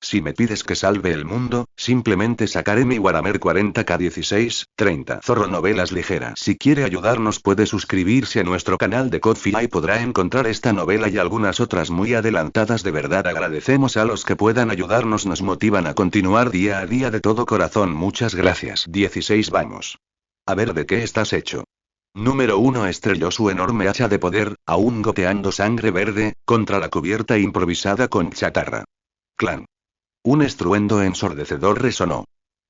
Si me pides que salve el mundo, simplemente sacaré mi Warhammer 40k1630 Zorro novelas ligeras. Si quiere ayudarnos puede suscribirse a nuestro canal de Ko-fi y podrá encontrar esta novela y algunas otras muy adelantadas. De verdad agradecemos a los que puedan ayudarnos, nos motivan a continuar día a día de todo corazón. Muchas gracias. 16 Vamos. A ver de qué estás hecho. Número 1 estrelló su enorme hacha de poder, aún goteando sangre verde, contra la cubierta improvisada con chatarra. Clan. Un estruendo ensordecedor resonó.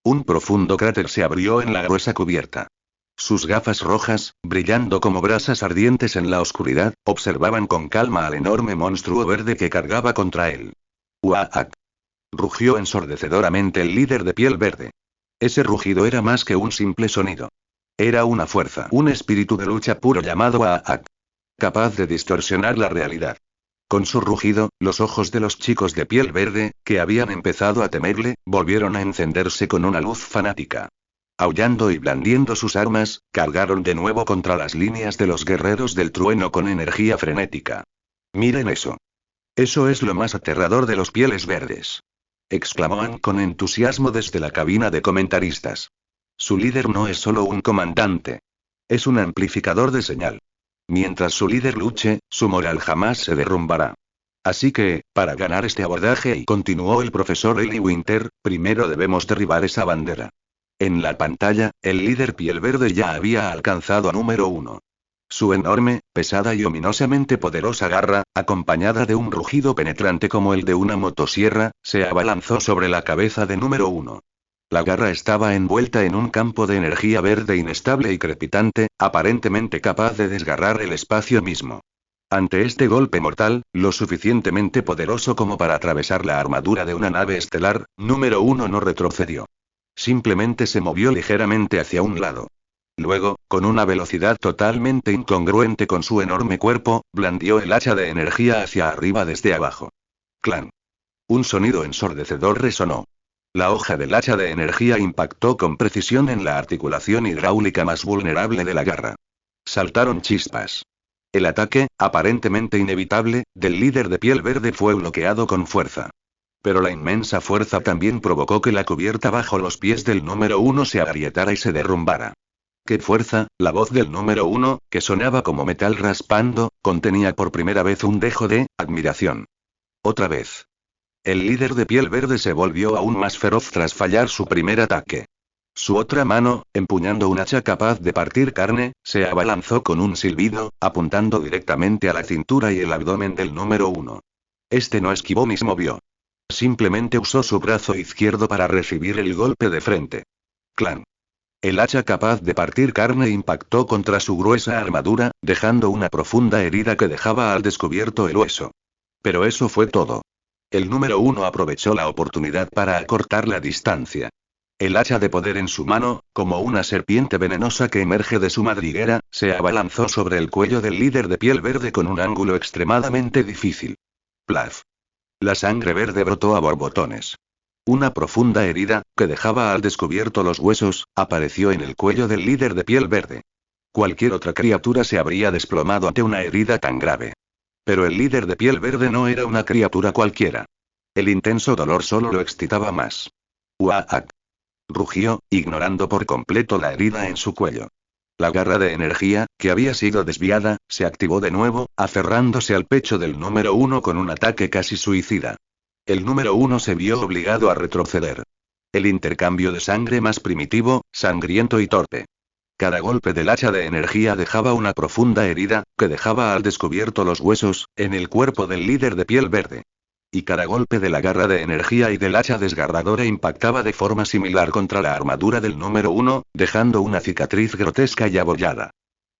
Un profundo cráter se abrió en la gruesa cubierta. Sus gafas rojas, brillando como brasas ardientes en la oscuridad, observaban con calma al enorme monstruo verde que cargaba contra él. ¡Uaak! Rugió ensordecedoramente el líder de piel verde. Ese rugido era más que un simple sonido. Era una fuerza, un espíritu de lucha puro llamado Uaak. Capaz de distorsionar la realidad. Con su rugido, los ojos de los chicos de piel verde, que habían empezado a temerle, volvieron a encenderse con una luz fanática. Aullando y blandiendo sus armas, cargaron de nuevo contra las líneas de los guerreros del trueno con energía frenética. «Miren eso. Eso es lo más aterrador de los pieles verdes», exclamó Ann con entusiasmo desde la cabina de comentaristas. Su líder no es solo un comandante. Es un amplificador de señal. Mientras su líder luche, su moral jamás se derrumbará. Así que, para ganar este abordaje, y continuó el profesor Eli Winter, primero debemos derribar esa bandera. En la pantalla, el líder piel verde ya había alcanzado a número 1. Su enorme, pesada y ominosamente poderosa garra, acompañada de un rugido penetrante como el de una motosierra, se abalanzó sobre la cabeza de número 1. La garra estaba envuelta en un campo de energía verde inestable y crepitante, aparentemente capaz de desgarrar el espacio mismo. Ante este golpe mortal, lo suficientemente poderoso como para atravesar la armadura de una nave estelar, número 1 no retrocedió. Simplemente se movió ligeramente hacia un lado. Luego, con una velocidad totalmente incongruente con su enorme cuerpo, blandió el hacha de energía hacia arriba desde abajo. ¡Clan! Un sonido ensordecedor resonó. La hoja del hacha de energía impactó con precisión en la articulación hidráulica más vulnerable de la garra. Saltaron chispas. El ataque, aparentemente inevitable, del líder de piel verde fue bloqueado con fuerza. Pero la inmensa fuerza también provocó que la cubierta bajo los pies del número 1 se agrietara y se derrumbara. ¡Qué fuerza! La voz del número 1, que sonaba como metal raspando, contenía por primera vez un dejo de admiración. Otra vez. El líder de piel verde se volvió aún más feroz tras fallar su primer ataque. Su otra mano, empuñando un hacha capaz de partir carne, se abalanzó con un silbido, apuntando directamente a la cintura y el abdomen del número 1. Este no esquivó ni se movió. Simplemente usó su brazo izquierdo para recibir el golpe de frente. ¡Clan! El hacha capaz de partir carne impactó contra su gruesa armadura, dejando una profunda herida que dejaba al descubierto el hueso. Pero eso fue todo. El número 1 aprovechó la oportunidad para acortar la distancia. El hacha de poder en su mano, como una serpiente venenosa que emerge de su madriguera, se abalanzó sobre el cuello del líder de piel verde con un ángulo extremadamente difícil. ¡Plaf! La sangre verde brotó a borbotones. Una profunda herida, que dejaba al descubierto los huesos, apareció en el cuello del líder de piel verde. Cualquier otra criatura se habría desplomado ante una herida tan grave. Pero el líder de piel verde no era una criatura cualquiera. El intenso dolor solo lo excitaba más. ¡Uaak! Rugió, ignorando por completo la herida en su cuello. La garra de energía, que había sido desviada, se activó de nuevo, aferrándose al pecho del número 1 con un ataque casi suicida. El número 1 se vio obligado a retroceder. El intercambio de sangre más primitivo, sangriento y torpe. Cada golpe del hacha de energía dejaba una profunda herida, que dejaba al descubierto los huesos, en el cuerpo del líder de piel verde. Y cada golpe de la garra de energía y del hacha desgarradora impactaba de forma similar contra la armadura del número 1, dejando una cicatriz grotesca y abollada.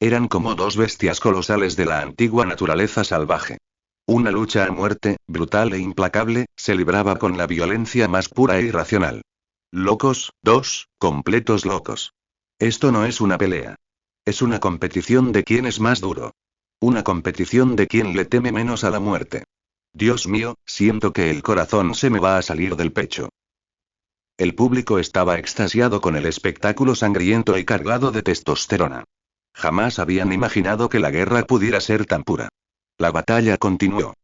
Eran como dos bestias colosales de la antigua naturaleza salvaje. Una lucha a muerte, brutal e implacable, se libraba con la violencia más pura e irracional. Locos, completos locos. Esto no es una pelea. Es una competición de quién es más duro. Una competición de quién le teme menos a la muerte. Dios mío, siento que el corazón se me va a salir del pecho. El público estaba extasiado con el espectáculo sangriento y cargado de testosterona. Jamás habían imaginado que la guerra pudiera ser tan pura. La batalla continuó.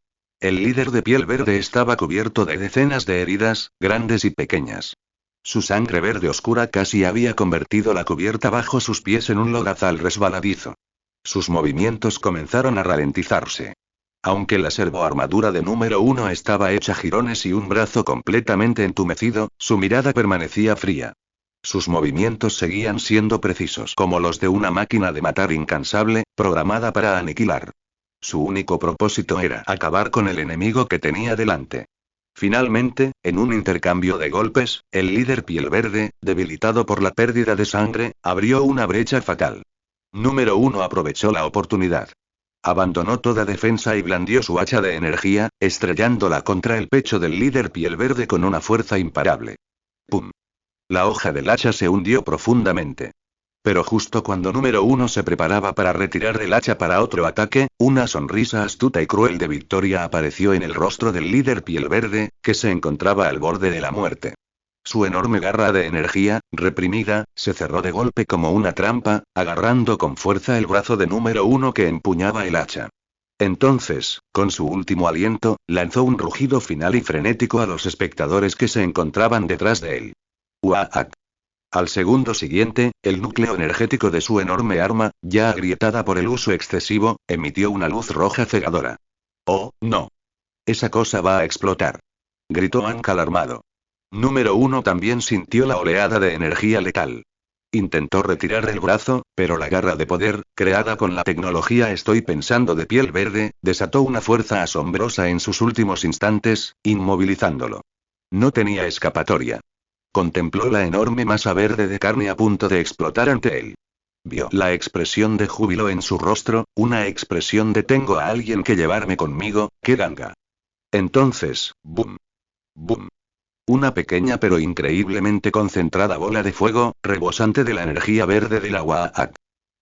El líder de piel verde estaba cubierto de decenas de heridas, grandes y pequeñas. Su sangre verde oscura casi había convertido la cubierta bajo sus pies en un lodazal resbaladizo. Sus movimientos comenzaron a ralentizarse. Aunque la servoarmadura de número 1 estaba hecha jirones y un brazo completamente entumecido, su mirada permanecía fría. Sus movimientos seguían siendo precisos como los de una máquina de matar incansable, programada para aniquilar. Su único propósito era acabar con el enemigo que tenía delante. Finalmente, en un intercambio de golpes, el líder piel verde, debilitado por la pérdida de sangre, abrió una brecha fatal. Número 1 aprovechó la oportunidad. Abandonó toda defensa y blandió su hacha de energía, estrellándola contra el pecho del líder piel verde con una fuerza imparable. ¡Pum! La hoja del hacha se hundió profundamente. Pero justo cuando número 1 se preparaba para retirar el hacha para otro ataque, una sonrisa astuta y cruel de victoria apareció en el rostro del líder piel verde, que se encontraba al borde de la muerte. Su enorme garra de energía, reprimida, se cerró de golpe como una trampa, agarrando con fuerza el brazo de número 1 que empuñaba el hacha. Entonces, con su último aliento, lanzó un rugido final y frenético a los espectadores que se encontraban detrás de él. ¡Uaak! Al segundo siguiente, el núcleo energético de su enorme arma, ya agrietada por el uso excesivo, emitió una luz roja cegadora. ¡Oh, no! Esa cosa va a explotar. Gritó Hank alarmado. Número 1 también sintió la oleada de energía letal. Intentó retirar el brazo, pero la garra de poder, creada con la tecnología estoy pensando de piel verde, desató una fuerza asombrosa en sus últimos instantes, inmovilizándolo. No tenía escapatoria. Contempló la enorme masa verde de carne a punto de explotar ante él. Vio la expresión de júbilo en su rostro, una expresión de tengo a alguien que llevarme conmigo, ¡qué ganga! Entonces, ¡boom! ¡Boom! Una pequeña pero increíblemente concentrada bola de fuego, rebosante de la energía verde del Awaak.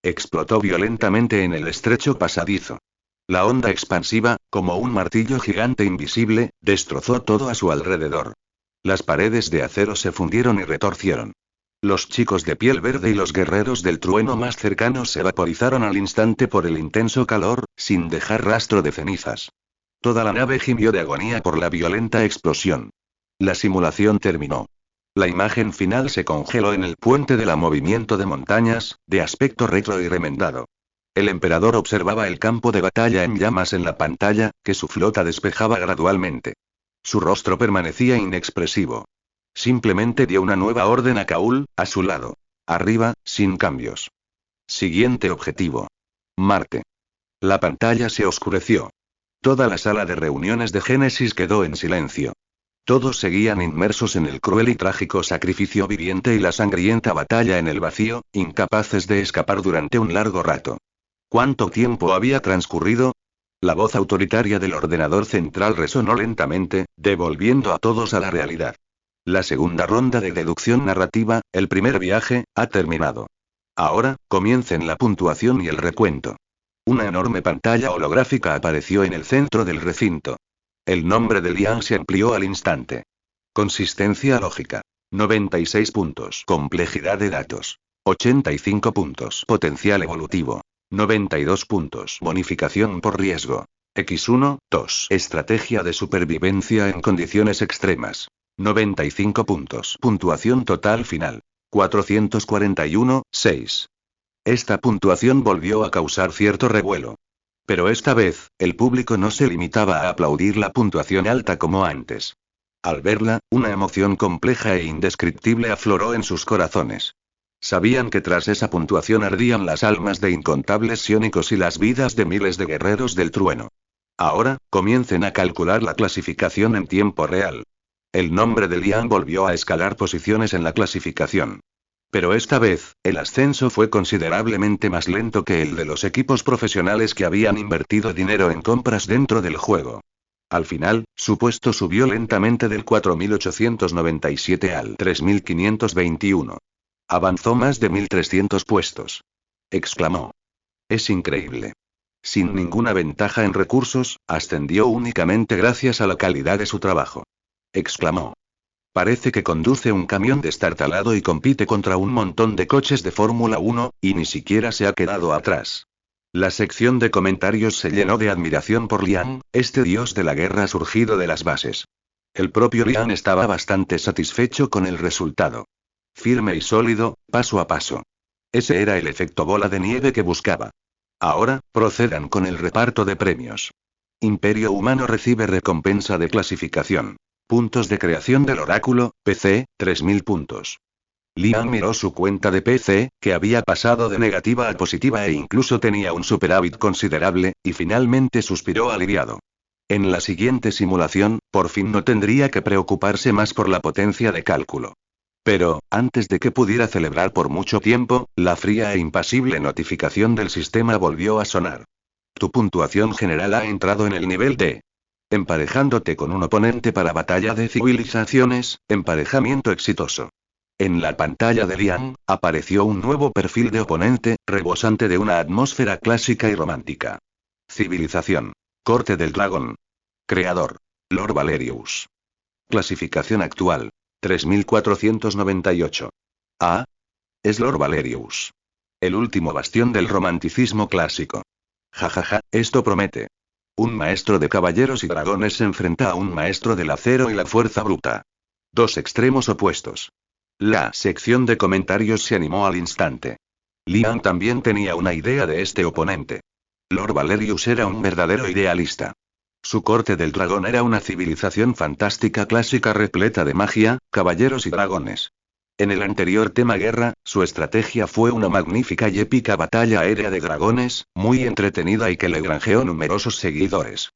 Explotó violentamente en el estrecho pasadizo. La onda expansiva, como un martillo gigante invisible, destrozó todo a su alrededor. Las paredes de acero se fundieron y retorcieron. Los chicos de piel verde y los guerreros del trueno más cercanos se vaporizaron al instante por el intenso calor, sin dejar rastro de cenizas. Toda la nave gimió de agonía por la violenta explosión. La simulación terminó. La imagen final se congeló en el puente del movimiento de montañas, de aspecto retro y remendado. El emperador observaba el campo de batalla en llamas en la pantalla, que su flota despejaba gradualmente. Su rostro permanecía inexpresivo. Simplemente dio una nueva orden a Kaul, a su lado. Arriba, sin cambios. Siguiente objetivo. Marte. La pantalla se oscureció. Toda la sala de reuniones de Génesis quedó en silencio. Todos seguían inmersos en el cruel y trágico sacrificio viviente y la sangrienta batalla en el vacío, incapaces de escapar durante un largo rato. ¿Cuánto tiempo había transcurrido? La voz autoritaria del ordenador central resonó lentamente, devolviendo a todos a la realidad. La segunda ronda de deducción narrativa, el primer viaje, ha terminado. Ahora, comiencen la puntuación y el recuento. Una enorme pantalla holográfica apareció en el centro del recinto. El nombre de Liang se amplió al instante. Consistencia lógica. 96 puntos. Complejidad de datos. 85 puntos. Potencial evolutivo. 92 puntos. Bonificación por riesgo. X1, 2. Estrategia de supervivencia en condiciones extremas. 95 puntos. Puntuación total final. 441, 6. Esta puntuación volvió a causar cierto revuelo. Pero esta vez, el público no se limitaba a aplaudir la puntuación alta como antes. Al verla, una emoción compleja e indescriptible afloró en sus corazones. Sabían que tras esa puntuación ardían las almas de incontables sionicos y las vidas de miles de guerreros del trueno. Ahora, comiencen a calcular la clasificación en tiempo real. El nombre de Liang volvió a escalar posiciones en la clasificación. Pero esta vez, el ascenso fue considerablemente más lento que el de los equipos profesionales que habían invertido dinero en compras dentro del juego. Al final, su puesto subió lentamente del 4.897 al 3.521. Avanzó más de 1.300 puestos. Exclamó. Es increíble. Sin ninguna ventaja en recursos, ascendió únicamente gracias a la calidad de su trabajo. Exclamó. Parece que conduce un camión destartalado y compite contra un montón de coches de Fórmula 1, y ni siquiera se ha quedado atrás. La sección de comentarios se llenó de admiración por Liang, este dios de la guerra surgido de las bases. El propio Liang estaba bastante satisfecho con el resultado. Firme y sólido, paso a paso. Ese era el efecto bola de nieve que buscaba. Ahora, procedan con el reparto de premios. Imperio Humano recibe recompensa de clasificación. Puntos de creación del oráculo, PC, 3000 puntos. Liang miró su cuenta de PC, que había pasado de negativa a positiva e incluso tenía un superávit considerable, y finalmente suspiró aliviado. En la siguiente simulación, por fin no tendría que preocuparse más por la potencia de cálculo. Pero, antes de que pudiera celebrar por mucho tiempo, la fría e impasible notificación del sistema volvió a sonar. Tu puntuación general ha entrado en el nivel D. Emparejándote con un oponente para batalla de civilizaciones, emparejamiento exitoso. En la pantalla de Liang, apareció un nuevo perfil de oponente, rebosante de una atmósfera clásica y romántica. Civilización. Corte del Dragón. Creador. Lord Valerius. Clasificación actual. 3498. Ah. Es Lord Valerius. El último bastión del romanticismo clásico. Jajaja, esto promete. Un maestro de caballeros y dragones se enfrenta a un maestro del acero y la fuerza bruta. Dos extremos opuestos. La sección de comentarios se animó al instante. Liang también tenía una idea de este oponente. Lord Valerius era un verdadero idealista. Su corte del dragón era una civilización fantástica clásica repleta de magia, caballeros y dragones. En el anterior tema guerra, su estrategia fue una magnífica y épica batalla aérea de dragones, muy entretenida y que le granjeó numerosos seguidores.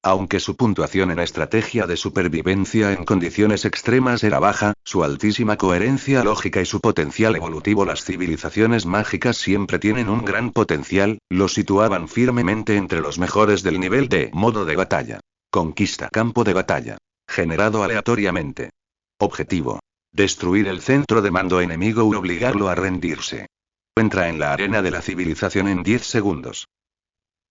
Aunque su puntuación en estrategia de supervivencia en condiciones extremas era baja, su altísima coherencia lógica y su potencial evolutivo, las civilizaciones mágicas siempre tienen un gran potencial, lo situaban firmemente entre los mejores del nivel de modo de batalla. Conquista campo de batalla. Generado aleatoriamente. Objetivo. Destruir el centro de mando enemigo u obligarlo a rendirse. Entra en la arena de la civilización en 10 segundos.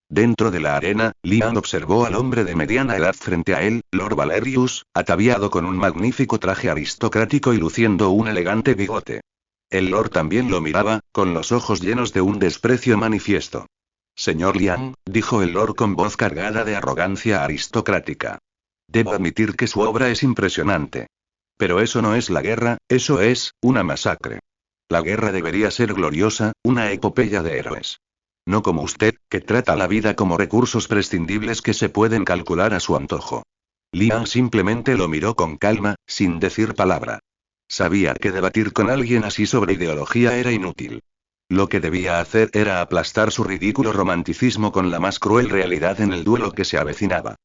Dentro de la arena, Liang observó al hombre de mediana edad frente a él, Lord Valerius, ataviado con un magnífico traje aristocrático y luciendo un elegante bigote. El Lord también lo miraba, con los ojos llenos de un desprecio manifiesto. Señor Liang, dijo el Lord con voz cargada de arrogancia aristocrática. Debo admitir que su obra es impresionante. Pero eso no es la guerra, eso es una masacre. La guerra debería ser gloriosa, una epopeya de héroes. No como usted, que trata la vida como recursos prescindibles que se pueden calcular a su antojo. Liang simplemente lo miró con calma, sin decir palabra. Sabía que debatir con alguien así sobre ideología era inútil. Lo que debía hacer era aplastar su ridículo romanticismo con la más cruel realidad en el duelo que se avecinaba.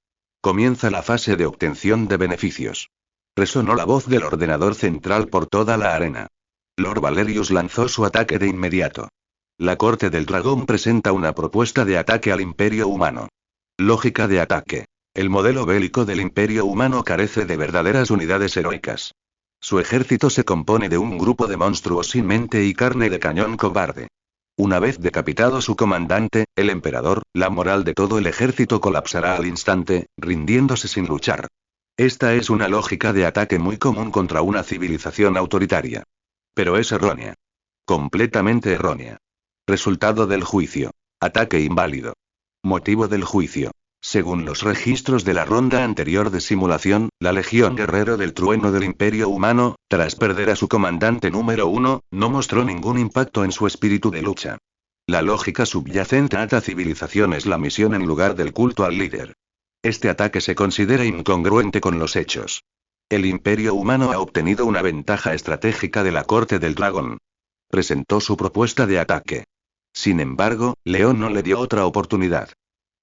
Comienza la fase de obtención de beneficios. Resonó la voz del ordenador central por toda la arena. Lord Valerius lanzó su ataque de inmediato. La corte del dragón presenta una propuesta de ataque al Imperio Humano. Lógica de ataque. El modelo bélico del Imperio Humano carece de verdaderas unidades heroicas. Su ejército se compone de un grupo de monstruos sin mente y carne de cañón cobarde. Una vez decapitado su comandante, el emperador, la moral de todo el ejército colapsará al instante, rindiéndose sin luchar. Esta es una lógica de ataque muy común contra una civilización autoritaria. Pero es errónea. Completamente errónea. Resultado del juicio. Ataque inválido. Motivo del juicio. Según los registros de la ronda anterior de simulación, la Legión Guerrero del Trueno del Imperio Humano, tras perder a su comandante número 1, no mostró ningún impacto en su espíritu de lucha. La lógica subyacente ata civilización es la misión en lugar del culto al líder. Este ataque se considera incongruente con los hechos. El Imperio Humano ha obtenido una ventaja estratégica de la Corte del Dragón. Presentó su propuesta de ataque. Sin embargo, León no le dio otra oportunidad.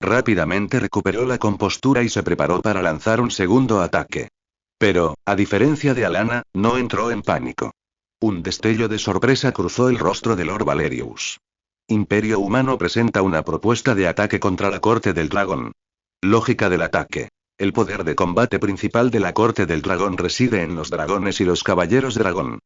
Rápidamente recuperó la compostura y se preparó para lanzar un segundo ataque. Pero, a diferencia de Alana, no entró en pánico. Un destello de sorpresa cruzó el rostro de Lord Valerius. Imperio Humano presenta una propuesta de ataque contra la Corte del Dragón. Lógica del ataque. El poder de combate principal de la Corte del Dragón reside en los dragones y los caballeros dragón.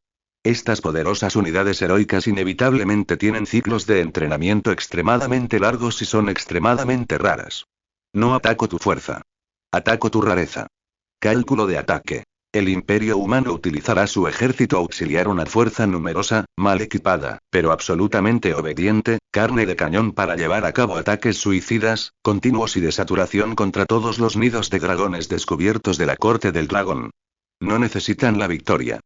Estas poderosas unidades heroicas inevitablemente tienen ciclos de entrenamiento extremadamente largos y son extremadamente raras. No ataco tu fuerza. Ataco tu rareza. Cálculo de ataque. El Imperio Humano utilizará su ejército auxiliar, una fuerza numerosa, mal equipada, pero absolutamente obediente, carne de cañón para llevar a cabo ataques suicidas, continuos y de saturación contra todos los nidos de dragones descubiertos de la Corte del Dragón. No necesitan la victoria.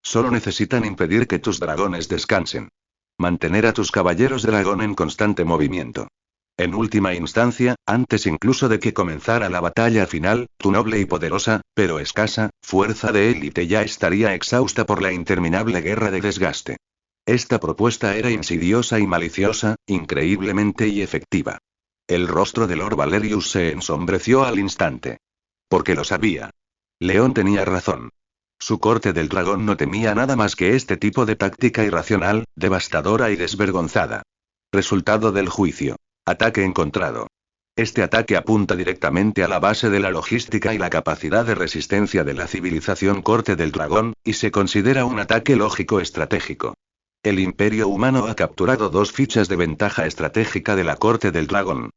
Solo necesitan impedir que tus dragones descansen. Mantener a tus caballeros dragón en constante movimiento. En última instancia, antes incluso de que comenzara la batalla final, tu noble y poderosa, pero escasa, fuerza de élite ya estaría exhausta por la interminable guerra de desgaste. Esta propuesta era insidiosa y maliciosa, increíblemente y efectiva. El rostro de Lord Valerius se ensombreció al instante. Porque lo sabía. León tenía razón. Su corte del dragón no temía nada más que este tipo de táctica irracional, devastadora y desvergonzada. Resultado del juicio. Ataque encontrado. Este ataque apunta directamente a la base de la logística y la capacidad de resistencia de la civilización Corte del Dragón, y se considera un ataque lógico estratégico. El Imperio Humano ha capturado 2 fichas de ventaja estratégica de la Corte del Dragón.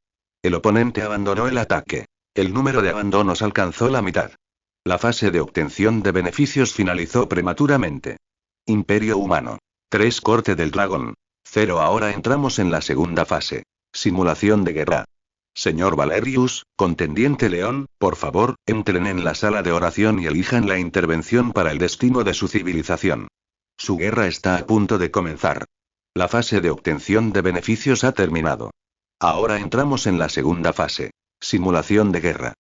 El oponente abandonó el ataque. El número de abandonos alcanzó la mitad. La fase de obtención de beneficios finalizó prematuramente. Imperio Humano. 3 Corte del Dragón. 0. Ahora entramos en la segunda fase. Simulación de guerra. Señor Valerius, contendiente León, por favor, entren en la sala de oración y elijan la intervención para el destino de su civilización. Su guerra está a punto de comenzar. La fase de obtención de beneficios ha terminado. Ahora entramos en la segunda fase. Simulación de guerra.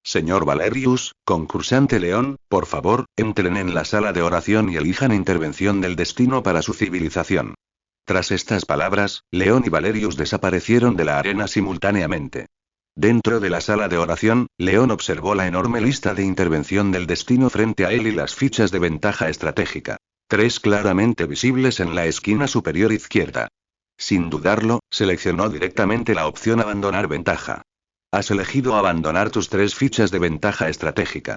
Señor Valerius, concursante León, por favor, entren en la sala de oración y elijan intervención del destino para su civilización. Tras estas palabras, León y Valerius desaparecieron de la arena simultáneamente. Dentro de la sala de oración, León observó la enorme lista de intervención del destino frente a él y las fichas de ventaja estratégica. 3 claramente visibles en la esquina superior izquierda. Sin dudarlo, seleccionó directamente la opción abandonar ventaja. Has elegido abandonar tus 3 fichas de ventaja estratégica.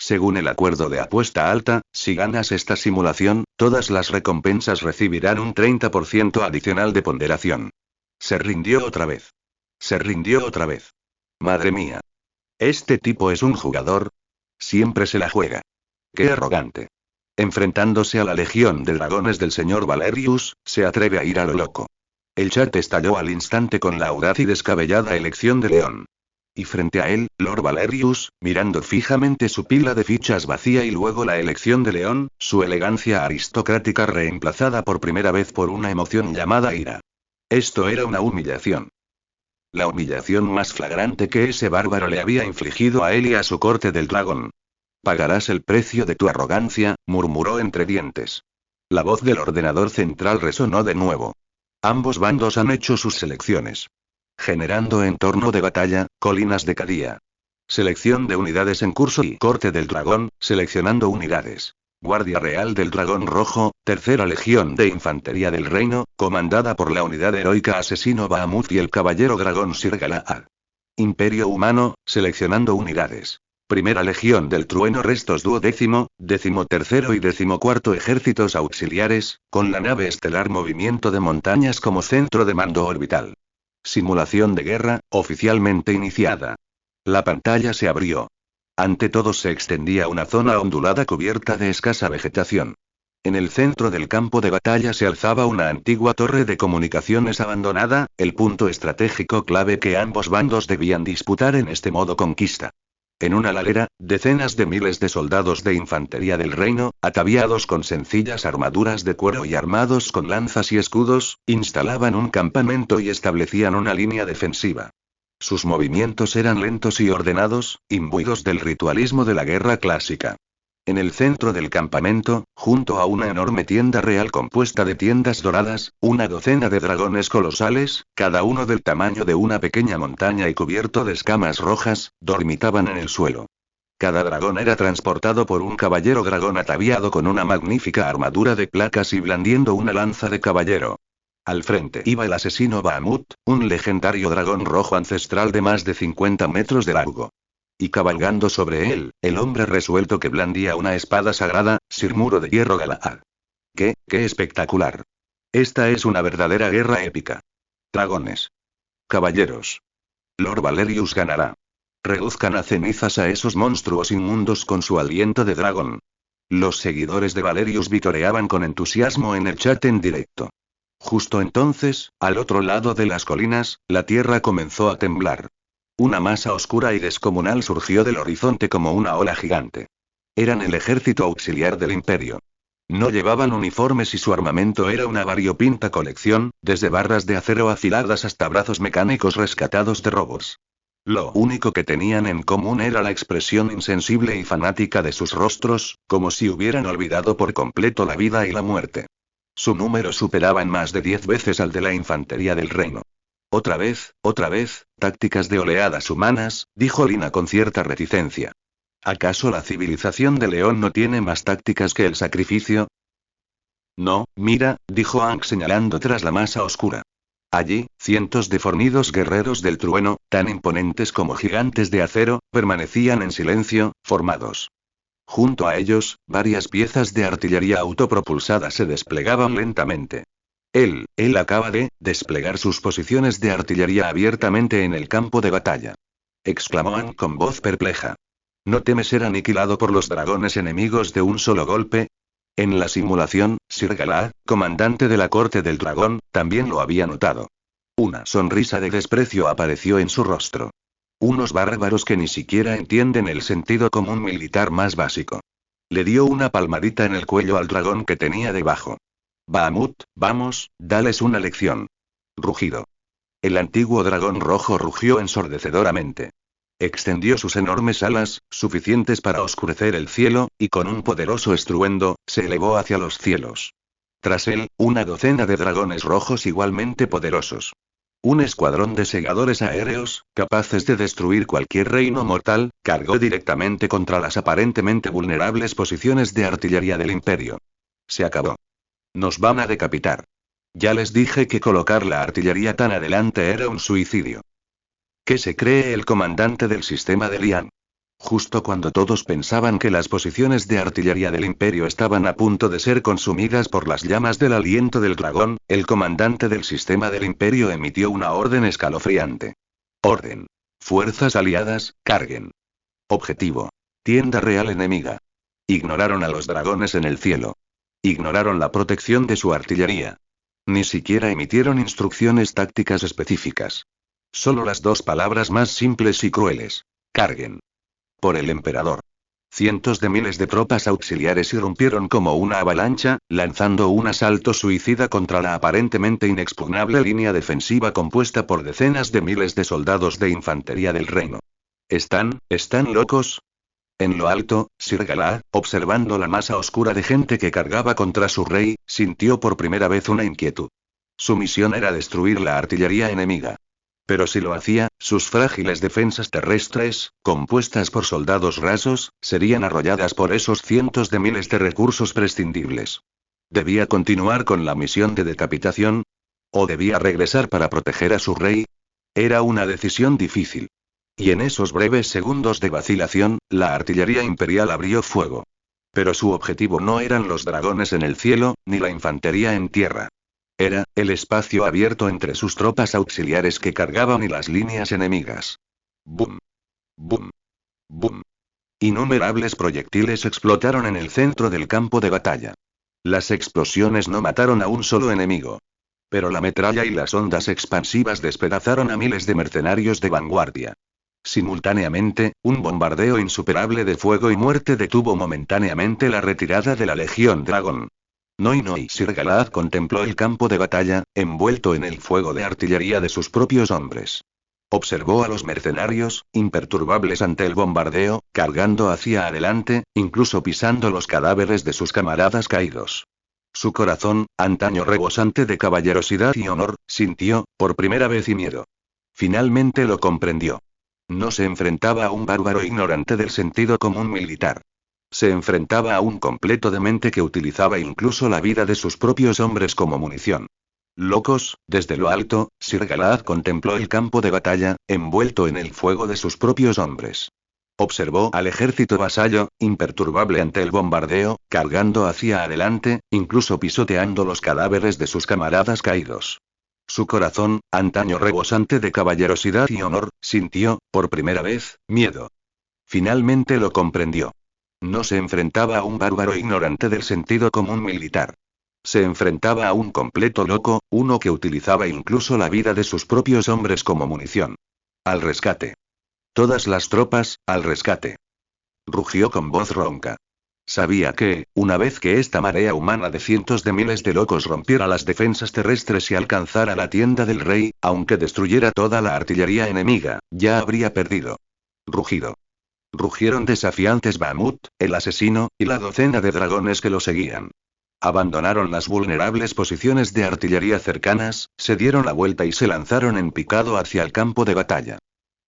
Según el acuerdo de apuesta alta, si ganas esta simulación, todas las recompensas recibirán un 30% adicional de ponderación. Se rindió otra vez. Se rindió otra vez. Madre mía. ¿Este tipo es un jugador? Siempre se la juega. ¡Qué arrogante! Enfrentándose a la legión de dragones del señor Valerius, se atreve a ir a lo loco. El chat estalló al instante con la audaz y descabellada elección de León. Y frente a él, Lord Valerius, mirando fijamente su pila de fichas vacía y luego la elección de León, su elegancia aristocrática reemplazada por primera vez por una emoción llamada ira. Esto era una humillación. La humillación más flagrante que ese bárbaro le había infligido a él y a su corte del dragón. Pagarás el precio de tu arrogancia, murmuró entre dientes. La voz del ordenador central resonó de nuevo. Ambos bandos han hecho sus selecciones. Generando entorno de batalla, colinas de Cadia. Selección de unidades en curso y Corte del Dragón, seleccionando unidades. Guardia Real del Dragón Rojo, Tercera Legión de Infantería del Reino, comandada por la unidad heroica Asesino Bahamut y el Caballero Dragón Sir Galahad. Imperio Humano, seleccionando unidades. Primera Legión del Trueno Restos 12º, 13º y 14º Ejércitos Auxiliares, con la nave estelar Movimiento de Montañas como centro de mando orbital. Simulación de guerra, oficialmente iniciada. La pantalla se abrió. Ante todos se extendía una zona ondulada cubierta de escasa vegetación. En el centro del campo de batalla se alzaba una antigua torre de comunicaciones abandonada, el punto estratégico clave que ambos bandos debían disputar en este modo conquista. En una ladera, decenas de miles de soldados de infantería del reino, ataviados con sencillas armaduras de cuero y armados con lanzas y escudos, instalaban un campamento y establecían una línea defensiva. Sus movimientos eran lentos y ordenados, imbuidos del ritualismo de la guerra clásica. En el centro del campamento, junto a una enorme tienda real compuesta de tiendas doradas, una docena de dragones colosales, cada uno del tamaño de una pequeña montaña y cubierto de escamas rojas, dormitaban en el suelo. Cada dragón era transportado por un caballero dragón ataviado con una magnífica armadura de placas y blandiendo una lanza de caballero. Al frente iba el asesino Bahamut, un legendario dragón rojo ancestral de más de 50 metros de largo. Y cabalgando sobre él, el hombre resuelto que blandía una espada sagrada, Sir Muro de Hierro Galahad. ¡Qué espectacular! Esta es una verdadera guerra épica. Dragones. Caballeros. Lord Valerius ganará. Reduzcan a cenizas a esos monstruos inmundos con su aliento de dragón. Los seguidores de Valerius vitoreaban con entusiasmo en el chat en directo. Justo entonces, al otro lado de las colinas, la tierra comenzó a temblar. Una masa oscura y descomunal surgió del horizonte como una ola gigante. Eran el ejército auxiliar del imperio. No llevaban uniformes y su armamento era una variopinta colección, desde barras de acero afiladas hasta brazos mecánicos rescatados de robots. Lo único que tenían en común era la expresión insensible y fanática de sus rostros, como si hubieran olvidado por completo la vida y la muerte. Su número superaba en más de 10 veces al de la infantería del reino. Otra vez, tácticas de oleadas humanas, dijo Lina con cierta reticencia. ¿Acaso la civilización de León no tiene más tácticas que el sacrificio? No, mira, dijo Aang señalando tras la masa oscura. Allí, cientos de fornidos guerreros del trueno, tan imponentes como gigantes de acero, permanecían en silencio, formados. Junto a ellos, varias piezas de artillería autopropulsada se desplegaban lentamente. Él acaba de desplegar sus posiciones de artillería abiertamente en el campo de batalla. Exclamó Aang con voz perpleja. ¿No temes ser aniquilado por los dragones enemigos de un solo golpe? En la simulación, Sir Galahad, comandante de la corte del dragón, también lo había notado. Una sonrisa de desprecio apareció en su rostro. Unos bárbaros que ni siquiera entienden el sentido común militar más básico. Le dio una palmadita en el cuello al dragón que tenía debajo. Bahamut, vamos, dales una lección. Rugido. El antiguo dragón rojo rugió ensordecedoramente. Extendió sus enormes alas, suficientes para oscurecer el cielo, y con un poderoso estruendo, se elevó hacia los cielos. Tras él, una docena de dragones rojos igualmente poderosos. Un escuadrón de segadores aéreos, capaces de destruir cualquier reino mortal, cargó directamente contra las aparentemente vulnerables posiciones de artillería del imperio. Se acabó. Nos van a decapitar. Ya les dije que colocar la artillería tan adelante era un suicidio. ¿Qué se cree el comandante del sistema de Lian? Justo cuando todos pensaban que las posiciones de artillería del imperio estaban a punto de ser consumidas por las llamas del aliento del dragón, el comandante del sistema del imperio emitió una orden escalofriante. Orden. Fuerzas aliadas, carguen. Objetivo. Tienda real enemiga. Ignoraron a los dragones en el cielo. Ignoraron la protección de su artillería. Ni siquiera emitieron instrucciones tácticas específicas. Solo las dos palabras más simples y crueles. Carguen. Por el emperador. Cientos de miles de tropas auxiliares irrumpieron como una avalancha, lanzando un asalto suicida contra la aparentemente inexpugnable línea defensiva compuesta por decenas de miles de soldados de infantería del reino. ¿Están locos? En lo alto, Sir Galahad, observando la masa oscura de gente que cargaba contra su rey, sintió por primera vez una inquietud. Su misión era destruir la artillería enemiga. Pero si lo hacía, sus frágiles defensas terrestres, compuestas por soldados rasos, serían arrolladas por esos cientos de miles de recursos prescindibles. ¿Debía continuar con la misión de decapitación? ¿O debía regresar para proteger a su rey? Era una decisión difícil. Y en esos breves segundos de vacilación, la artillería imperial abrió fuego. Pero su objetivo no eran los dragones en el cielo, ni la infantería en tierra. Era el espacio abierto entre sus tropas auxiliares que cargaban y las líneas enemigas. ¡Bum! ¡Bum! ¡Bum! Innumerables proyectiles explotaron en el centro del campo de batalla. Las explosiones no mataron a un solo enemigo. Pero la metralla y las ondas expansivas despedazaron a miles de mercenarios de vanguardia. Simultáneamente, un bombardeo insuperable de fuego y muerte detuvo momentáneamente la retirada de la Legión Dragón. Noi Sir Galahad contempló el campo de batalla, envuelto en el fuego de artillería de sus propios hombres. Observó a los mercenarios, imperturbables ante el bombardeo, cargando hacia adelante, incluso pisando los cadáveres de sus camaradas caídos. Su corazón, antaño rebosante de caballerosidad y honor, sintió, por primera vez, y miedo. Finalmente lo comprendió. No se enfrentaba a un bárbaro ignorante del sentido común militar. Se enfrentaba a un completo demente que utilizaba incluso la vida de sus propios hombres como munición. Locos, desde lo alto, Sir Galahad contempló el campo de batalla, envuelto en el fuego de sus propios hombres. Observó al ejército vasallo, imperturbable ante el bombardeo, cargando hacia adelante, incluso pisoteando los cadáveres de sus camaradas caídos. Su corazón, antaño rebosante de caballerosidad y honor, sintió, por primera vez, miedo. Finalmente lo comprendió. No se enfrentaba a un bárbaro ignorante del sentido común militar. Se enfrentaba a un completo loco, uno que utilizaba incluso la vida de sus propios hombres como munición. Al rescate. Todas las tropas, al rescate. Rugió con voz ronca. Sabía que, una vez que esta marea humana de cientos de miles de locos rompiera las defensas terrestres y alcanzara la tienda del rey, aunque destruyera toda la artillería enemiga, ya habría perdido. Rugido. Rugieron desafiantes Bahamut, el asesino, y la docena de dragones que lo seguían. Abandonaron las vulnerables posiciones de artillería cercanas, se dieron la vuelta y se lanzaron en picado hacia el campo de batalla.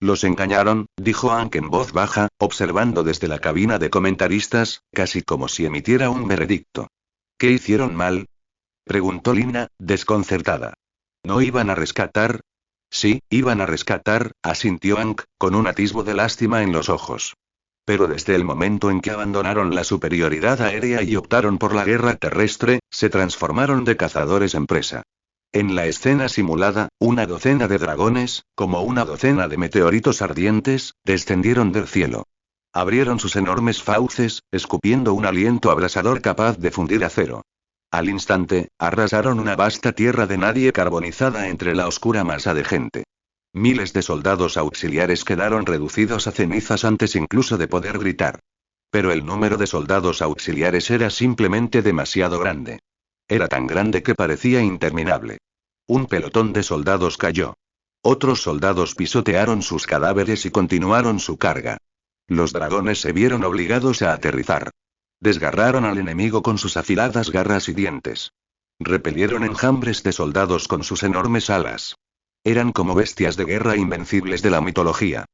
Los engañaron, dijo Aang en voz baja, observando desde la cabina de comentaristas, casi como si emitiera un veredicto. ¿Qué hicieron mal? Preguntó Lina, desconcertada. ¿No iban a rescatar? Sí, iban a rescatar, asintió Aang, con un atisbo de lástima en los ojos. Pero desde el momento en que abandonaron la superioridad aérea y optaron por la guerra terrestre, se transformaron de cazadores en presa. En la escena simulada, una docena de dragones, como una docena de meteoritos ardientes, descendieron del cielo. Abrieron sus enormes fauces, escupiendo un aliento abrasador capaz de fundir acero. Al instante, arrasaron una vasta tierra de nadie carbonizada entre la oscura masa de gente. Miles de soldados auxiliares quedaron reducidos a cenizas antes incluso de poder gritar. Pero el número de soldados auxiliares era simplemente demasiado grande. Era tan grande que parecía interminable. Un pelotón de soldados cayó. Otros soldados pisotearon sus cadáveres y continuaron su carga. Los dragones se vieron obligados a aterrizar. Desgarraron al enemigo con sus afiladas garras y dientes. Repelieron enjambres de soldados con sus enormes alas. Eran como bestias de guerra invencibles de la mitología.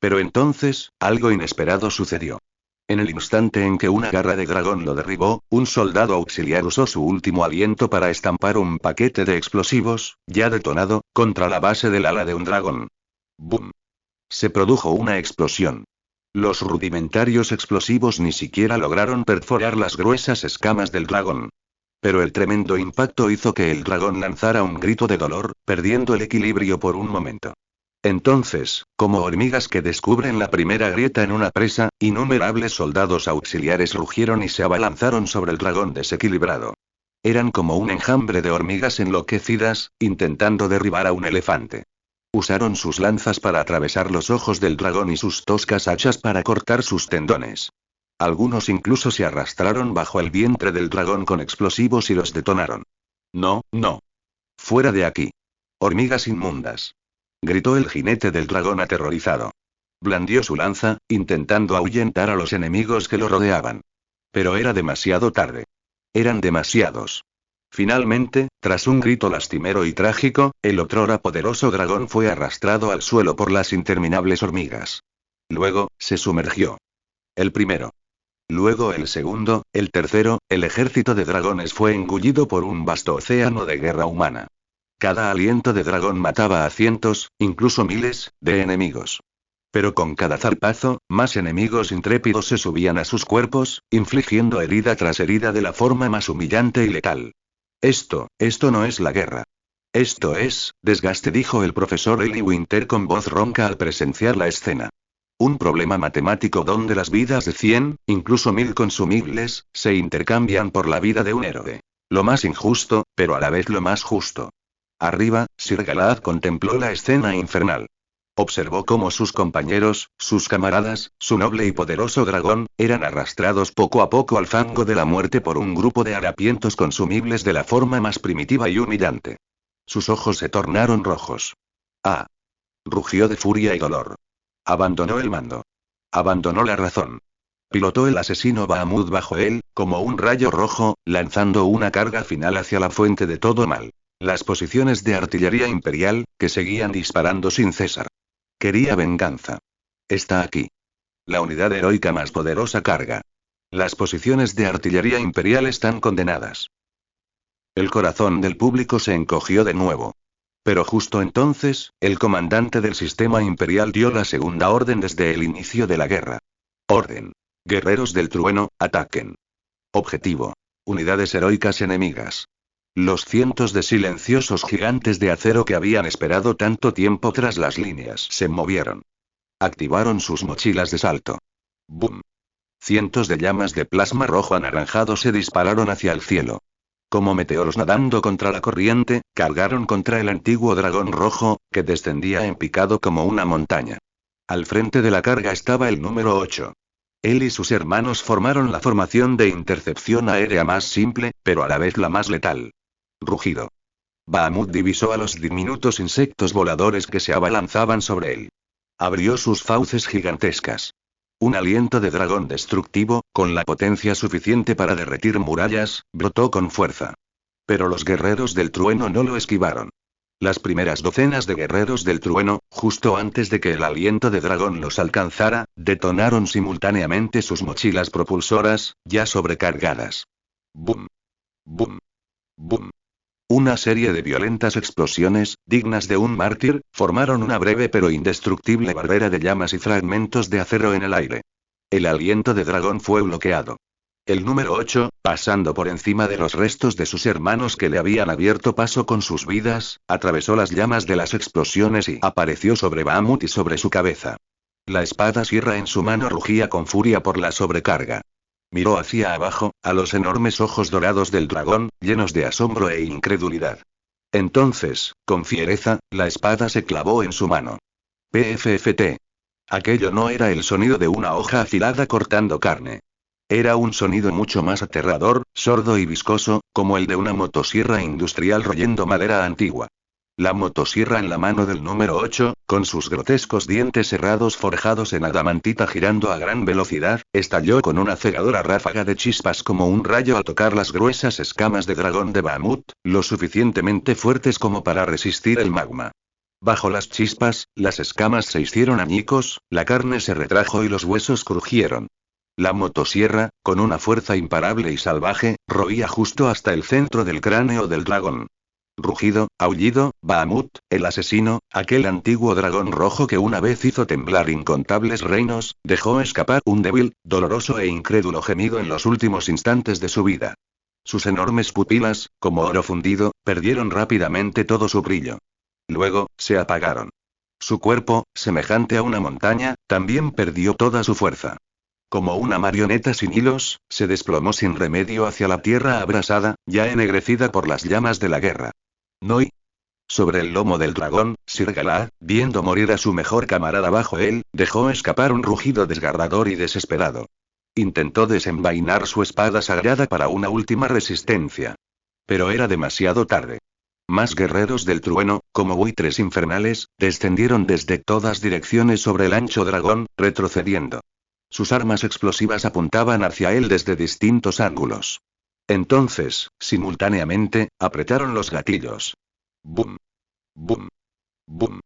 Pero entonces, algo inesperado sucedió. En el instante en que una garra de dragón lo derribó, un soldado auxiliar usó su último aliento para estampar un paquete de explosivos, ya detonado, contra la base del ala de un dragón. ¡Bum! Se produjo una explosión. Los rudimentarios explosivos ni siquiera lograron perforar las gruesas escamas del dragón. Pero el tremendo impacto hizo que el dragón lanzara un grito de dolor, perdiendo el equilibrio por un momento. Entonces, como hormigas que descubren la primera grieta en una presa, innumerables soldados auxiliares rugieron y se abalanzaron sobre el dragón desequilibrado. Eran como un enjambre de hormigas enloquecidas, intentando derribar a un elefante. Usaron sus lanzas para atravesar los ojos del dragón y sus toscas hachas para cortar sus tendones. Algunos incluso se arrastraron bajo el vientre del dragón con explosivos y los detonaron. No, no. Fuera de aquí. Hormigas inmundas. Gritó el jinete del dragón aterrorizado. Blandió su lanza, intentando ahuyentar a los enemigos que lo rodeaban. Pero era demasiado tarde. Eran demasiados. Finalmente, tras un grito lastimero y trágico, el otrora poderoso dragón fue arrastrado al suelo por las interminables hormigas. Luego, se sumergió. El primero. Luego el segundo, el tercero, el ejército de dragones fue engullido por un vasto océano de guerra humana. Cada aliento de dragón mataba a cientos, incluso miles, de enemigos. Pero con cada zarpazo, más enemigos intrépidos se subían a sus cuerpos, infligiendo herida tras herida de la forma más humillante y letal. Esto no es la guerra. Esto es, desgaste, dijo el profesor Eli Winter con voz ronca al presenciar la escena. Un problema matemático donde las vidas de 100, incluso 1000 consumibles, se intercambian por la vida de un héroe. Lo más injusto, pero a la vez lo más justo. Arriba, Sir Galahad contempló la escena infernal. Observó cómo sus compañeros, sus camaradas, su noble y poderoso dragón, eran arrastrados poco a poco al fango de la muerte por un grupo de harapientos consumibles de la forma más primitiva y humillante. Sus ojos se tornaron rojos. ¡Ah! Rugió de furia y dolor. Abandonó el mando. Abandonó la razón. Pilotó el asesino Bahamut bajo él, como un rayo rojo, lanzando una carga final hacia la fuente de todo mal. Las posiciones de artillería imperial, que seguían disparando sin cesar. Quería venganza. Está aquí. La unidad heroica más poderosa carga. Las posiciones de artillería imperial están condenadas. El corazón del público se encogió de nuevo. Pero justo entonces, el comandante del sistema imperial dio la segunda orden desde el inicio de la guerra. Orden. Guerreros del trueno, ataquen. Objetivo. Unidades heroicas enemigas. Los cientos de silenciosos gigantes de acero que habían esperado tanto tiempo tras las líneas se movieron. Activaron sus mochilas de salto. ¡Bum! Cientos de llamas de plasma rojo anaranjado se dispararon hacia el cielo. Como meteoros nadando contra la corriente, cargaron contra el antiguo dragón rojo, que descendía en picado como una montaña. Al frente de la carga estaba el número 8. Él y sus hermanos formaron la formación de intercepción aérea más simple, pero a la vez la más letal. Rugido. Bahamut divisó a los diminutos insectos voladores que se abalanzaban sobre él. Abrió sus fauces gigantescas. Un aliento de dragón destructivo, con la potencia suficiente para derretir murallas, brotó con fuerza. Pero los guerreros del trueno no lo esquivaron. Las primeras docenas de guerreros del trueno, justo antes de que el aliento de dragón los alcanzara, detonaron simultáneamente sus mochilas propulsoras, ya sobrecargadas. ¡Bum! ¡Bum! ¡Bum! Una serie de violentas explosiones, dignas de un mártir, formaron una breve pero indestructible barrera de llamas y fragmentos de acero en el aire. El aliento de dragón fue bloqueado. El número 8, pasando por encima de los restos de sus hermanos que le habían abierto paso con sus vidas, atravesó las llamas de las explosiones y apareció sobre Bahamut y sobre su cabeza. La espada sierra en su mano rugía con furia por la sobrecarga. Miró hacia abajo, a los enormes ojos dorados del dragón, llenos de asombro e incredulidad. Entonces, con fiereza, la espada se clavó en su mano. PFFT. Aquello no era el sonido de una hoja afilada cortando carne. Era un sonido mucho más aterrador, sordo y viscoso, como el de una motosierra industrial royendo madera antigua. La motosierra en la mano del número 8, con sus grotescos dientes cerrados forjados en adamantita girando a gran velocidad, estalló con una cegadora ráfaga de chispas como un rayo al tocar las gruesas escamas de dragón de Bahamut, lo suficientemente fuertes como para resistir el magma. Bajo las chispas, las escamas se hicieron añicos, la carne se retrajo y los huesos crujieron. La motosierra, con una fuerza imparable y salvaje, roía justo hasta el centro del cráneo del dragón. Rugido, aullido, Bahamut, el asesino, aquel antiguo dragón rojo que una vez hizo temblar incontables reinos, dejó escapar un débil, doloroso e incrédulo gemido en los últimos instantes de su vida. Sus enormes pupilas, como oro fundido, perdieron rápidamente todo su brillo. Luego, se apagaron. Su cuerpo, semejante a una montaña, también perdió toda su fuerza. Como una marioneta sin hilos, se desplomó sin remedio hacia la tierra abrasada, ya ennegrecida por las llamas de la guerra. Noi. Sobre el lomo del dragón, Sir Galahad, viendo morir a su mejor camarada bajo él, dejó escapar un rugido desgarrador y desesperado. Intentó desenvainar su espada sagrada para una última resistencia. Pero era demasiado tarde. Más guerreros del trueno, como buitres infernales, descendieron desde todas direcciones sobre el ancho dragón, retrocediendo. Sus armas explosivas apuntaban hacia él desde distintos ángulos. Entonces, simultáneamente, apretaron los gatillos. ¡Bum! ¡Bum! ¡Bum!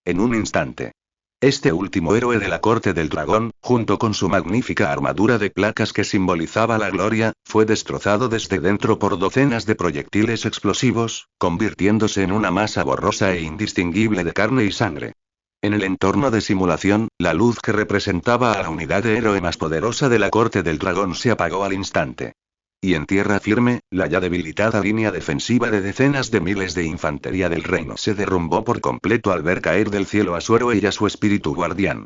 En un instante. Este último héroe de la corte del dragón, junto con su magnífica armadura de placas que simbolizaba la gloria, fue destrozado desde dentro por docenas de proyectiles explosivos, convirtiéndose en una masa borrosa e indistinguible de carne y sangre. En el entorno de simulación, la luz que representaba a la unidad de héroe más poderosa de la corte del dragón se apagó al instante. Y en tierra firme, la ya debilitada línea defensiva de decenas de miles de infantería del reino se derrumbó por completo al ver caer del cielo a su héroe y a su espíritu guardián.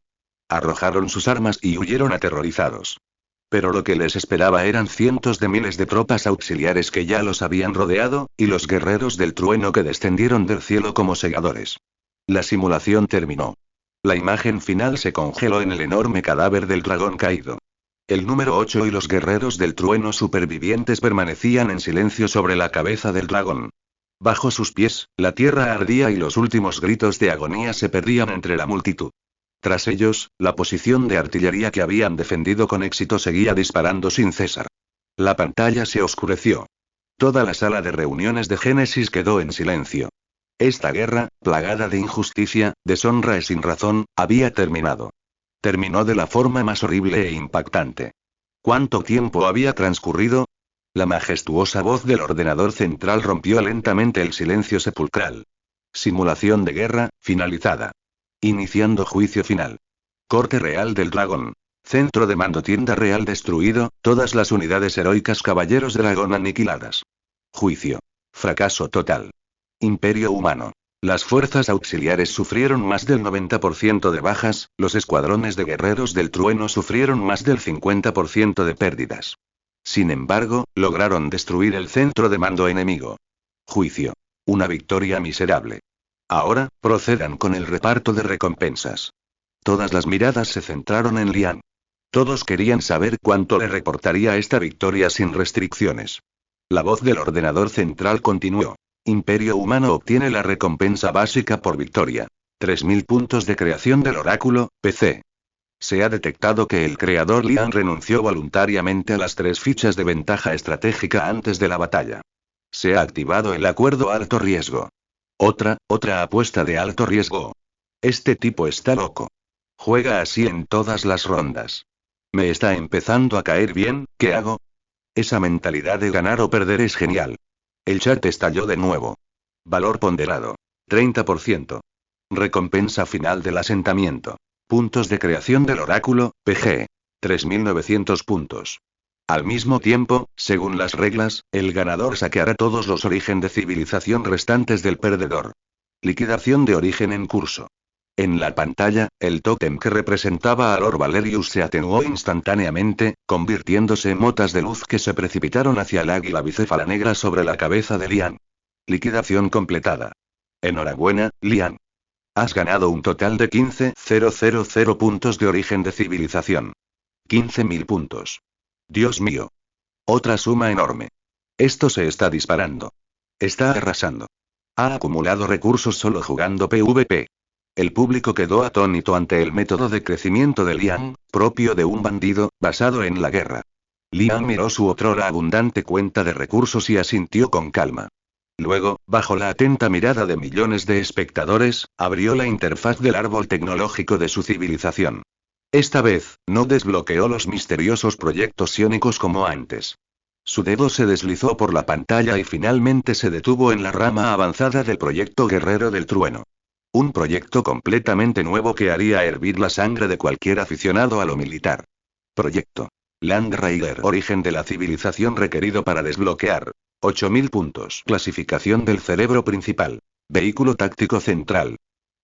Arrojaron sus armas y huyeron aterrorizados. Pero lo que les esperaba eran cientos de miles de tropas auxiliares que ya los habían rodeado, y los guerreros del trueno que descendieron del cielo como segadores. La simulación terminó. La imagen final se congeló en el enorme cadáver del dragón caído. El número 8 y los guerreros del trueno supervivientes permanecían en silencio sobre la cabeza del dragón. Bajo sus pies, la tierra ardía y los últimos gritos de agonía se perdían entre la multitud. Tras ellos, la posición de artillería que habían defendido con éxito seguía disparando sin cesar. La pantalla se oscureció. Toda la sala de reuniones de Génesis quedó en silencio. Esta guerra, plagada de injusticia, deshonra y sin razón, había terminado. Terminó de la forma más horrible e impactante. ¿Cuánto tiempo había transcurrido? La majestuosa voz del ordenador central rompió lentamente el silencio sepulcral. Simulación de guerra, finalizada. Iniciando juicio final. Corte Real del Dragón. Centro de mando Tienda Real destruido, todas las unidades heroicas Caballeros Dragón aniquiladas. Juicio. Fracaso total. Imperio humano. Las fuerzas auxiliares sufrieron más del 90% de bajas, los escuadrones de guerreros del trueno sufrieron más del 50% de pérdidas. Sin embargo, lograron destruir el centro de mando enemigo. Juicio. Una victoria miserable. Ahora, procedan con el reparto de recompensas. Todas las miradas se centraron en Liang. Todos querían saber cuánto le reportaría esta victoria sin restricciones. La voz del ordenador central continuó. Imperio Humano obtiene la recompensa básica por victoria. 3000 puntos de creación del oráculo, PC. Se ha detectado que el creador Liang renunció voluntariamente a las 3 fichas de ventaja estratégica antes de la batalla. Se ha activado el acuerdo alto riesgo. Otra apuesta de alto riesgo. Este tipo está loco. Juega así en todas las rondas. Me está empezando a caer bien, ¿qué hago? Esa mentalidad de ganar o perder es genial. El chat estalló de nuevo. Valor ponderado. 30%. Recompensa final del asentamiento. Puntos de creación del oráculo, PG. 3900 puntos. Al mismo tiempo, según las reglas, el ganador saqueará todos los origen de civilización restantes del perdedor. Liquidación de origen en curso. En la pantalla, el tótem que representaba a Lord Valerius se atenuó instantáneamente, convirtiéndose en motas de luz que se precipitaron hacia el águila bicéfala negra sobre la cabeza de Liang. Liquidación completada. Enhorabuena, Liang. Has ganado un total de 15.000 puntos de origen de civilización. 15.000 puntos. Dios mío. Otra suma enorme. Esto se está disparando. Está arrasando. Ha acumulado recursos solo jugando PvP. El público quedó atónito ante el método de crecimiento de Liang, propio de un bandido, basado en la guerra. Liang miró su otrora abundante cuenta de recursos y asintió con calma. Luego, bajo la atenta mirada de millones de espectadores, abrió la interfaz del árbol tecnológico de su civilización. Esta vez, no desbloqueó los misteriosos proyectos psiónicos como antes. Su dedo se deslizó por la pantalla y finalmente se detuvo en la rama avanzada del proyecto Guerrero del Trueno. Un proyecto completamente nuevo que haría hervir la sangre de cualquier aficionado a lo militar. Proyecto Land Raider. Origen de la civilización requerido para desbloquear. 8000 puntos. Clasificación del cerebro principal. Vehículo táctico central.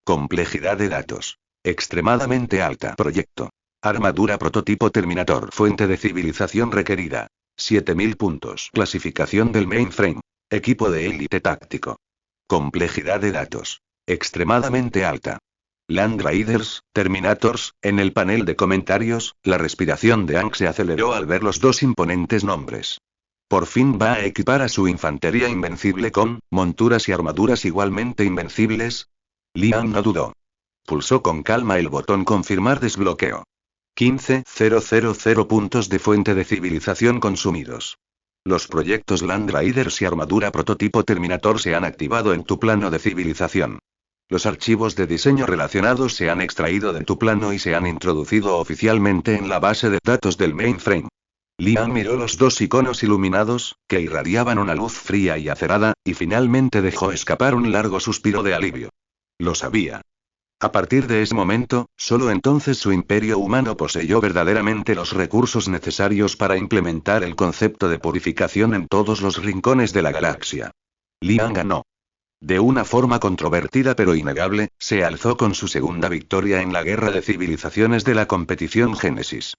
Complejidad de datos. Extremadamente alta. Proyecto. Armadura prototipo Terminator. Fuente de civilización requerida. 7000 puntos. Clasificación del mainframe. Equipo de élite táctico. Complejidad de datos. Extremadamente alta. Land Raiders, Terminators. En el panel de comentarios, la respiración de Aang se aceleró al ver los dos imponentes nombres. Por fin va a equipar a su infantería invencible con monturas y armaduras igualmente invencibles. Liang no dudó. Pulsó con calma el botón confirmar desbloqueo. 15.000 puntos de fuente de civilización consumidos. Los proyectos Land Raiders y armadura prototipo Terminator se han activado en tu plano de civilización. Los archivos de diseño relacionados se han extraído de tu plano y se han introducido oficialmente en la base de datos del mainframe. Liang miró los dos iconos iluminados, que irradiaban una luz fría y acerada, y finalmente dejó escapar un largo suspiro de alivio. Lo sabía. A partir de ese momento, solo entonces su imperio humano poseyó verdaderamente los recursos necesarios para implementar el concepto de purificación en todos los rincones de la galaxia. Liang ganó. De una forma controvertida pero innegable, se alzó con su segunda victoria en la guerra de civilizaciones de la competición Génesis.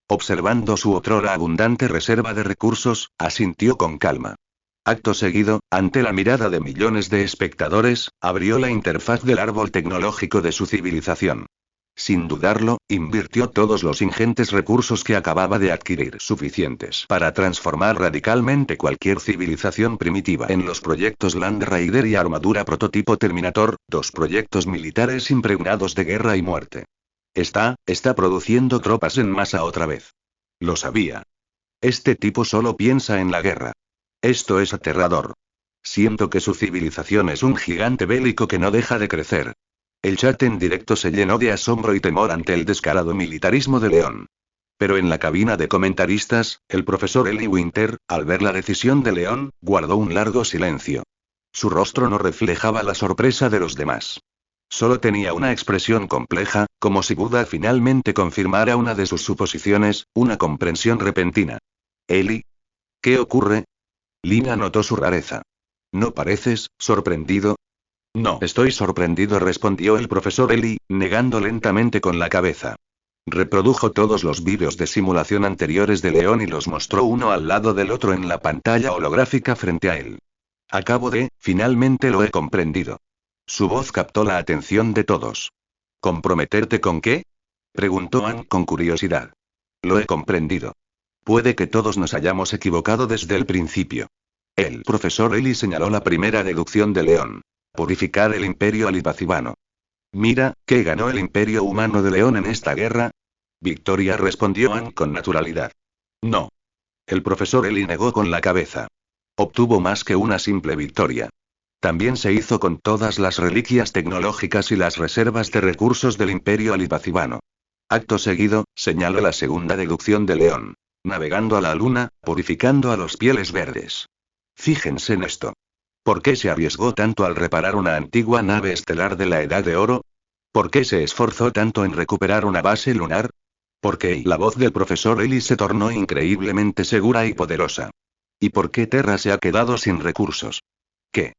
Observando su otrora abundante reserva de recursos, asintió con calma. Acto seguido, ante la mirada de millones de espectadores, abrió la interfaz del árbol tecnológico de su civilización. Sin dudarlo, invirtió todos los ingentes recursos que acababa de adquirir, suficientes para transformar radicalmente cualquier civilización primitiva, en los proyectos Land Raider y armadura prototipo Terminator, dos proyectos militares impregnados de guerra y muerte. Está produciendo tropas en masa otra vez. Lo sabía. Este tipo solo piensa en la guerra. Esto es aterrador. Siento que su civilización es un gigante bélico que no deja de crecer. El chat en directo se llenó de asombro y temor ante el descarado militarismo de León. Pero en la cabina de comentaristas, el profesor Eli Winter, al ver la decisión de León, guardó un largo silencio. Su rostro no reflejaba la sorpresa de los demás. Solo tenía una expresión compleja, como si Buda finalmente confirmara una de sus suposiciones, una comprensión repentina. Eli. ¿Qué ocurre? Lina notó su rareza. ¿No pareces sorprendido? No estoy sorprendido, respondió el profesor Eli, negando lentamente con la cabeza. Reprodujo todos los vídeos de simulación anteriores de León y los mostró uno al lado del otro en la pantalla holográfica frente a él. Finalmente lo he comprendido. Su voz captó la atención de todos. ¿Comprometerte con qué? Preguntó Ann con curiosidad. Lo he comprendido. Puede que todos nos hayamos equivocado desde el principio. El profesor Eli señaló la primera deducción de León. Purificar el imperio alipacibano. Mira, ¿qué ganó el imperio humano de León en esta guerra? Victoria, respondió Ann con naturalidad. No. El profesor Eli negó con la cabeza. Obtuvo más que una simple victoria. También se hizo con todas las reliquias tecnológicas y las reservas de recursos del imperio alipacibano. Acto seguido, señaló la segunda deducción de León. Navegando a la luna, purificando a los pieles verdes. Fíjense en esto. ¿Por qué se arriesgó tanto al reparar una antigua nave estelar de la Edad de Oro? ¿Por qué se esforzó tanto en recuperar una base lunar? ¿Por qué la voz del profesor Eli se tornó increíblemente segura y poderosa? ¿Y por qué Terra se ha quedado sin recursos? ¿Qué?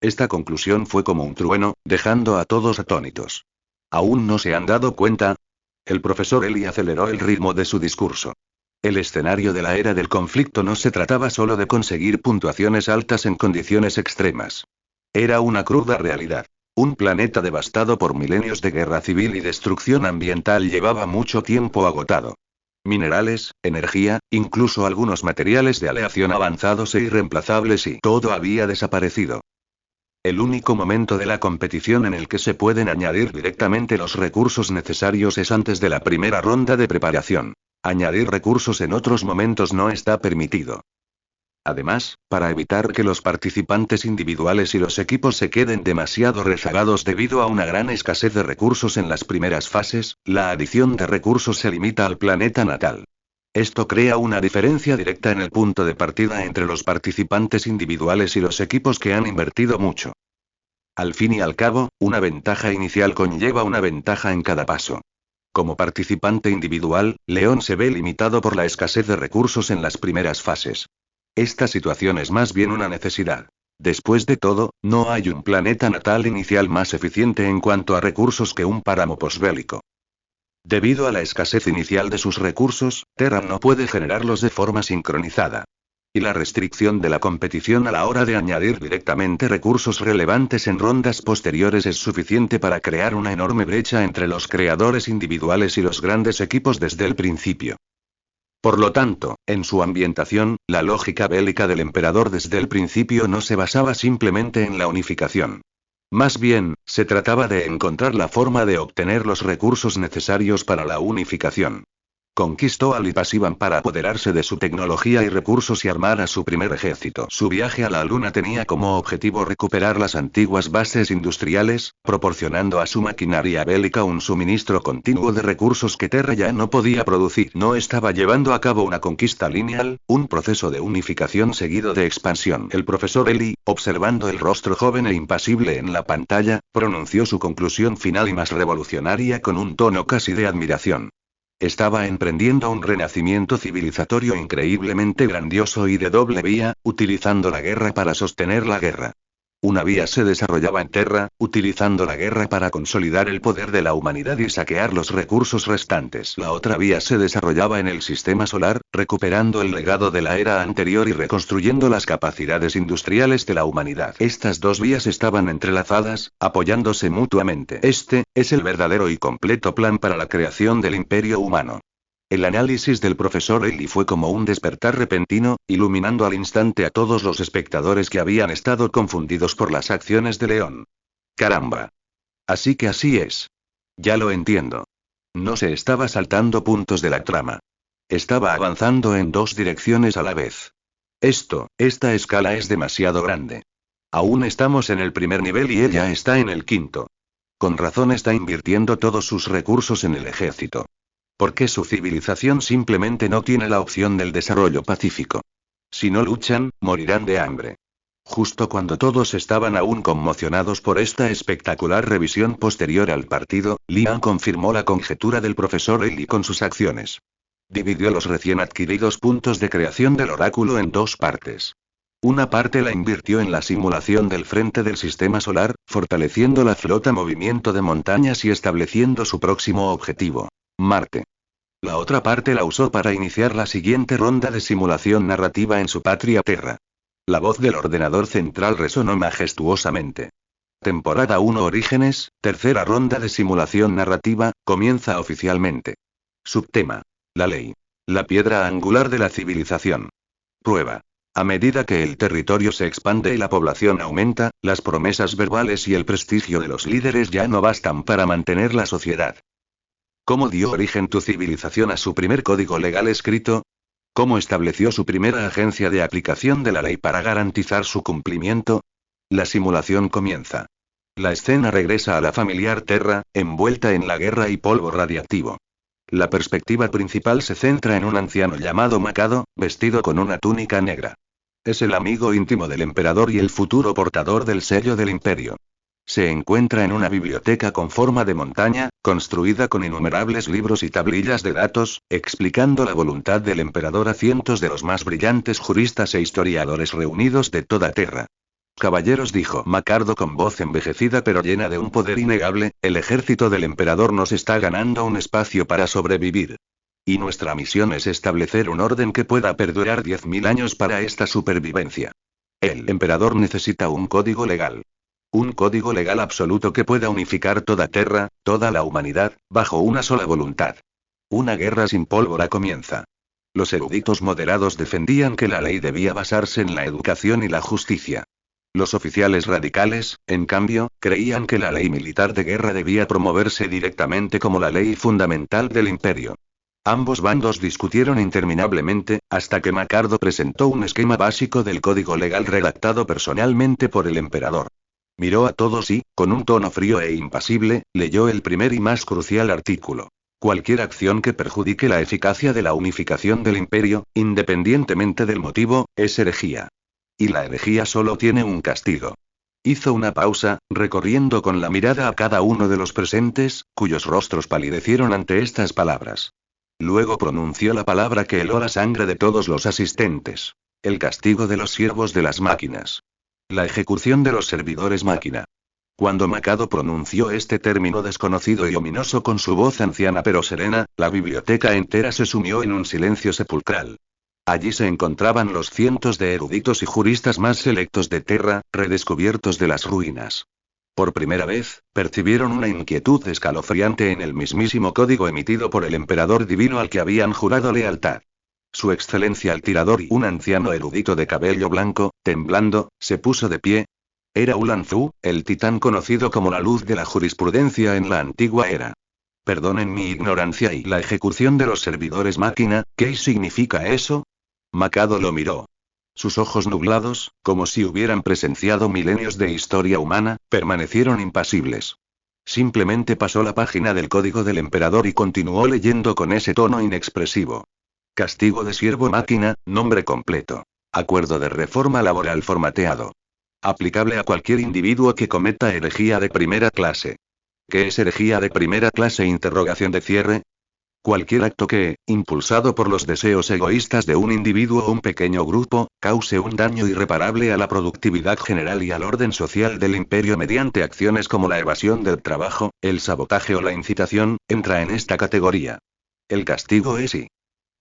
Esta conclusión fue como un trueno, dejando a todos atónitos. ¿Aún no se han dado cuenta? El profesor Eli aceleró el ritmo de su discurso. El escenario de la era del conflicto no se trataba solo de conseguir puntuaciones altas en condiciones extremas. Era una cruda realidad. Un planeta devastado por milenios de guerra civil y destrucción ambiental llevaba mucho tiempo agotado. Minerales, energía, incluso algunos materiales de aleación avanzados e irreemplazables y todo había desaparecido. El único momento de la competición en el que se pueden añadir directamente los recursos necesarios es antes de la primera ronda de preparación. Añadir recursos en otros momentos no está permitido. Además, para evitar que los participantes individuales y los equipos se queden demasiado rezagados debido a una gran escasez de recursos en las primeras fases, la adición de recursos se limita al planeta natal. Esto crea una diferencia directa en el punto de partida entre los participantes individuales y los equipos que han invertido mucho. Al fin y al cabo, una ventaja inicial conlleva una ventaja en cada paso. Como participante individual, León se ve limitado por la escasez de recursos en las primeras fases. Esta situación es más bien una necesidad. Después de todo, no hay un planeta natal inicial más eficiente en cuanto a recursos que un páramo posbélico. Debido a la escasez inicial de sus recursos, Terra no puede generarlos de forma sincronizada. Y la restricción de la competición a la hora de añadir directamente recursos relevantes en rondas posteriores es suficiente para crear una enorme brecha entre los creadores individuales y los grandes equipos desde el principio. Por lo tanto, en su ambientación, la lógica bélica del emperador desde el principio no se basaba simplemente en la unificación. Más bien, se trataba de encontrar la forma de obtener los recursos necesarios para la unificación. Conquistó a Lipasivan para apoderarse de su tecnología y recursos y armar a su primer ejército. Su viaje a la Luna tenía como objetivo recuperar las antiguas bases industriales, proporcionando a su maquinaria bélica un suministro continuo de recursos que Terra ya no podía producir. No estaba llevando a cabo una conquista lineal, un proceso de unificación seguido de expansión. El profesor Eli, observando el rostro joven e impasible en la pantalla, pronunció su conclusión final y más revolucionaria con un tono casi de admiración. Estaba emprendiendo un renacimiento civilizatorio increíblemente grandioso y de doble vía, utilizando la guerra para sostener la guerra. Una vía se desarrollaba en Terra, utilizando la guerra para consolidar el poder de la humanidad y saquear los recursos restantes. La otra vía se desarrollaba en el sistema solar, recuperando el legado de la era anterior y reconstruyendo las capacidades industriales de la humanidad. Estas dos vías estaban entrelazadas, apoyándose mutuamente. Este es el verdadero y completo plan para la creación del imperio humano. El análisis del profesor Eli fue como un despertar repentino, iluminando al instante a todos los espectadores que habían estado confundidos por las acciones de León. ¡Caramba! Así que así es. Ya lo entiendo. No se estaba saltando puntos de la trama. Estaba avanzando en dos direcciones a la vez. Esta escala es demasiado grande. Aún estamos en el primer nivel y ella está en el quinto. Con razón está invirtiendo todos sus recursos en el ejército. Porque su civilización simplemente no tiene la opción del desarrollo pacífico. Si no luchan, morirán de hambre. Justo cuando todos estaban aún conmocionados por esta espectacular revisión posterior al partido, Lian confirmó la conjetura del profesor Eli con sus acciones. Dividió los recién adquiridos puntos de creación del oráculo en dos partes. Una parte la invirtió en la simulación del frente del sistema solar, fortaleciendo la flota movimiento de montañas y estableciendo su próximo objetivo, Marte. La otra parte la usó para iniciar la siguiente ronda de simulación narrativa en su patria Terra. La voz del ordenador central resonó majestuosamente. Temporada 1 Orígenes, tercera ronda de simulación narrativa, comienza oficialmente. Subtema. La ley. La piedra angular de la civilización. Prueba. A medida que el territorio se expande y la población aumenta, las promesas verbales y el prestigio de los líderes ya no bastan para mantener la sociedad. ¿Cómo dio origen tu civilización a su primer código legal escrito? ¿Cómo estableció su primera agencia de aplicación de la ley para garantizar su cumplimiento? La simulación comienza. La escena regresa a la familiar Terra, envuelta en la guerra y polvo radiactivo. La perspectiva principal se centra en un anciano llamado Makado, vestido con una túnica negra. Es el amigo íntimo del emperador y el futuro portador del sello del imperio. Se encuentra en una biblioteca con forma de montaña, construida con innumerables libros y tablillas de datos, explicando la voluntad del emperador a cientos de los más brillantes juristas e historiadores reunidos de toda Terra. Caballeros, dijo Macardo con voz envejecida pero llena de un poder innegable, el ejército del emperador nos está ganando un espacio para sobrevivir. Y nuestra misión es establecer un orden que pueda perdurar 10.000 años para esta supervivencia. El emperador necesita un código legal. Un código legal absoluto que pueda unificar toda Terra, toda la humanidad, bajo una sola voluntad. Una guerra sin pólvora comienza. Los eruditos moderados defendían que la ley debía basarse en la educación y la justicia. Los oficiales radicales, en cambio, creían que la ley militar de guerra debía promoverse directamente como la ley fundamental del imperio. Ambos bandos discutieron interminablemente, hasta que Macardo presentó un esquema básico del código legal redactado personalmente por el emperador. Miró a todos y, con un tono frío e impasible, leyó el primer y más crucial artículo. Cualquier acción que perjudique la eficacia de la unificación del imperio, independientemente del motivo, es herejía. Y la herejía solo tiene un castigo. Hizo una pausa, recorriendo con la mirada a cada uno de los presentes, cuyos rostros palidecieron ante estas palabras. Luego pronunció la palabra que heló la sangre de todos los asistentes. El castigo de los siervos de las máquinas. La ejecución de los servidores máquina. Cuando Makado pronunció este término desconocido y ominoso con su voz anciana pero serena, la biblioteca entera se sumió en un silencio sepulcral. Allí se encontraban los cientos de eruditos y juristas más selectos de Terra, redescubiertos de las ruinas. Por primera vez, percibieron una inquietud escalofriante en el mismísimo código emitido por el emperador divino al que habían jurado lealtad. Su excelencia el tirador y un anciano erudito de cabello blanco, temblando, se puso de pie. Era Ulanzu, el titán conocido como la luz de la jurisprudencia en la antigua era. Perdonen mi ignorancia y la ejecución de los servidores máquina, ¿qué significa eso? Makado lo miró. Sus ojos nublados, como si hubieran presenciado milenios de historia humana, permanecieron impasibles. Simplemente pasó la página del código del emperador y continuó leyendo con ese tono inexpresivo. Castigo de siervo máquina, nombre completo. Acuerdo de reforma laboral formateado. Aplicable a cualquier individuo que cometa herejía de primera clase. ¿Qué es herejía de primera clase? Interrogación de cierre. Cualquier acto que, impulsado por los deseos egoístas de un individuo o un pequeño grupo, cause un daño irreparable a la productividad general y al orden social del imperio mediante acciones como la evasión del trabajo, el sabotaje o la incitación, entra en esta categoría. El castigo es y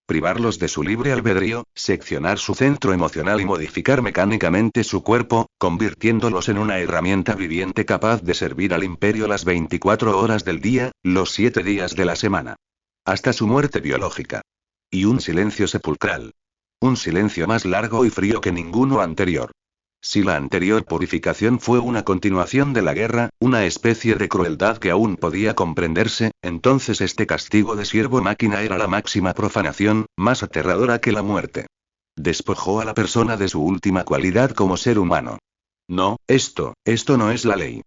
privarlos de su libre albedrío, seccionar su centro emocional y modificar mecánicamente su cuerpo, convirtiéndolos en una herramienta viviente capaz de servir al imperio las 24 horas del día, los 7 días de la semana. Hasta su muerte biológica. Y un silencio sepulcral. Un silencio más largo y frío que ninguno anterior. Si la anterior purificación fue una continuación de la guerra, una especie de crueldad que aún podía comprenderse, entonces este castigo de siervo máquina era la máxima profanación, más aterradora que la muerte. Despojó a la persona de su última cualidad como ser humano. No, esto no es la ley.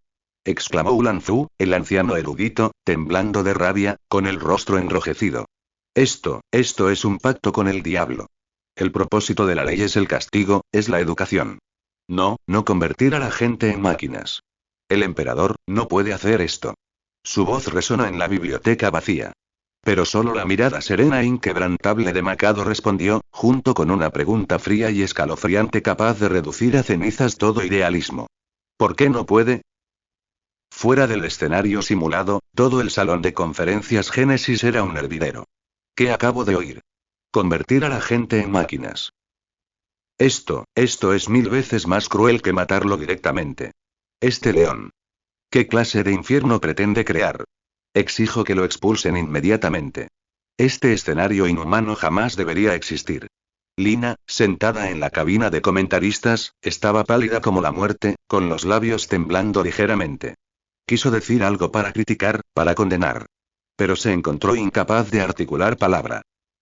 Exclamó Ulanzu, el anciano erudito, temblando de rabia, con el rostro enrojecido. Esto es un pacto con el diablo. El propósito de la ley es el castigo, es la educación. No convertir a la gente en máquinas. El emperador no puede hacer esto. Su voz resonó en la biblioteca vacía. Pero solo la mirada serena e inquebrantable de Mikado respondió, junto con una pregunta fría y escalofriante capaz de reducir a cenizas todo idealismo. ¿Por qué no puede? Fuera del escenario simulado, todo el salón de conferencias Génesis era un hervidero. ¿Qué acabo de oír? Convertir a la gente en máquinas. Esto es 1000 veces más cruel que matarlo directamente. Este león. ¿Qué clase de infierno pretende crear? Exijo que lo expulsen inmediatamente. Este escenario inhumano jamás debería existir. Lina, sentada en la cabina de comentaristas, estaba pálida como la muerte, con los labios temblando ligeramente. Quiso decir algo para criticar, para condenar. Pero se encontró incapaz de articular palabra.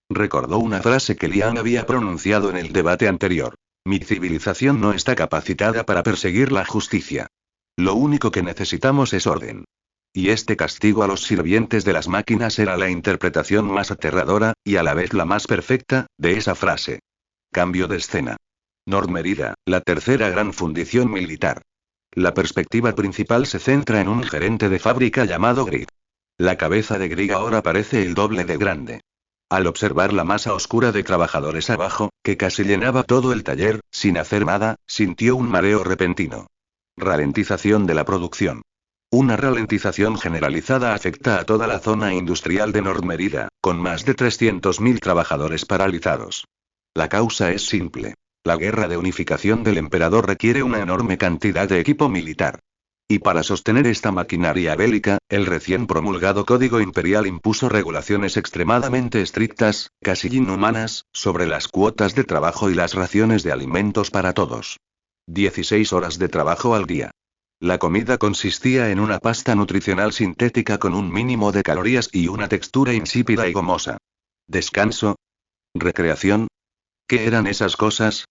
Recordó una frase que Lian había pronunciado en el debate anterior. Mi civilización no está capacitada para perseguir la justicia. Lo único que necesitamos es orden. Y este castigo a los sirvientes de las máquinas era la interpretación más aterradora, y a la vez la más perfecta, de esa frase. Cambio de escena. Nordmerida, la tercera gran fundición militar. La perspectiva principal se centra en un gerente de fábrica llamado Grig. La cabeza de Grig ahora parece el doble de grande. Al observar la masa oscura de trabajadores abajo, que casi llenaba todo el taller, sin hacer nada, sintió un mareo repentino. Ralentización de la producción. Una ralentización generalizada afecta a toda la zona industrial de Nordmerida, con más de 300.000 trabajadores paralizados. La causa es simple. La guerra de unificación del emperador requiere una enorme cantidad de equipo militar. Y para sostener esta maquinaria bélica, el recién promulgado Código Imperial impuso regulaciones extremadamente estrictas, casi inhumanas, sobre las cuotas de trabajo y las raciones de alimentos para todos. 16 horas de trabajo al día. La comida consistía en una pasta nutricional sintética con un mínimo de calorías y una textura insípida y gomosa. ¿Descanso? ¿Recreación? ¿Qué eran esas cosas?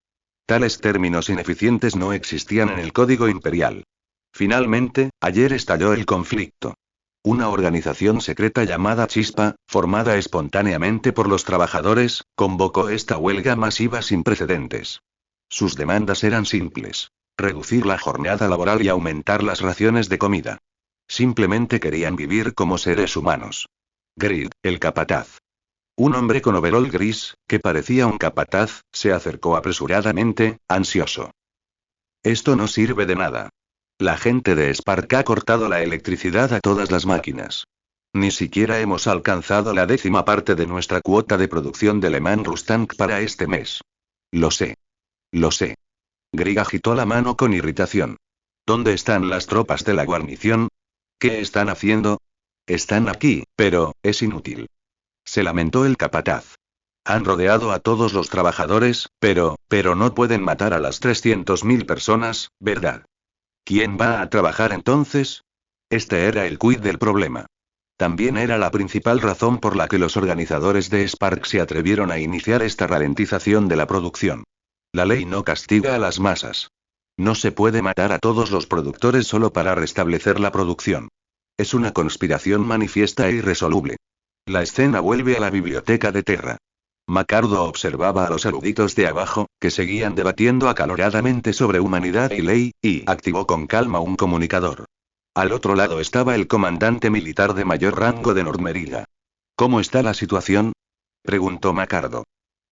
Tales términos ineficientes no existían en el Código Imperial. Finalmente, ayer estalló el conflicto. Una organización secreta llamada Chispa, formada espontáneamente por los trabajadores, convocó esta huelga masiva sin precedentes. Sus demandas eran simples. Reducir la jornada laboral y aumentar las raciones de comida. Simplemente querían vivir como seres humanos. Grid, el capataz. Un hombre con overol gris, que parecía un capataz, se acercó apresuradamente, ansioso. Esto no sirve de nada. La gente de Spark ha cortado la electricidad a todas las máquinas. Ni siquiera hemos alcanzado la 10ª parte de nuestra cuota de producción de Le Mans Rustank para este mes. Lo sé. Lo sé. Grig agitó la mano con irritación. ¿Dónde están las tropas de la guarnición? ¿Qué están haciendo? Están aquí, pero, es inútil. Se lamentó el capataz. Han rodeado a todos los trabajadores, pero no pueden matar a las 300.000 personas, ¿verdad? ¿Quién va a trabajar entonces? Este era el quid del problema. También era la principal razón por la que los organizadores de Spark se atrevieron a iniciar esta ralentización de la producción. La ley no castiga a las masas. No se puede matar a todos los productores solo para restablecer la producción. Es una conspiración manifiesta e irresoluble. La escena vuelve a la biblioteca de Terra. Macardo observaba a los eruditos de abajo, que seguían debatiendo acaloradamente sobre humanidad y ley, y activó con calma un comunicador. Al otro lado estaba el comandante militar de mayor rango de Nordmerida. ¿Cómo está la situación? Preguntó Macardo.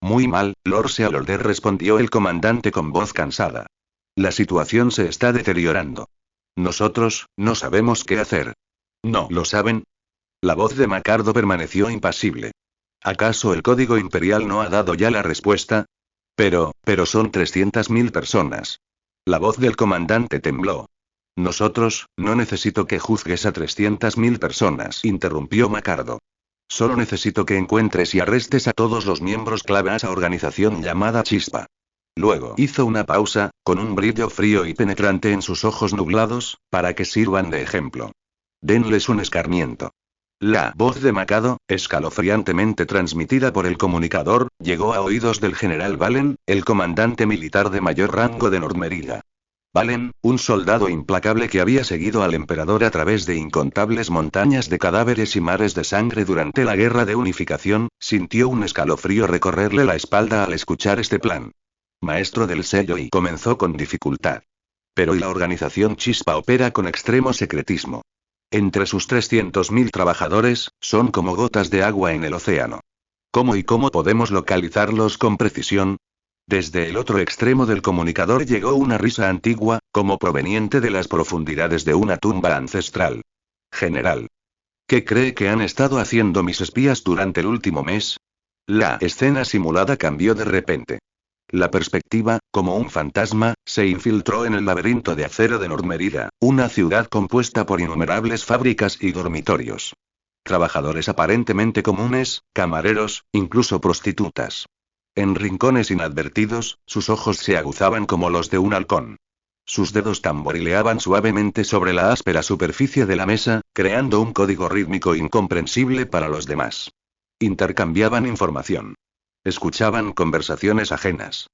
Muy mal, Lord Sealorder, respondió el comandante con voz cansada. La situación se está deteriorando. Nosotros, no sabemos qué hacer. ¿No lo saben? La voz de Macardo permaneció impasible. ¿Acaso el Código Imperial no ha dado ya la respuesta? Pero son 300.000 personas. La voz del comandante tembló. Nosotros, no necesito que juzgues a 300.000 personas, interrumpió Macardo. Solo necesito que encuentres y arrestes a todos los miembros clave de esa organización llamada Chispa. Luego hizo una pausa, con un brillo frío y penetrante en sus ojos nublados, para que sirvan de ejemplo. Denles un escarmiento. La voz de Mikado, escalofriantemente transmitida por el comunicador, llegó a oídos del general Valen, el comandante militar de mayor rango de Nordmerida. Valen, un soldado implacable que había seguido al emperador a través de incontables montañas de cadáveres y mares de sangre durante la guerra de unificación, sintió un escalofrío recorrerle la espalda al escuchar este plan. Maestro del sello y comenzó con dificultad. Pero y la organización Chispa opera con extremo secretismo. Entre sus 300.000 trabajadores, son como gotas de agua en el océano. ¿Cómo y cómo podemos localizarlos con precisión? Desde el otro extremo del comunicador llegó una risa antigua, como proveniente de las profundidades de una tumba ancestral. General. ¿Qué cree que han estado haciendo mis espías durante el último mes? La escena simulada cambió de repente. La perspectiva, como un fantasma, se infiltró en el laberinto de acero de Nordmerida, una ciudad compuesta por innumerables fábricas y dormitorios. Trabajadores aparentemente comunes, camareros, incluso prostitutas. En rincones inadvertidos, sus ojos se aguzaban como los de un halcón. Sus dedos tamborileaban suavemente sobre la áspera superficie de la mesa, creando un código rítmico incomprensible para los demás. Intercambiaban información. Escuchaban conversaciones ajenas.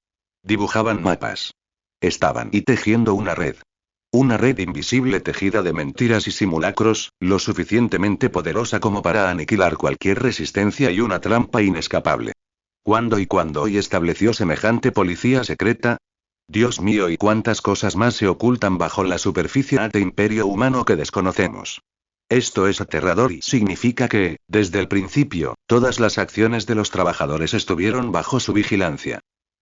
Dibujaban mapas. Estaban y tejiendo una red. Una red invisible tejida de mentiras y simulacros, lo suficientemente poderosa como para aniquilar cualquier resistencia y una trampa inescapable. ¿Cuándo y cuándo hoy estableció semejante policía secreta? Dios mío, y cuántas cosas más se ocultan bajo la superficie de imperio humano que desconocemos. Esto es aterrador y significa que, desde el principio, todas las acciones de los trabajadores estuvieron bajo su vigilancia.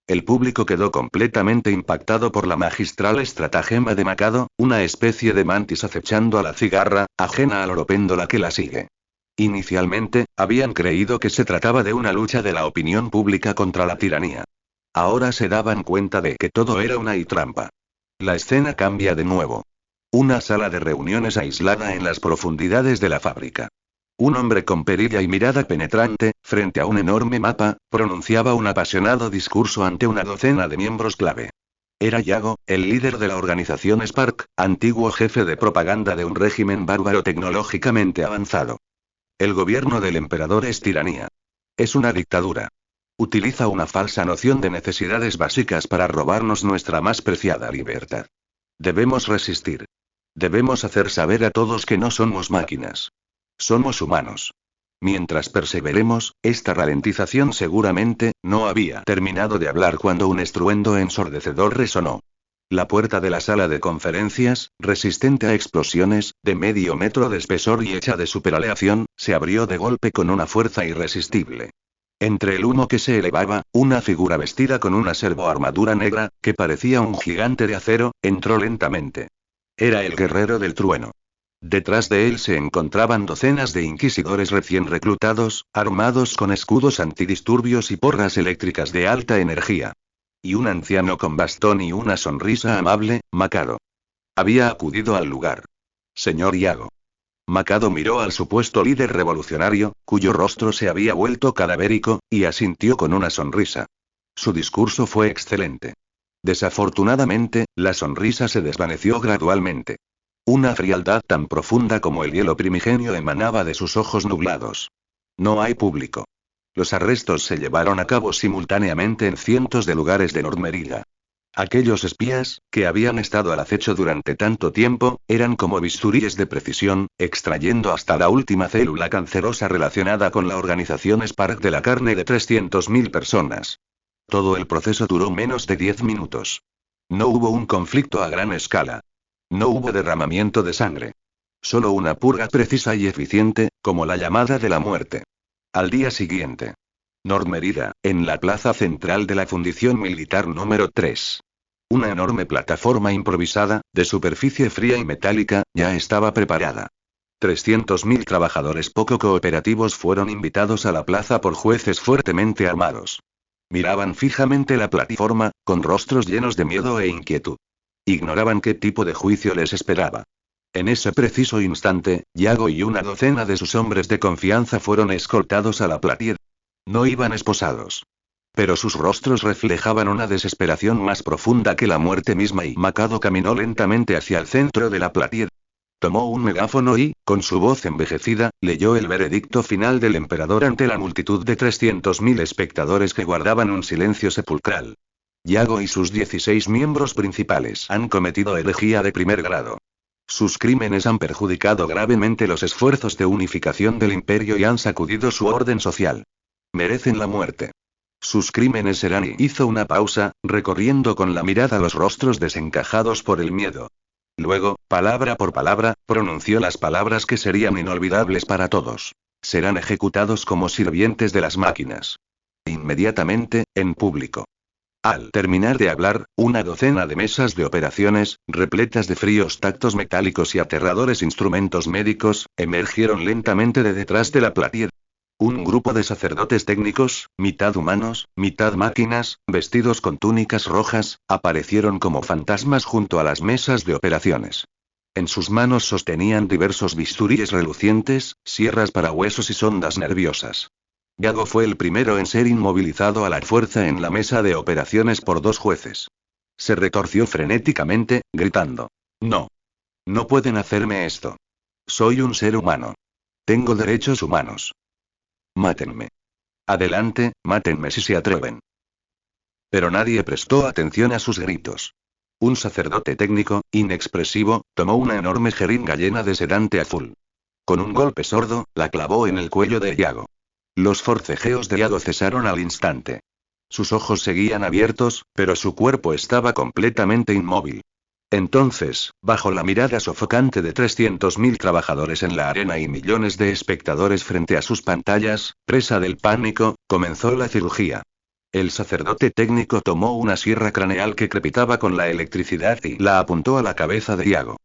El público quedó completamente impactado por la magistral estratagema de Macado, una especie de mantis acechando a la cigarra, ajena al oropéndola que la sigue. Inicialmente, habían creído que se trataba de una lucha de la opinión pública contra la tiranía. Ahora se daban cuenta de que todo era una trampa. La escena cambia de nuevo. Una sala de reuniones aislada en las profundidades de la fábrica. Un hombre con perilla y mirada penetrante, frente a un enorme mapa, pronunciaba un apasionado discurso ante una docena de miembros clave. Era Yago, el líder de la organización Spark, antiguo jefe de propaganda de un régimen bárbaro tecnológicamente avanzado. El gobierno del emperador es tiranía. Es una dictadura. Utiliza una falsa noción de necesidades básicas para robarnos nuestra más preciada libertad. Debemos resistir. Debemos hacer saber a todos que no somos máquinas. Somos humanos. Mientras perseveremos, esta ralentización seguramente no había terminado de hablar cuando un estruendo ensordecedor resonó. La puerta de la sala de conferencias, resistente a explosiones, de medio metro de espesor y hecha de superaleación, se abrió de golpe con una fuerza irresistible. Entre el humo que se elevaba, una figura vestida con una servoarmadura negra, que parecía un gigante de acero, entró lentamente. Era el guerrero del trueno. Detrás de él se encontraban docenas de inquisidores recién reclutados, armados con escudos antidisturbios y porras eléctricas de alta energía. Y un anciano con bastón y una sonrisa amable, Macado. Había acudido al lugar. Señor Yago. Macado miró al supuesto líder revolucionario, cuyo rostro se había vuelto cadavérico, y asintió con una sonrisa. Su discurso fue excelente. Desafortunadamente, la sonrisa se desvaneció gradualmente. Una frialdad tan profunda como el hielo primigenio emanaba de sus ojos nublados. No hay público. Los arrestos se llevaron a cabo simultáneamente en cientos de lugares de Nordmerida. Aquellos espías, que habían estado al acecho durante tanto tiempo, eran como bisturíes de precisión, extrayendo hasta la última célula cancerosa relacionada con la organización Spark de la carne de 300.000 personas. Todo el proceso duró menos de 10 minutos. No hubo un conflicto a gran escala. No hubo derramamiento de sangre. Solo una purga precisa y eficiente, como la llamada de la muerte. Al día siguiente. Nordmerida, en la plaza central de la fundición militar número 3. Una enorme plataforma improvisada, de superficie fría y metálica, ya estaba preparada. 300.000 trabajadores poco cooperativos fueron invitados a la plaza por jueces fuertemente armados. Miraban fijamente la plataforma, con rostros llenos de miedo e inquietud. Ignoraban qué tipo de juicio les esperaba. En ese preciso instante, Yago y una docena de sus hombres de confianza fueron escoltados a la platier. No iban esposados. Pero sus rostros reflejaban una desesperación más profunda que la muerte misma y Macado caminó lentamente hacia el centro de la platier. Tomó un megáfono y, con su voz envejecida, leyó el veredicto final del emperador ante la multitud de 300.000 espectadores que guardaban un silencio sepulcral. Yago y sus 16 miembros principales han cometido herejía de primer grado. Sus crímenes han perjudicado gravemente los esfuerzos de unificación del imperio y han sacudido su orden social. Merecen la muerte. Sus crímenes serán y hizo una pausa, recorriendo con la mirada los rostros desencajados por el miedo. Luego, palabra por palabra, pronunció las palabras que serían inolvidables para todos. Serán ejecutados como sirvientes de las máquinas. Inmediatamente, en público. Al terminar de hablar, una docena de mesas de operaciones, repletas de fríos tactos metálicos y aterradores instrumentos médicos, emergieron lentamente de detrás de la platea. Un grupo de sacerdotes técnicos, mitad humanos, mitad máquinas, vestidos con túnicas rojas, aparecieron como fantasmas junto a las mesas de operaciones. En sus manos sostenían diversos bisturíes relucientes, sierras para huesos y sondas nerviosas. Yago fue el primero en ser inmovilizado a la fuerza en la mesa de operaciones por dos jueces. Se retorció frenéticamente, gritando: «No. No pueden hacerme esto. Soy un ser humano. Tengo derechos humanos. Mátenme. Adelante, mátenme si se atreven». Pero nadie prestó atención a sus gritos. Un sacerdote técnico, inexpresivo, tomó una enorme jeringa llena de sedante azul. Con un golpe sordo, la clavó en el cuello de Yago. Los forcejeos de Yago cesaron al instante. Sus ojos seguían abiertos, pero su cuerpo estaba completamente inmóvil. Entonces, bajo la mirada sofocante de 300.000 trabajadores en la arena y millones de espectadores frente a sus pantallas, presa del pánico, comenzó la cirugía. El sacerdote técnico tomó una sierra craneal que crepitaba con la electricidad y la apuntó a la cabeza de Yago.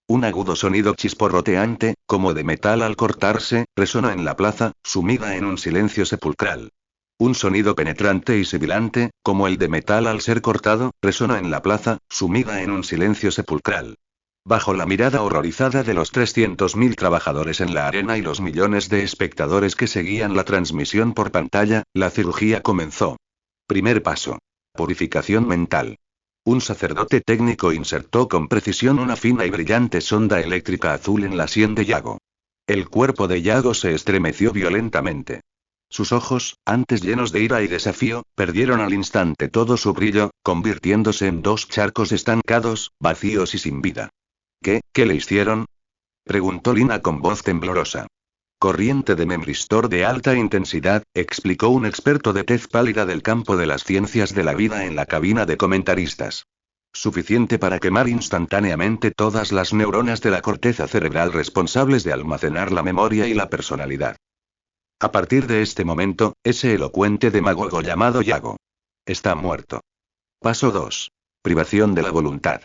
Un agudo sonido chisporroteante, como de metal al cortarse, resonó en la plaza, sumida en un silencio sepulcral. Un sonido penetrante y sibilante, como el de metal al ser cortado, resonó en la plaza, sumida en un silencio sepulcral. Bajo la mirada horrorizada de los 300.000 trabajadores en la arena y los millones de espectadores que seguían la transmisión por pantalla, la cirugía comenzó. Primer paso. Purificación mental. Un sacerdote técnico insertó con precisión una fina y brillante sonda eléctrica azul en la sien de Yago. El cuerpo de Yago se estremeció violentamente. Sus ojos, antes llenos de ira y desafío, perdieron al instante todo su brillo, convirtiéndose en dos charcos estancados, vacíos y sin vida. ¿Qué le hicieron?, preguntó Lina con voz temblorosa. Corriente de memristor de alta intensidad, explicó un experto de tez pálida del campo de las ciencias de la vida en la cabina de comentaristas. Suficiente para quemar instantáneamente todas las neuronas de la corteza cerebral responsables de almacenar la memoria y la personalidad. A partir de este momento, ese elocuente demagogo llamado Yago está muerto. Paso 2. Privación de la voluntad.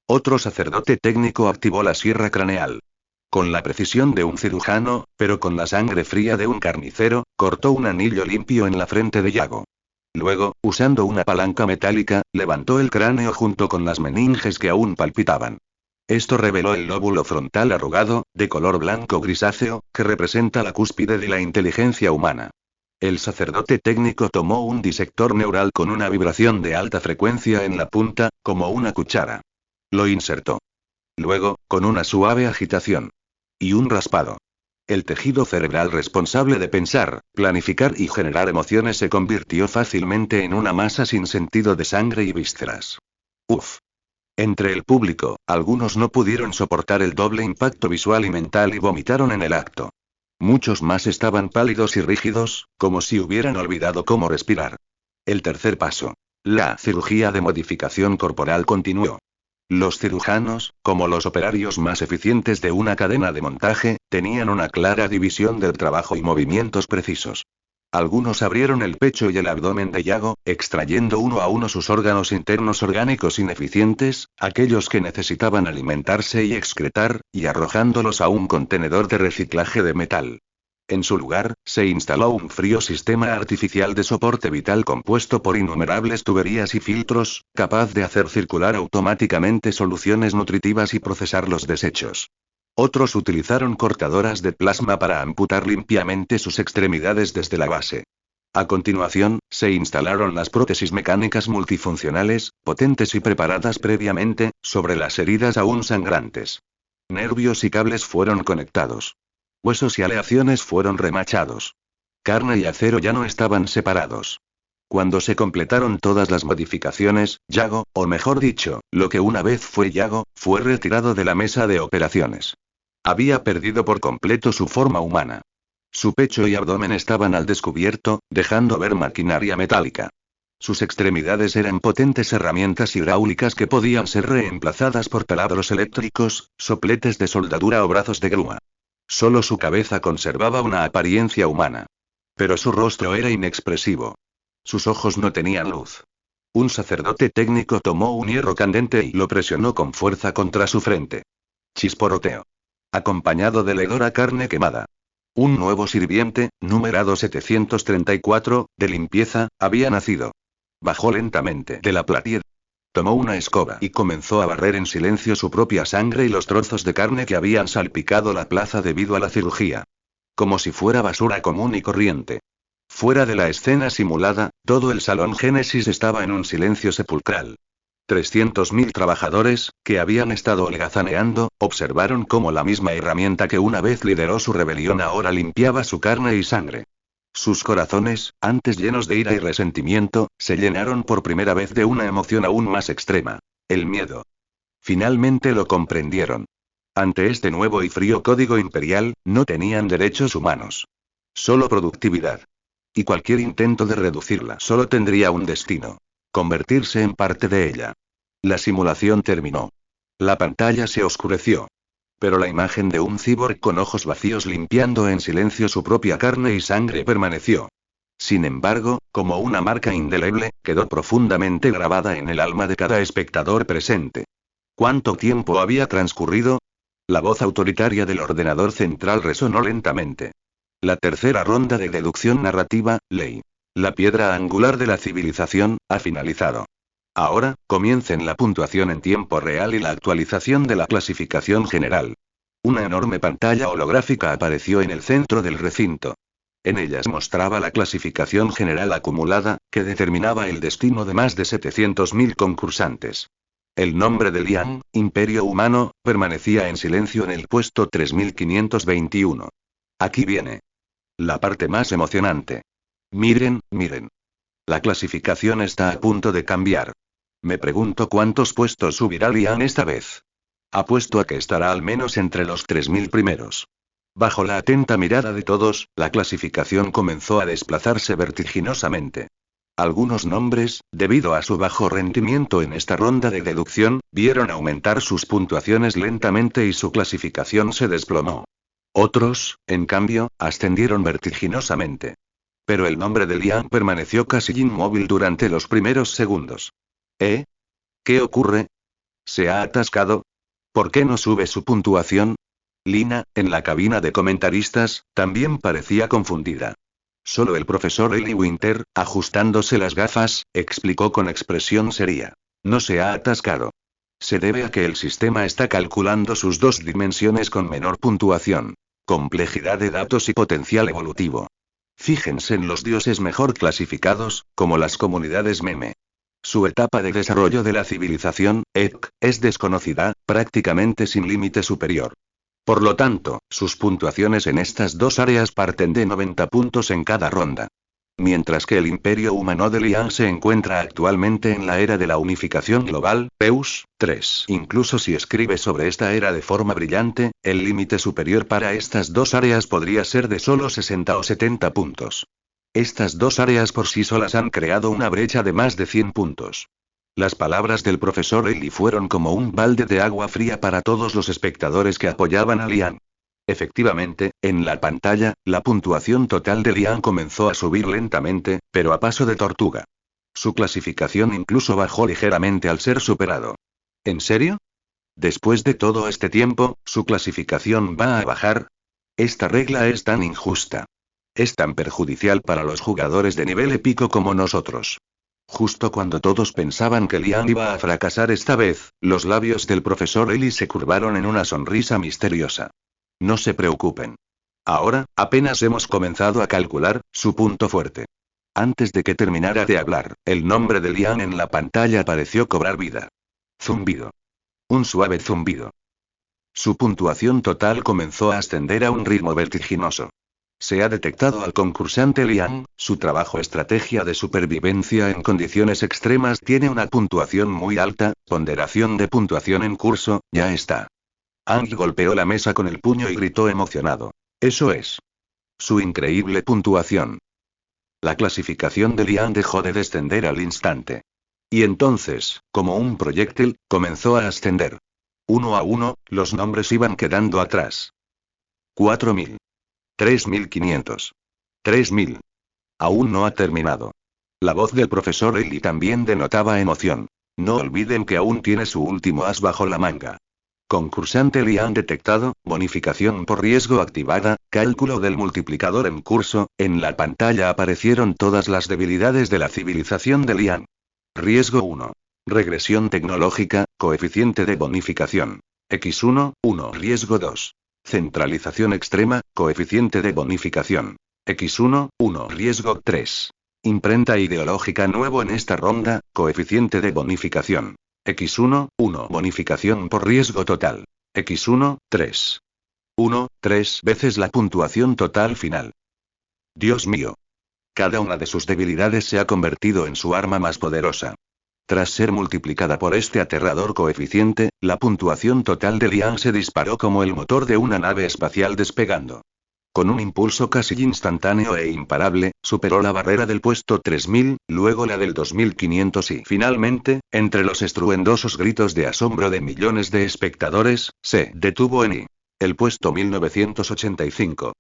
Otro sacerdote técnico activó la sierra craneal. Con la precisión de un cirujano, pero con la sangre fría de un carnicero, cortó un anillo limpio en la frente de Yago. Luego, usando una palanca metálica, levantó el cráneo junto con las meninges que aún palpitaban. Esto reveló el lóbulo frontal arrugado, de color blanco grisáceo, que representa la cúspide de la inteligencia humana. El sacerdote técnico tomó un disector neural con una vibración de alta frecuencia en la punta, como una cuchara. Lo insertó. Luego, con una suave agitación y un raspado, el tejido cerebral responsable de pensar, planificar y generar emociones se convirtió fácilmente en una masa sin sentido de sangre y vísceras. Uf. Entre el público, algunos no pudieron soportar el doble impacto visual y mental y vomitaron en el acto. Muchos más estaban pálidos y rígidos, como si hubieran olvidado cómo respirar. El tercer paso. La cirugía de modificación corporal continuó. Los cirujanos, como los operarios más eficientes de una cadena de montaje, tenían una clara división del trabajo y movimientos precisos. Algunos abrieron el pecho y el abdomen de Yago, extrayendo uno a uno sus órganos internos orgánicos ineficientes, aquellos que necesitaban alimentarse y excretar, y arrojándolos a un contenedor de reciclaje de metal. En su lugar, se instaló un frío sistema artificial de soporte vital compuesto por innumerables tuberías y filtros, capaz de hacer circular automáticamente soluciones nutritivas y procesar los desechos. Otros utilizaron cortadoras de plasma para amputar limpiamente sus extremidades desde la base. A continuación, se instalaron las prótesis mecánicas multifuncionales, potentes y preparadas previamente, sobre las heridas aún sangrantes. Nervios y cables fueron conectados. Huesos y aleaciones fueron remachados. Carne y acero ya no estaban separados. Cuando se completaron todas las modificaciones, Yago, o mejor dicho, lo que una vez fue Yago, fue retirado de la mesa de operaciones. Había perdido por completo su forma humana. Su pecho y abdomen estaban al descubierto, dejando ver maquinaria metálica. Sus extremidades eran potentes herramientas hidráulicas que podían ser reemplazadas por taladros eléctricos, sopletes de soldadura o brazos de grúa. Solo su cabeza conservaba una apariencia humana. Pero su rostro era inexpresivo. Sus ojos no tenían luz. Un sacerdote técnico tomó un hierro candente y lo presionó con fuerza contra su frente. Chisporroteo. Acompañado del hedor a carne quemada. Un nuevo sirviente, numerado 734, de limpieza, había nacido. Bajó lentamente de la platier. Tomó una escoba y comenzó a barrer en silencio su propia sangre y los trozos de carne que habían salpicado la plaza debido a la cirugía. Como si fuera basura común y corriente. Fuera de la escena simulada, todo el salón Génesis estaba en un silencio sepulcral. 300.000 trabajadores, que habían estado holgazaneando, observaron cómo la misma herramienta que una vez lideró su rebelión ahora limpiaba su carne y sangre. Sus corazones, antes llenos de ira y resentimiento, se llenaron por primera vez de una emoción aún más extrema: el miedo. Finalmente lo comprendieron. Ante este nuevo y frío código imperial, no tenían derechos humanos. Solo productividad. Y cualquier intento de reducirla solo tendría un destino: convertirse en parte de ella. La simulación terminó. La pantalla se oscureció. Pero la imagen de un cyborg con ojos vacíos limpiando en silencio su propia carne y sangre permaneció. Sin embargo, como una marca indeleble, quedó profundamente grabada en el alma de cada espectador presente. ¿Cuánto tiempo había transcurrido? La voz autoritaria del ordenador central resonó lentamente. La tercera ronda de deducción narrativa, ley. La piedra angular de la civilización, ha finalizado. Ahora, comiencen la puntuación en tiempo real y la actualización de la clasificación general. Una enorme pantalla holográfica apareció en el centro del recinto. En ella se mostraba la clasificación general acumulada, que determinaba el destino de más de 700.000 concursantes. El nombre de Liang, Imperio Humano, permanecía en silencio en el puesto 3521. Aquí viene la parte más emocionante. Miren, miren. La clasificación está a punto de cambiar. Me pregunto cuántos puestos subirá Liang esta vez. Apuesto a que estará al menos entre los 3.000 primeros. Bajo la atenta mirada de todos, la clasificación comenzó a desplazarse vertiginosamente. Algunos nombres, debido a su bajo rendimiento en esta ronda de deducción, vieron aumentar sus puntuaciones lentamente y su clasificación se desplomó. Otros, en cambio, ascendieron vertiginosamente. Pero el nombre de Liang permaneció casi inmóvil durante los primeros segundos. ¿Eh? ¿Qué ocurre? ¿Se ha atascado? ¿Por qué no sube su puntuación? Lina, en la cabina de comentaristas, también parecía confundida. Solo el profesor Eli Winter, ajustándose las gafas, explicó con expresión seria. No se ha atascado. Se debe a que el sistema está calculando sus dos dimensiones con menor puntuación. Complejidad de datos y potencial evolutivo. Fíjense en los dioses mejor clasificados, como las comunidades meme. Su etapa de desarrollo de la civilización, EC, es desconocida, prácticamente sin límite superior. Por lo tanto, sus puntuaciones en estas dos áreas parten de 90 puntos en cada ronda. Mientras que el Imperio Humano de Liang se encuentra actualmente en la era de la unificación global, Peus, 3. Incluso si escribe sobre esta era de forma brillante, el límite superior para estas dos áreas podría ser de solo 60 o 70 puntos. Estas dos áreas por sí solas han creado una brecha de más de 100 puntos. Las palabras del profesor Eli fueron como un balde de agua fría para todos los espectadores que apoyaban a Liang. Efectivamente, en la pantalla, la puntuación total de Liang comenzó a subir lentamente, pero a paso de tortuga. Su clasificación incluso bajó ligeramente al ser superado. ¿En serio? Después de todo este tiempo, ¿su clasificación va a bajar? Esta regla es tan injusta. Es tan perjudicial para los jugadores de nivel épico como nosotros. Justo cuando todos pensaban que Liang iba a fracasar esta vez, los labios del profesor Eli se curvaron en una sonrisa misteriosa. No se preocupen. Ahora, apenas hemos comenzado a calcular su punto fuerte. Antes de que terminara de hablar, el nombre de Liang en la pantalla pareció cobrar vida. Zumbido. Un suave zumbido. Su puntuación total comenzó a ascender a un ritmo vertiginoso. Se ha detectado al concursante Liang, su trabajo estrategia de supervivencia en condiciones extremas tiene una puntuación muy alta, ponderación de puntuación en curso, ya está. Ang golpeó la mesa con el puño y gritó emocionado. Eso es. Su increíble puntuación. La clasificación de Lian dejó de descender al instante. Y entonces, como un proyectil, comenzó a ascender. Uno a uno, los nombres iban quedando atrás. 4000. 3500. 3000. Aún no ha terminado. La voz del profesor Eli también denotaba emoción. No olviden que aún tiene su último as bajo la manga. Concursante Lian detectado, bonificación por riesgo activada, cálculo del multiplicador en curso. En la pantalla aparecieron todas las debilidades de la civilización de Lian. Riesgo 1. Regresión tecnológica, coeficiente de bonificación. X1, 1. Riesgo 2. Centralización extrema, coeficiente de bonificación. X1, 1. Riesgo 3. Imprenta ideológica nuevo en esta ronda, coeficiente de bonificación. X1, 1. Bonificación por riesgo total. X1, 3. 1, 3 veces la puntuación total final. Dios mío. Cada una de sus debilidades se ha convertido en su arma más poderosa. Tras ser multiplicada por este aterrador coeficiente, la puntuación total de Lian se disparó como el motor de una nave espacial despegando. Con un impulso casi instantáneo e imparable, superó la barrera del puesto 3000, luego la del 2500 y finalmente, entre los estruendosos gritos de asombro de millones de espectadores, se detuvo en el puesto 1985.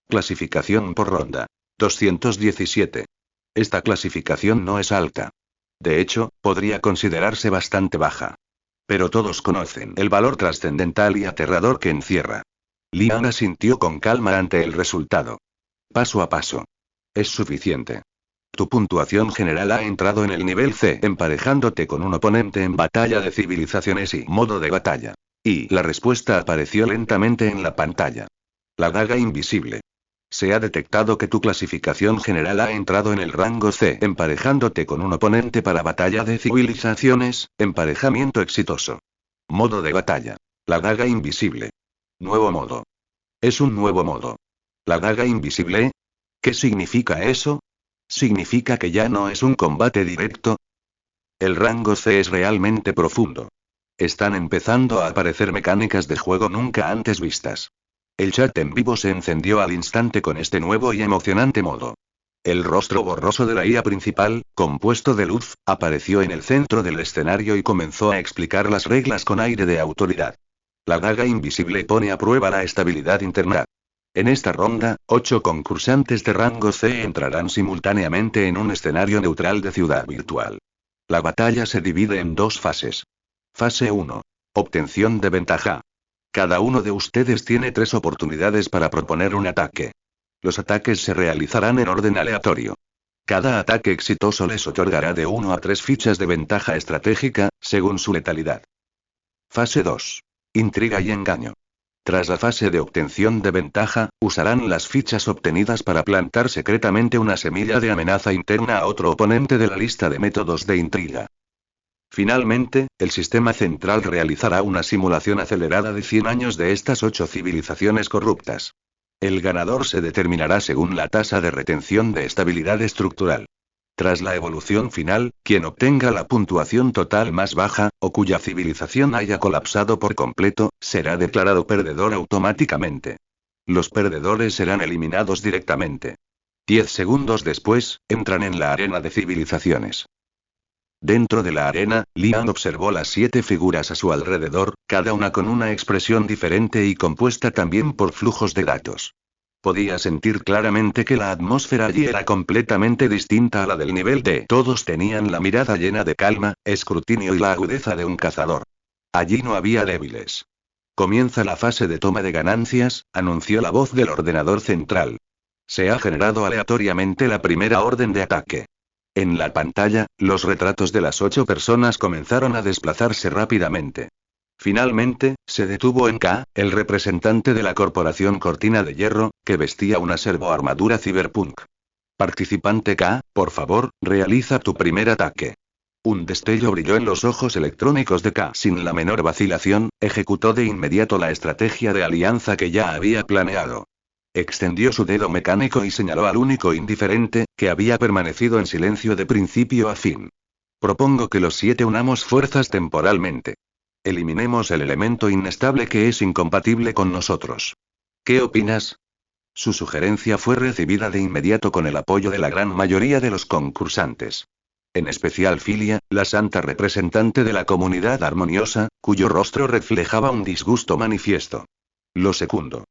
Clasificación por ronda. 217. Esta clasificación no es alta. De hecho, podría considerarse bastante baja. Pero todos conocen el valor trascendental y aterrador que encierra. Lian asintió con calma ante el resultado. Paso a paso. Es suficiente. Tu puntuación general ha entrado en el nivel C, emparejándote con un oponente en batalla de civilizaciones y modo de batalla. Y la respuesta apareció lentamente en la pantalla. La daga invisible. Se ha detectado que tu clasificación general ha entrado en el rango C, emparejándote con un oponente para batalla de civilizaciones, emparejamiento exitoso. Modo de batalla. La daga invisible. Nuevo modo. Es un nuevo modo. ¿La daga invisible? ¿Qué significa eso? ¿Significa que ya no es un combate directo? El rango C es realmente profundo. Están empezando a aparecer mecánicas de juego nunca antes vistas. El chat en vivo se encendió al instante con este nuevo y emocionante modo. El rostro borroso de la IA principal, compuesto de luz, apareció en el centro del escenario y comenzó a explicar las reglas con aire de autoridad. La daga invisible pone a prueba la estabilidad interna. En esta ronda, 8 concursantes de rango C entrarán simultáneamente en un escenario neutral de ciudad virtual. La batalla se divide en dos fases. Fase 1. Obtención de ventaja. Cada uno de ustedes tiene 3 oportunidades para proponer un ataque. Los ataques se realizarán en orden aleatorio. Cada ataque exitoso les otorgará de 1 a 3 fichas de ventaja estratégica, según su letalidad. Fase 2. Intriga y engaño. Tras la fase de obtención de ventaja, usarán las fichas obtenidas para plantar secretamente una semilla de amenaza interna a otro oponente de la lista de métodos de intriga. Finalmente, el sistema central realizará una simulación acelerada de 100 años de estas 8 civilizaciones corruptas. El ganador se determinará según la tasa de retención de estabilidad estructural. Tras la evolución final, quien obtenga la puntuación total más baja, o cuya civilización haya colapsado por completo, será declarado perdedor automáticamente. Los perdedores serán eliminados directamente. 10 segundos después, entran en la arena de civilizaciones. Dentro de la arena, Lian observó las 7 figuras a su alrededor, cada una con una expresión diferente y compuesta también por flujos de datos. Podía sentir claramente que la atmósfera allí era completamente distinta a la del nivel D. Todos tenían la mirada llena de calma, escrutinio y la agudeza de un cazador. Allí no había débiles. Comienza la fase de toma de ganancias, anunció la voz del ordenador central. Se ha generado aleatoriamente la primera orden de ataque. En la pantalla, los retratos de las 8 personas comenzaron a desplazarse rápidamente. Finalmente, se detuvo en K, el representante de la corporación Cortina de Hierro, que vestía una servoarmadura cyberpunk. Participante K, por favor, realiza tu primer ataque. Un destello brilló en los ojos electrónicos de K. Sin la menor vacilación, ejecutó de inmediato la estrategia de alianza que ya había planeado. Extendió su dedo mecánico y señaló al único indiferente, que había permanecido en silencio de principio a fin. Propongo que los 7 unamos fuerzas temporalmente. Eliminemos el elemento inestable que es incompatible con nosotros. ¿Qué opinas? Su sugerencia fue recibida de inmediato con el apoyo de la gran mayoría de los concursantes. En especial Filia, la santa representante de la comunidad armoniosa, cuyo rostro reflejaba un disgusto manifiesto. Lo segundo.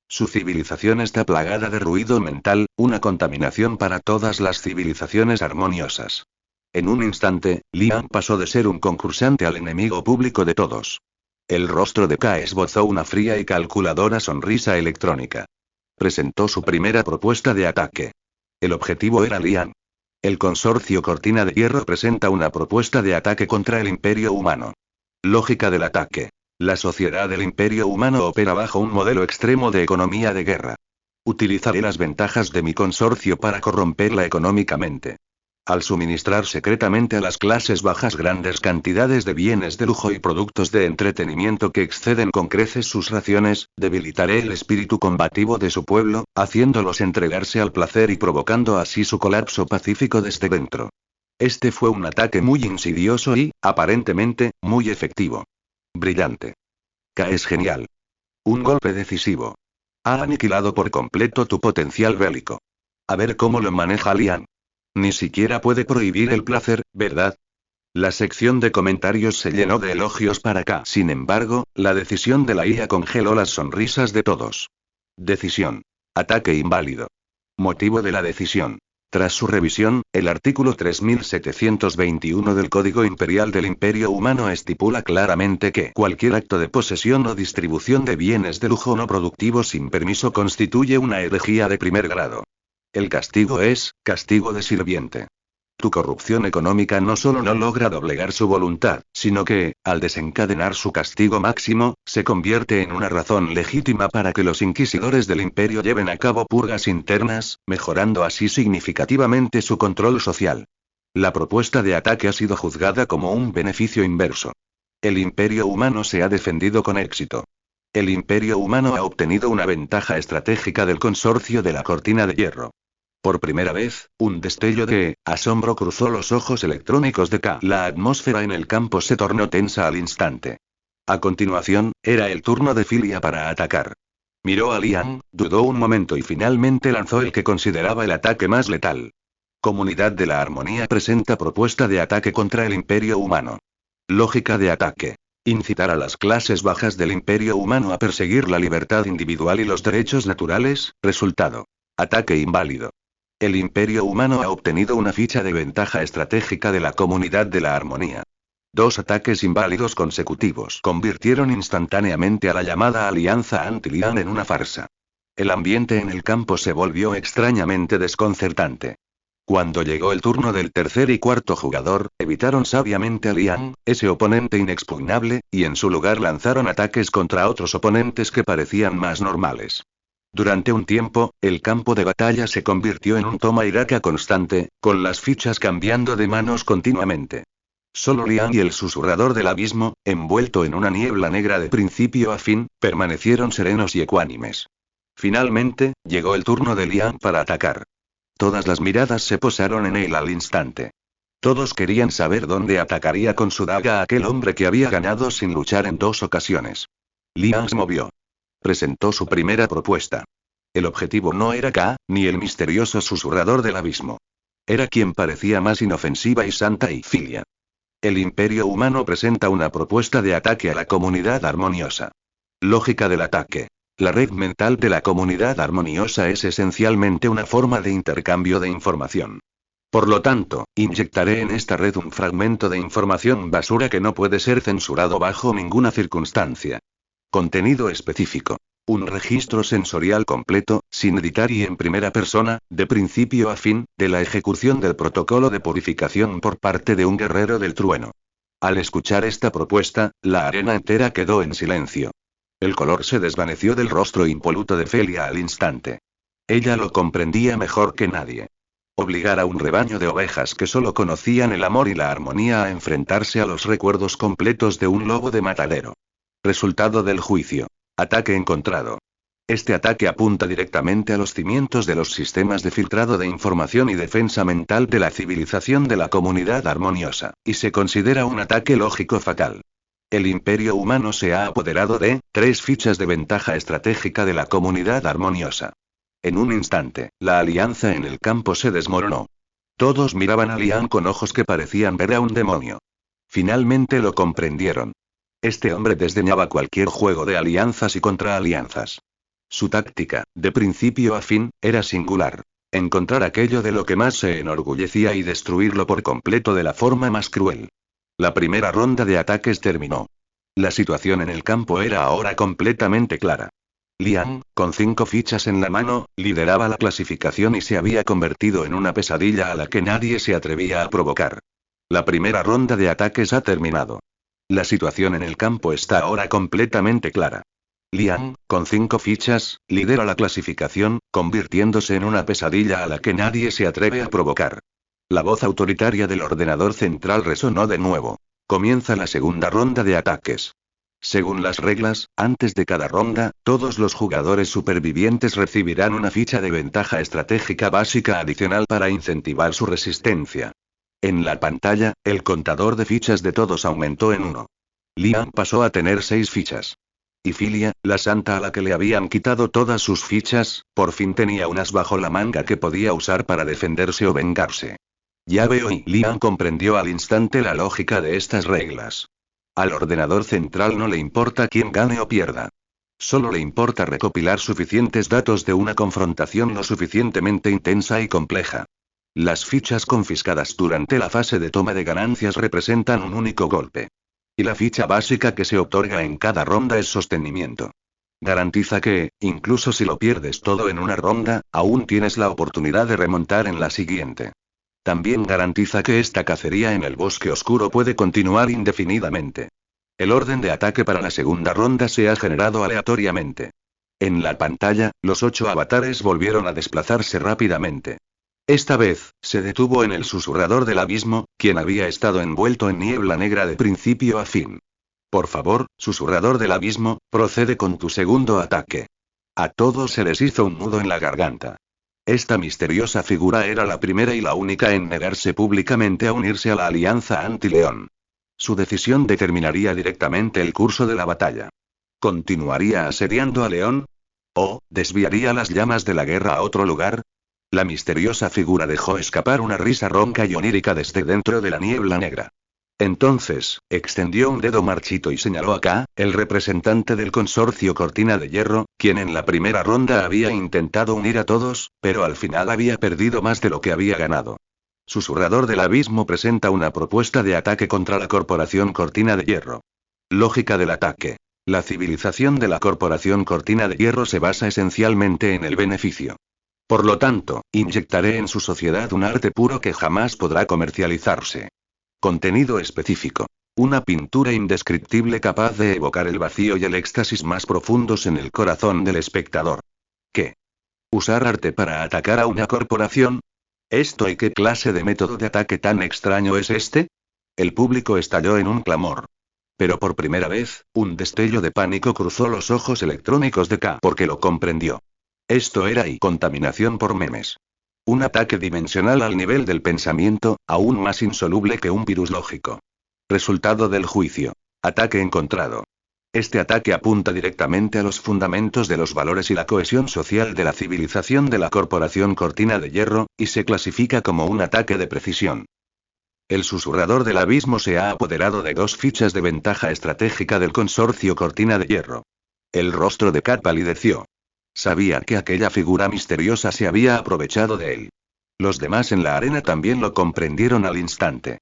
Su civilización está plagada de ruido mental, una contaminación para todas las civilizaciones armoniosas. En un instante, Liang pasó de ser un concursante al enemigo público de todos. El rostro de K esbozó una fría y calculadora sonrisa electrónica. Presentó su primera propuesta de ataque. El objetivo era Liang. El consorcio Cortina de Hierro presenta una propuesta de ataque contra el Imperio Humano. Lógica del ataque. La sociedad del Imperio Humano opera bajo un modelo extremo de economía de guerra. Utilizaré las ventajas de mi consorcio para corromperla económicamente. Al suministrar secretamente a las clases bajas grandes cantidades de bienes de lujo y productos de entretenimiento que exceden con creces sus raciones, debilitaré el espíritu combativo de su pueblo, haciéndolos entregarse al placer y provocando así su colapso pacífico desde dentro. Este fue un ataque muy insidioso y, aparentemente, muy efectivo. Brillante. K es genial. Un golpe decisivo. Ha aniquilado por completo tu potencial bélico. A ver cómo lo maneja Liang. Ni siquiera puede prohibir el placer, ¿verdad? La sección de comentarios se llenó de elogios para K. Sin embargo, la decisión de la IA congeló las sonrisas de todos. Decisión. Ataque inválido. Motivo de la decisión. Tras su revisión, el artículo 3721 del Código Imperial del Imperio Humano estipula claramente que cualquier acto de posesión o distribución de bienes de lujo no productivos sin permiso constituye una herejía de primer grado. El castigo es, castigo de sirviente. Tu corrupción económica no solo no logra doblegar su voluntad, sino que, al desencadenar su castigo máximo, se convierte en una razón legítima para que los inquisidores del imperio lleven a cabo purgas internas, mejorando así significativamente su control social. La propuesta de ataque ha sido juzgada como un beneficio inverso. El imperio humano se ha defendido con éxito. El Imperio Humano ha obtenido una ventaja estratégica del consorcio de la Cortina de Hierro. Por primera vez, un destello de asombro cruzó los ojos electrónicos de K. La atmósfera en el campo se tornó tensa al instante. A continuación, era el turno de Filia para atacar. Miró a Liang, dudó un momento y finalmente lanzó el que consideraba el ataque más letal. Comunidad de la Armonía presenta propuesta de ataque contra el Imperio Humano. Lógica de ataque. Incitar a las clases bajas del Imperio Humano a perseguir la libertad individual y los derechos naturales, resultado. Ataque inválido. El Imperio Humano ha obtenido una ficha de ventaja estratégica de la Comunidad de la Armonía. 2 ataques inválidos consecutivos convirtieron instantáneamente a la llamada Alianza Anti-Liang en una farsa. El ambiente en el campo se volvió extrañamente desconcertante. Cuando llegó el turno del tercer y cuarto jugador, evitaron sabiamente a Liang, ese oponente inexpugnable, y en su lugar lanzaron ataques contra otros oponentes que parecían más normales. Durante un tiempo, el campo de batalla se convirtió en un toma y daca constante, con las fichas cambiando de manos continuamente. Solo Liang y el susurrador del abismo, envuelto en una niebla negra de principio a fin, permanecieron serenos y ecuánimes. Finalmente, llegó el turno de Liang para atacar. Todas las miradas se posaron en él al instante. Todos querían saber dónde atacaría con su daga a aquel hombre que había ganado sin luchar en 2 ocasiones. Liang se movió. Presentó su primera propuesta. El objetivo no era K, ni el misterioso susurrador del abismo. Era quien parecía más inofensiva y santa y Filia. El Imperio Humano presenta una propuesta de ataque a la comunidad armoniosa. Lógica del ataque. La red mental de la comunidad armoniosa es esencialmente una forma de intercambio de información. Por lo tanto, inyectaré en esta red un fragmento de información basura que no puede ser censurado bajo ninguna circunstancia. Contenido específico. Un registro sensorial completo, sin editar y en primera persona, de principio a fin, de la ejecución del protocolo de purificación por parte de un guerrero del trueno. Al escuchar esta propuesta, la arena entera quedó en silencio. El color se desvaneció del rostro impoluto de Filia al instante. Ella lo comprendía mejor que nadie. Obligar a un rebaño de ovejas que solo conocían el amor y la armonía a enfrentarse a los recuerdos completos de un lobo de matadero. Resultado del juicio. Ataque encontrado. Este ataque apunta directamente a los cimientos de los sistemas de filtrado de información y defensa mental de la civilización de la comunidad armoniosa, y se considera un ataque lógico fatal. El Imperio Humano se ha apoderado de 3 fichas de ventaja estratégica de la comunidad armoniosa. En un instante, la alianza en el campo se desmoronó. Todos miraban a Lian con ojos que parecían ver a un demonio. Finalmente lo comprendieron. Este hombre desdeñaba cualquier juego de alianzas y contraalianzas. Su táctica, de principio a fin, era singular. Encontrar aquello de lo que más se enorgullecía y destruirlo por completo de la forma más cruel. La primera ronda de ataques terminó. La situación en el campo era ahora completamente clara. Lian, con 5 fichas en la mano, lideraba la clasificación y se había convertido en una pesadilla a la que nadie se atrevía a provocar. La primera ronda de ataques ha terminado. La situación en el campo está ahora completamente clara. Lian, con 5 fichas, lidera la clasificación, convirtiéndose en una pesadilla a la que nadie se atreve a provocar. La voz autoritaria del ordenador central resonó de nuevo. Comienza la segunda ronda de ataques. Según las reglas, antes de cada ronda, todos los jugadores supervivientes recibirán una ficha de ventaja estratégica básica adicional para incentivar su resistencia. En la pantalla, el contador de fichas de todos aumentó en 1. Lian pasó a tener 6 fichas. Y Filia, la santa a la que le habían quitado todas sus fichas, por fin tenía unas bajo la manga que podía usar para defenderse o vengarse. Ya veo, y Lian comprendió al instante la lógica de estas reglas. Al ordenador central no le importa quién gane o pierda. Solo le importa recopilar suficientes datos de una confrontación lo suficientemente intensa y compleja. Las fichas confiscadas durante la fase de toma de ganancias representan un único golpe. Y la ficha básica que se otorga en cada ronda es sostenimiento. Garantiza que, incluso si lo pierdes todo en una ronda, aún tienes la oportunidad de remontar en la siguiente. También garantiza que esta cacería en el bosque oscuro puede continuar indefinidamente. El orden de ataque para la segunda ronda se ha generado aleatoriamente. En la pantalla, los 8 avatares volvieron a desplazarse rápidamente. Esta vez, se detuvo en el susurrador del abismo, quien había estado envuelto en niebla negra de principio a fin. Por favor, susurrador del abismo, procede con tu segundo ataque. A todos se les hizo un nudo en la garganta. Esta misteriosa figura era la primera y la única en negarse públicamente a unirse a la alianza anti-León. Su decisión determinaría directamente el curso de la batalla. ¿Continuaría asediando a León? ¿O desviaría las llamas de la guerra a otro lugar? La misteriosa figura dejó escapar una risa ronca y onírica desde dentro de la niebla negra. Entonces, extendió un dedo marchito y señaló a K, el representante del consorcio Cortina de Hierro, quien en la primera ronda había intentado unir a todos, pero al final había perdido más de lo que había ganado. Susurrador del abismo presenta una propuesta de ataque contra la corporación Cortina de Hierro. Lógica del ataque. La civilización de la corporación Cortina de Hierro se basa esencialmente en el beneficio. Por lo tanto, inyectaré en su sociedad un arte puro que jamás podrá comercializarse. Contenido específico. Una pintura indescriptible capaz de evocar el vacío y el éxtasis más profundos en el corazón del espectador. ¿Qué? ¿Usar arte para atacar a una corporación? ¿Esto y qué clase de método de ataque tan extraño es este? El público estalló en un clamor. Pero por primera vez, un destello de pánico cruzó los ojos electrónicos de K porque lo comprendió. Esto era contaminación por memes. Un ataque dimensional al nivel del pensamiento, aún más insoluble que un virus lógico. Resultado del juicio. Ataque encontrado. Este ataque apunta directamente a los fundamentos de los valores y la cohesión social de la civilización de la corporación Cortina de Hierro, y se clasifica como un ataque de precisión. El susurrador del abismo se ha apoderado de 2 fichas de ventaja estratégica del consorcio Cortina de Hierro. El rostro de Kat palideció. Sabía que aquella figura misteriosa se había aprovechado de él. Los demás en la arena también lo comprendieron al instante.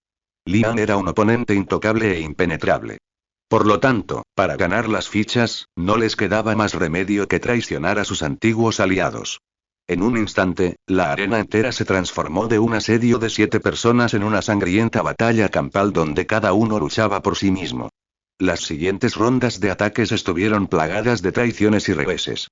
Lian era un oponente intocable e impenetrable. Por lo tanto, para ganar las fichas, no les quedaba más remedio que traicionar a sus antiguos aliados. En un instante, la arena entera se transformó de un asedio de 7 personas en una sangrienta batalla campal donde cada uno luchaba por sí mismo. Las siguientes rondas de ataques estuvieron plagadas de traiciones y reveses.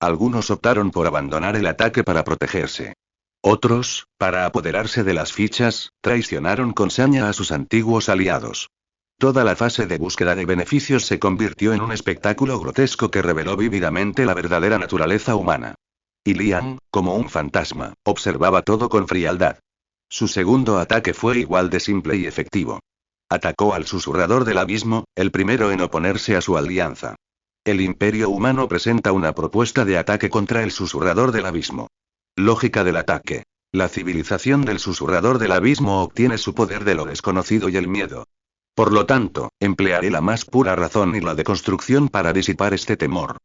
Algunos optaron por abandonar el ataque para protegerse. Otros, para apoderarse de las fichas, traicionaron con saña a sus antiguos aliados. Toda la fase de búsqueda de beneficios se convirtió en un espectáculo grotesco que reveló vívidamente la verdadera naturaleza humana. Y Lian, como un fantasma, observaba todo con frialdad. Su segundo ataque fue igual de simple y efectivo. Atacó al susurrador del abismo, el primero en oponerse a su alianza. El Imperio Humano presenta una propuesta de ataque contra el Susurrador del Abismo. Lógica del ataque. La civilización del Susurrador del Abismo obtiene su poder de lo desconocido y el miedo. Por lo tanto, emplearé la más pura razón y la deconstrucción para disipar este temor.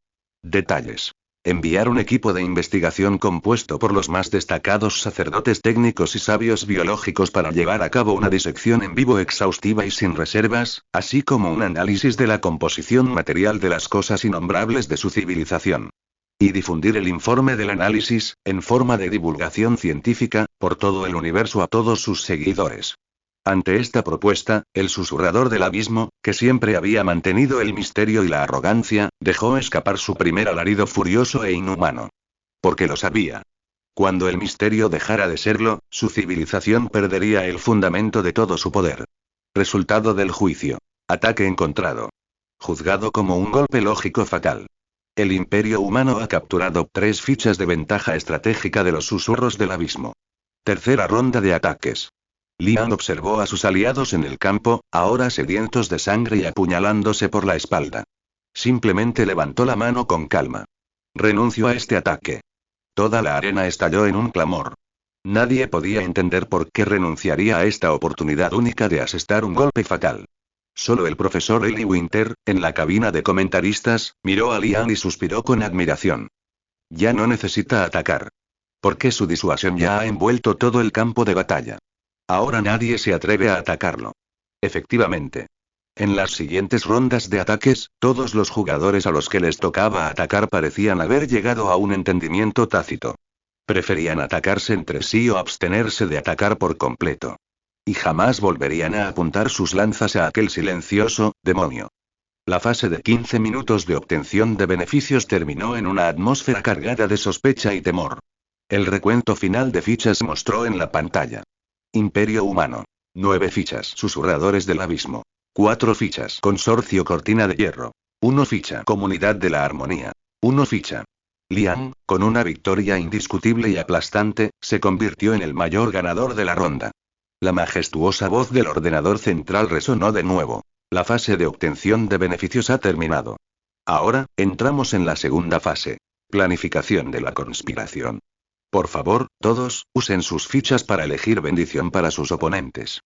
Detalles. Enviar un equipo de investigación compuesto por los más destacados sacerdotes técnicos y sabios biológicos para llevar a cabo una disección en vivo exhaustiva y sin reservas, así como un análisis de la composición material de las cosas innombrables de su civilización. Y difundir el informe del análisis, en forma de divulgación científica, por todo el universo a todos sus seguidores. Ante esta propuesta, el Susurrador del Abismo, que siempre había mantenido el misterio y la arrogancia, dejó escapar su primer alarido furioso e inhumano. Porque lo sabía. Cuando el misterio dejara de serlo, su civilización perdería el fundamento de todo su poder. Resultado del juicio. Ataque encontrado. Juzgado como un golpe lógico fatal. El Imperio Humano ha capturado 3 fichas de ventaja estratégica de los Susurros del Abismo. Tercera ronda de ataques. Liang observó a sus aliados en el campo, ahora sedientos de sangre y apuñalándose por la espalda. Simplemente levantó la mano con calma. Renuncio a este ataque. Toda la arena estalló en un clamor. Nadie podía entender por qué renunciaría a esta oportunidad única de asestar un golpe fatal. Solo el profesor Eli Winter, en la cabina de comentaristas, miró a Liang y suspiró con admiración. Ya no necesita atacar. Porque su disuasión ya ha envuelto todo el campo de batalla. Ahora nadie se atreve a atacarlo. Efectivamente. En las siguientes rondas de ataques, todos los jugadores a los que les tocaba atacar parecían haber llegado a un entendimiento tácito. Preferían atacarse entre sí o abstenerse de atacar por completo. Y jamás volverían a apuntar sus lanzas a aquel silencioso demonio. La fase de 15 minutos de obtención de beneficios terminó en una atmósfera cargada de sospecha y temor. El recuento final de fichas mostró en la pantalla. Imperio Humano. 9 fichas. Susurradores del Abismo. 4 fichas. Consorcio Cortina de Hierro. 1 ficha. Comunidad de la Armonía. 1 ficha. Liang, con una victoria indiscutible y aplastante, se convirtió en el mayor ganador de la ronda. La majestuosa voz del ordenador central resonó de nuevo. La fase de obtención de beneficios ha terminado. Ahora, entramos en la segunda fase. Planificación de la conspiración. Por favor, todos, usen sus fichas para elegir bendición para sus oponentes.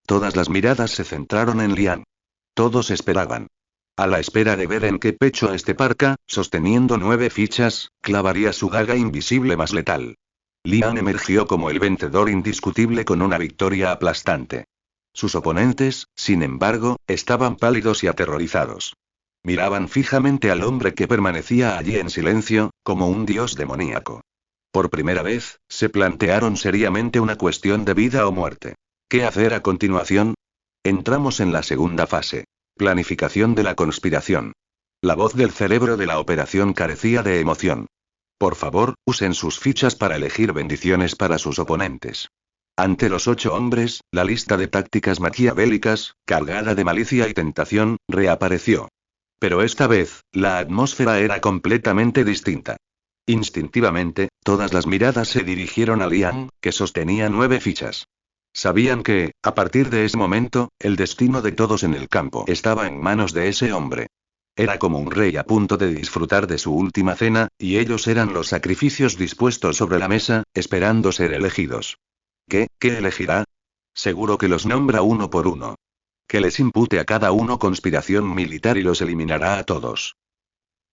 Todas las miradas se centraron en Liang. Todos esperaban. A la espera de ver en qué pecho este parca, sosteniendo 9 fichas, clavaría su daga invisible más letal. Liang emergió como el vencedor indiscutible con una victoria aplastante. Sus oponentes, sin embargo, estaban pálidos y aterrorizados. Miraban fijamente al hombre que permanecía allí en silencio, como un dios demoníaco. Por primera vez, se plantearon seriamente una cuestión de vida o muerte. ¿Qué hacer a continuación? Entramos en la segunda fase. Planificación de la conspiración. La voz del cerebro de la operación carecía de emoción. Por favor, usen sus fichas para elegir bendiciones para sus oponentes. Ante los 8 hombres, la lista de tácticas maquiavélicas, cargada de malicia y tentación, reapareció. Pero esta vez, la atmósfera era completamente distinta. Instintivamente, todas las miradas se dirigieron a Liang, que sostenía 9 fichas. Sabían que, a partir de ese momento, el destino de todos en el campo estaba en manos de ese hombre. Era como un rey a punto de disfrutar de su última cena, y ellos eran los sacrificios dispuestos sobre la mesa, esperando ser elegidos. ¿Qué elegirá? Seguro que los nombra uno por uno. Que les impute a cada uno conspiración militar y los eliminará a todos.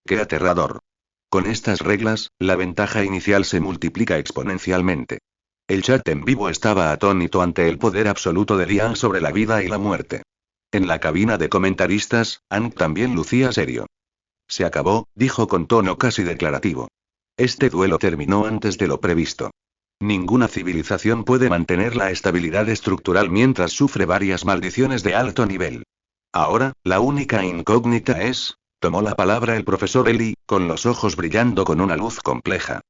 ¡Qué aterrador! Con estas reglas, la ventaja inicial se multiplica exponencialmente. El chat en vivo estaba atónito ante el poder absoluto de Liang sobre la vida y la muerte. En la cabina de comentaristas, Ang también lucía serio. Se acabó, dijo con tono casi declarativo. Este duelo terminó antes de lo previsto. Ninguna civilización puede mantener la estabilidad estructural mientras sufre varias maldiciones de alto nivel. Ahora, la única incógnita es... Tomó la palabra el profesor Eli, con los ojos brillando con una luz compleja.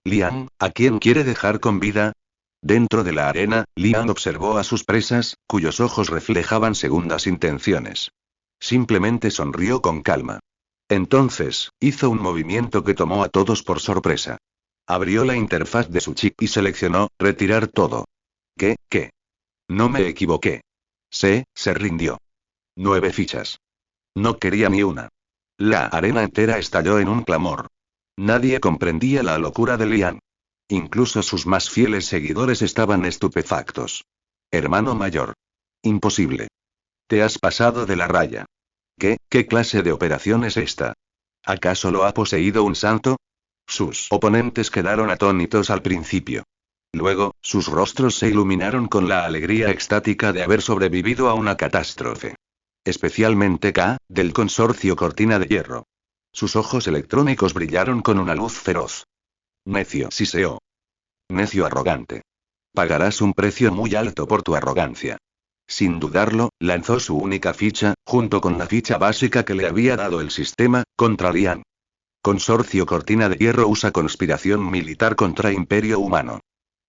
Liang, ¿a quién quiere dejar con vida? Dentro de la arena, Liang observó a sus presas, cuyos ojos reflejaban segundas intenciones. Simplemente sonrió con calma. Entonces, hizo un movimiento que tomó a todos por sorpresa. Abrió la interfaz de su chip y seleccionó, retirar todo. ¿Qué? No me equivoqué. Se rindió. 9 fichas. No quería ni una. La arena entera estalló en un clamor. Nadie comprendía la locura de Lian. Incluso sus más fieles seguidores estaban estupefactos. Hermano mayor. Imposible. Te has pasado de la raya. ¿Qué clase de operación es esta? ¿Acaso lo ha poseído un santo? Sus oponentes quedaron atónitos al principio. Luego, sus rostros se iluminaron con la alegría extática de haber sobrevivido a una catástrofe. Especialmente K, del consorcio Cortina de Hierro. Sus ojos electrónicos brillaron con una luz feroz. Necio, siseó. Necio arrogante. Pagarás un precio muy alto por tu arrogancia. Sin dudarlo, lanzó su única ficha, junto con la ficha básica que le había dado el sistema, contra Lian. Consorcio Cortina de Hierro usa conspiración militar contra Imperio Humano.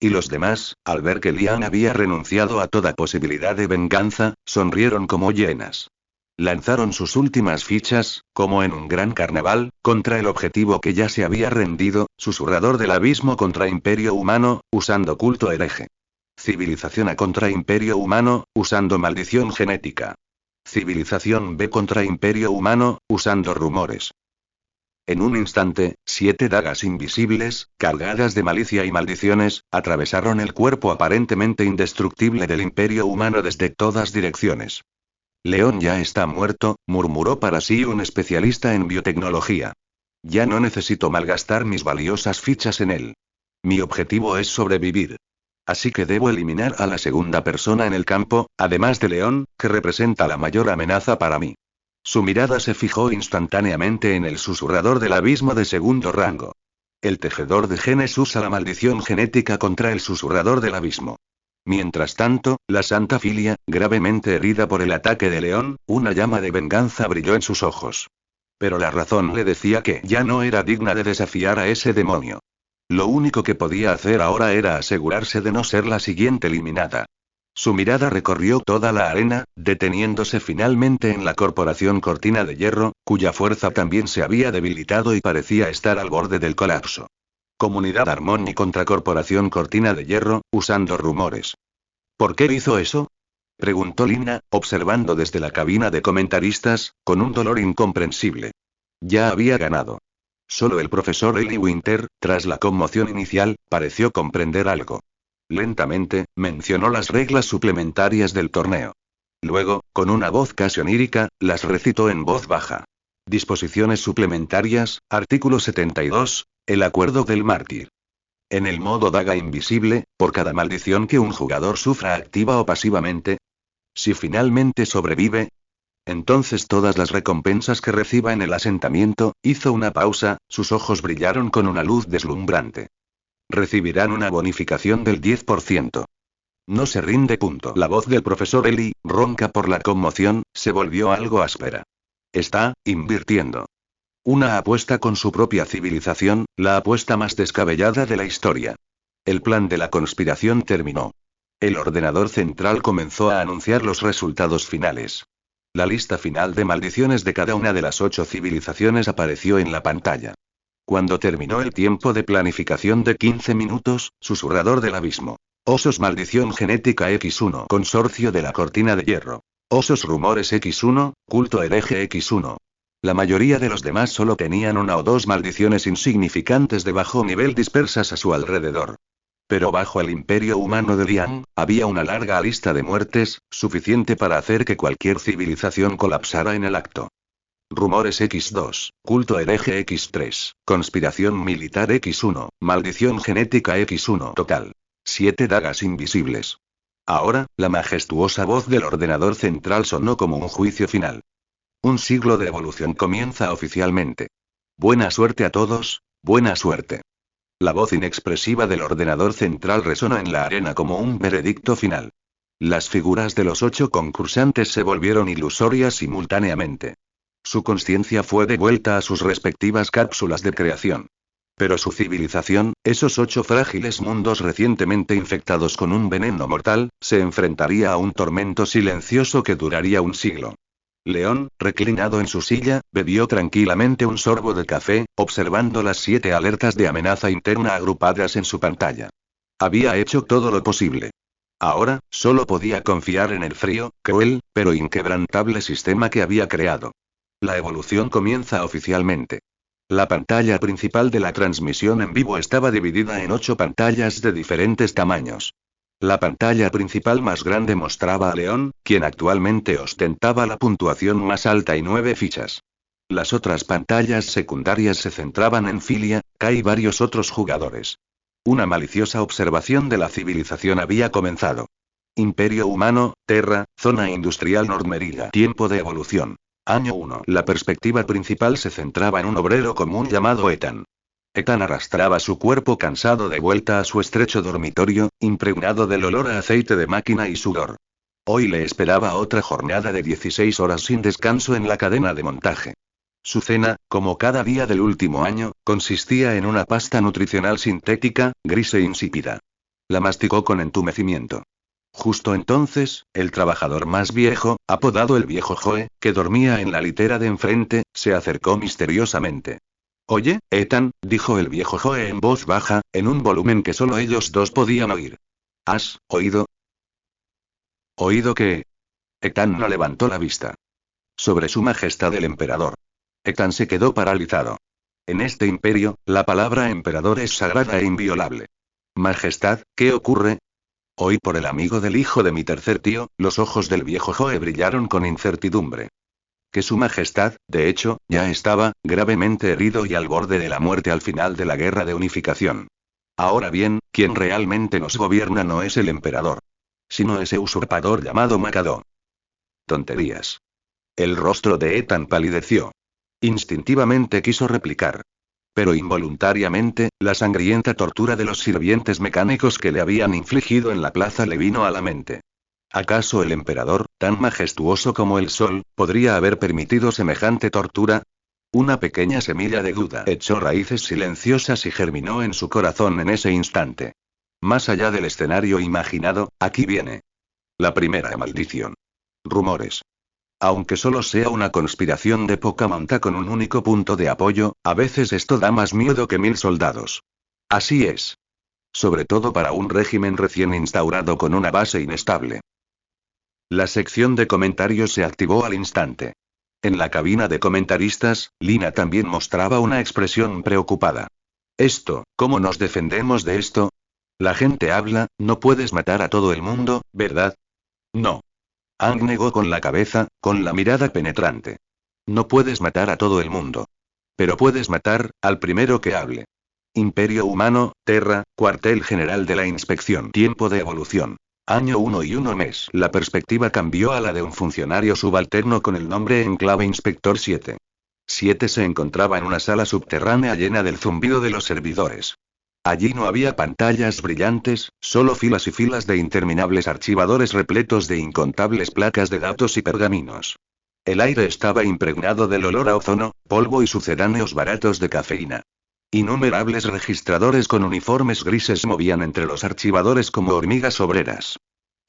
Y los demás, al ver que Lian había renunciado a toda posibilidad de venganza, sonrieron como hienas. Lanzaron sus últimas fichas, como en un gran carnaval, contra el objetivo que ya se había rendido, susurrador del abismo contra Imperio Humano, usando culto hereje. Civilización A contra Imperio Humano, usando maldición genética. Civilización B contra Imperio Humano, usando rumores. En un instante, 7 dagas invisibles, cargadas de malicia y maldiciones, atravesaron el cuerpo aparentemente indestructible del Imperio Humano desde todas direcciones. León ya está muerto, murmuró para sí un especialista en biotecnología. Ya no necesito malgastar mis valiosas fichas en él. Mi objetivo es sobrevivir. Así que debo eliminar a la segunda persona en el campo, además de León, que representa la mayor amenaza para mí. Su mirada se fijó instantáneamente en el susurrador del abismo de segundo rango. El tejedor de genes usa la maldición genética contra el susurrador del abismo. Mientras tanto, la Santa Filia, gravemente herida por el ataque de León, una llama de venganza brilló en sus ojos. Pero la razón le decía que ya no era digna de desafiar a ese demonio. Lo único que podía hacer ahora era asegurarse de no ser la siguiente eliminada. Su mirada recorrió toda la arena, deteniéndose finalmente en la corporación Cortina de Hierro, cuya fuerza también se había debilitado y parecía estar al borde del colapso. Comunidad Harmony contra Corporación Cortina de Hierro, usando rumores. ¿Por qué hizo eso? Preguntó Lina, observando desde la cabina de comentaristas, con un dolor incomprensible. Ya había ganado. Solo el profesor Eli Winter, tras la conmoción inicial, pareció comprender algo. Lentamente, mencionó las reglas suplementarias del torneo. Luego, con una voz casi onírica, las recitó en voz baja. Disposiciones suplementarias, artículo 72, el acuerdo del mártir. En el modo daga invisible, por cada maldición que un jugador sufra activa o pasivamente. Si finalmente sobrevive, entonces todas las recompensas que reciba en el asentamiento, hizo una pausa, sus ojos brillaron con una luz deslumbrante. Recibirán una bonificación del 10%. No se rinde. La voz del profesor Eli, ronca por la conmoción, se volvió algo áspera. Está invirtiendo. Una apuesta con su propia civilización, la apuesta más descabellada de la historia. El plan de la conspiración terminó. El ordenador central comenzó a anunciar los resultados finales. La lista final de maldiciones de cada una de las 8 civilizaciones apareció en la pantalla. Cuando terminó el tiempo de planificación de 15 minutos, susurrador del abismo. Osos maldición genética X1, consorcio de la Cortina de Hierro. Osos rumores X1, culto hereje X1. La mayoría de los demás solo tenían una o dos maldiciones insignificantes de bajo nivel dispersas a su alrededor. Pero bajo el imperio humano de Lian, había una larga lista de muertes, suficiente para hacer que cualquier civilización colapsara en el acto. Rumores X2, culto hereje X3, conspiración militar X1, maldición genética X1 total. 7 dagas invisibles. Ahora, la majestuosa voz del ordenador central sonó como un juicio final. Un siglo de evolución comienza oficialmente. Buena suerte a todos, buena suerte. La voz inexpresiva del ordenador central resonó en la arena como un veredicto final. Las figuras de los 8 concursantes se volvieron ilusorias simultáneamente. Su conciencia fue devuelta a sus respectivas cápsulas de creación. Pero su civilización, esos 8 frágiles mundos recientemente infectados con un veneno mortal, se enfrentaría a un tormento silencioso que duraría un siglo. León, reclinado en su silla, bebió tranquilamente un sorbo de café, observando las 7 alertas de amenaza interna agrupadas en su pantalla. Había hecho todo lo posible. Ahora, solo podía confiar en el frío, cruel, pero inquebrantable sistema que había creado. La evolución comienza oficialmente. La pantalla principal de la transmisión en vivo estaba dividida en 8 pantallas de diferentes tamaños. La pantalla principal más grande mostraba a León, quien actualmente ostentaba la puntuación más alta y 9 fichas. Las otras pantallas secundarias se centraban en Filia, Kai y varios otros jugadores. Una maliciosa observación de la civilización había comenzado. Imperio humano, Terra, zona industrial Nordmerilla. Tiempo de evolución. Año 1. La perspectiva principal se centraba en un obrero común llamado Ethan. Ethan arrastraba su cuerpo cansado de vuelta a su estrecho dormitorio, impregnado del olor a aceite de máquina y sudor. Hoy le esperaba otra jornada de 16 horas sin descanso en la cadena de montaje. Su cena, como cada día del último año, consistía en una pasta nutricional sintética, gris e insípida. La masticó con entumecimiento. Justo entonces, el trabajador más viejo, apodado el viejo Joe, que dormía en la litera de enfrente, se acercó misteriosamente. Oye, Ethan, dijo el viejo Joe en voz baja, en un volumen que solo ellos dos podían oír. ¿Has oído? ¿Oído qué? Ethan no levantó la vista. Sobre su majestad el emperador. Ethan se quedó paralizado. En este imperio, la palabra emperador es sagrada e inviolable. Majestad, ¿qué ocurre? Oí por el amigo del hijo de mi tercer tío. Los ojos del viejo Joe brillaron con incertidumbre. Que su majestad, de hecho, ya estaba, gravemente herido y al borde de la muerte al final de la guerra de unificación. Ahora bien, quien realmente nos gobierna no es el emperador, sino ese usurpador llamado Makado. Tonterías. El rostro de Ethan palideció. Instintivamente quiso replicar. Pero involuntariamente, la sangrienta tortura de los sirvientes mecánicos que le habían infligido en la plaza le vino a la mente. ¿Acaso el emperador, tan majestuoso como el sol, podría haber permitido semejante tortura? Una pequeña semilla de duda echó raíces silenciosas y germinó en su corazón en ese instante. Más allá del escenario imaginado, aquí viene. La primera maldición. Rumores. Aunque solo sea una conspiración de poca monta con un único punto de apoyo, a veces esto da más miedo que 1000 soldados. Así es. Sobre todo para un régimen recién instaurado con una base inestable. La sección de comentarios se activó al instante. En la cabina de comentaristas, Lina también mostraba una expresión preocupada. ¿Cómo nos defendemos de esto? La gente habla, no puedes matar a todo el mundo, ¿verdad? No. Ang negó con la cabeza, con la mirada penetrante. No puedes matar a todo el mundo. Pero puedes matar, al primero que hable. Imperio humano, Terra, cuartel general de la inspección. Tiempo de evolución. Año 1 y 1 mes. La perspectiva cambió a la de un funcionario subalterno con el nombre en clave Inspector 7. 7 se encontraba en una sala subterránea llena del zumbido de los servidores. Allí no había pantallas brillantes, solo filas y filas de interminables archivadores repletos de incontables placas de datos y pergaminos. El aire estaba impregnado del olor a ozono, polvo y sucedáneos baratos de cafeína. Innumerables registradores con uniformes grises movían entre los archivadores como hormigas obreras.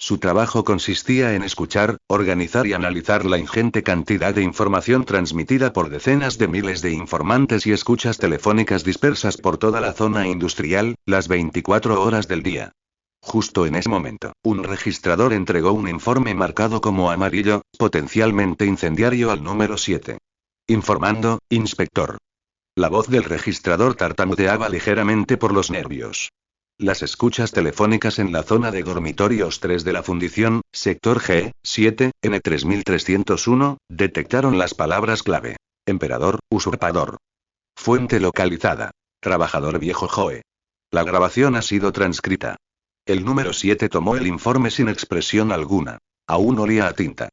Su trabajo consistía en escuchar, organizar y analizar la ingente cantidad de información transmitida por decenas de miles de informantes y escuchas telefónicas dispersas por toda la zona industrial, las 24 horas del día. Justo en ese momento, un registrador entregó un informe marcado como amarillo, potencialmente incendiario al número 7. Informando, inspector. La voz del registrador tartamudeaba ligeramente por los nervios. Las escuchas telefónicas en la zona de dormitorios 3 de la fundición, sector G, 7, N3301, detectaron las palabras clave. Emperador, usurpador. Fuente localizada. Trabajador viejo Joe. La grabación ha sido transcrita. El número 7 tomó el informe sin expresión alguna. Aún olía a tinta.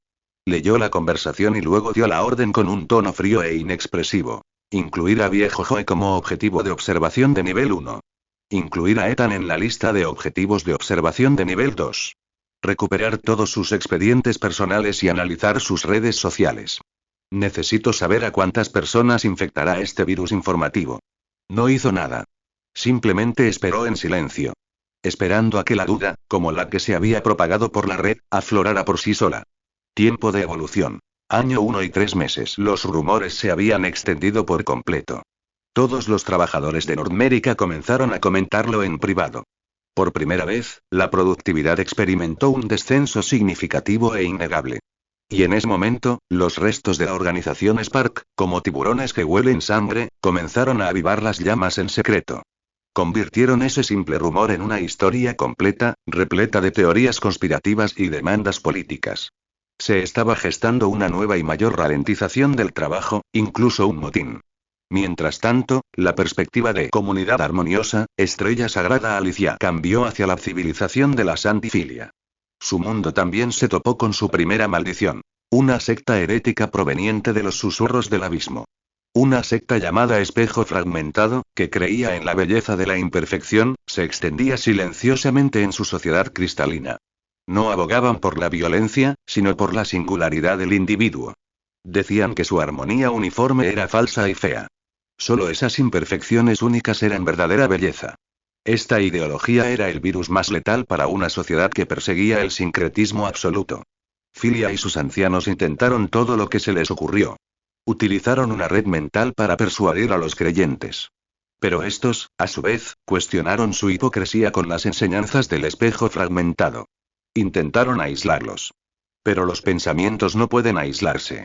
Leyó la conversación y luego dio la orden con un tono frío e inexpresivo. Incluir a viejo Joe como objetivo de observación de nivel 1. Incluir a Ethan en la lista de objetivos de observación de nivel 2. Recuperar todos sus expedientes personales y analizar sus redes sociales. Necesito saber a cuántas personas infectará este virus informativo. No hizo nada. Simplemente esperó en silencio. Esperando a que la duda, como la que se había propagado por la red, aflorara por sí sola. Tiempo de evolución. Año 1 y 3 meses. Los rumores se habían extendido por completo. Todos los trabajadores de Nordmérica comenzaron a comentarlo en privado. Por primera vez, la productividad experimentó un descenso significativo e innegable. Y en ese momento, los restos de la organización Spark, como tiburones que huelen sangre, comenzaron a avivar las llamas en secreto. Convirtieron ese simple rumor en una historia completa, repleta de teorías conspirativas y demandas políticas. Se estaba gestando una nueva y mayor ralentización del trabajo, incluso un motín. Mientras tanto, la perspectiva de comunidad armoniosa, estrella sagrada Alicia cambió hacia la civilización de la santifilia. Su mundo también se topó con su primera maldición. Una secta herética proveniente de los susurros del abismo. Una secta llamada Espejo Fragmentado, que creía en la belleza de la imperfección, se extendía silenciosamente en su sociedad cristalina. No abogaban por la violencia, sino por la singularidad del individuo. Decían que su armonía uniforme era falsa y fea. Solo esas imperfecciones únicas eran verdadera belleza. Esta ideología era el virus más letal para una sociedad que perseguía el sincretismo absoluto. Filia y sus ancianos intentaron todo lo que se les ocurrió. Utilizaron una red mental para persuadir a los creyentes. Pero estos, a su vez, cuestionaron su hipocresía con las enseñanzas del espejo fragmentado. Intentaron aislarlos. Pero los pensamientos no pueden aislarse.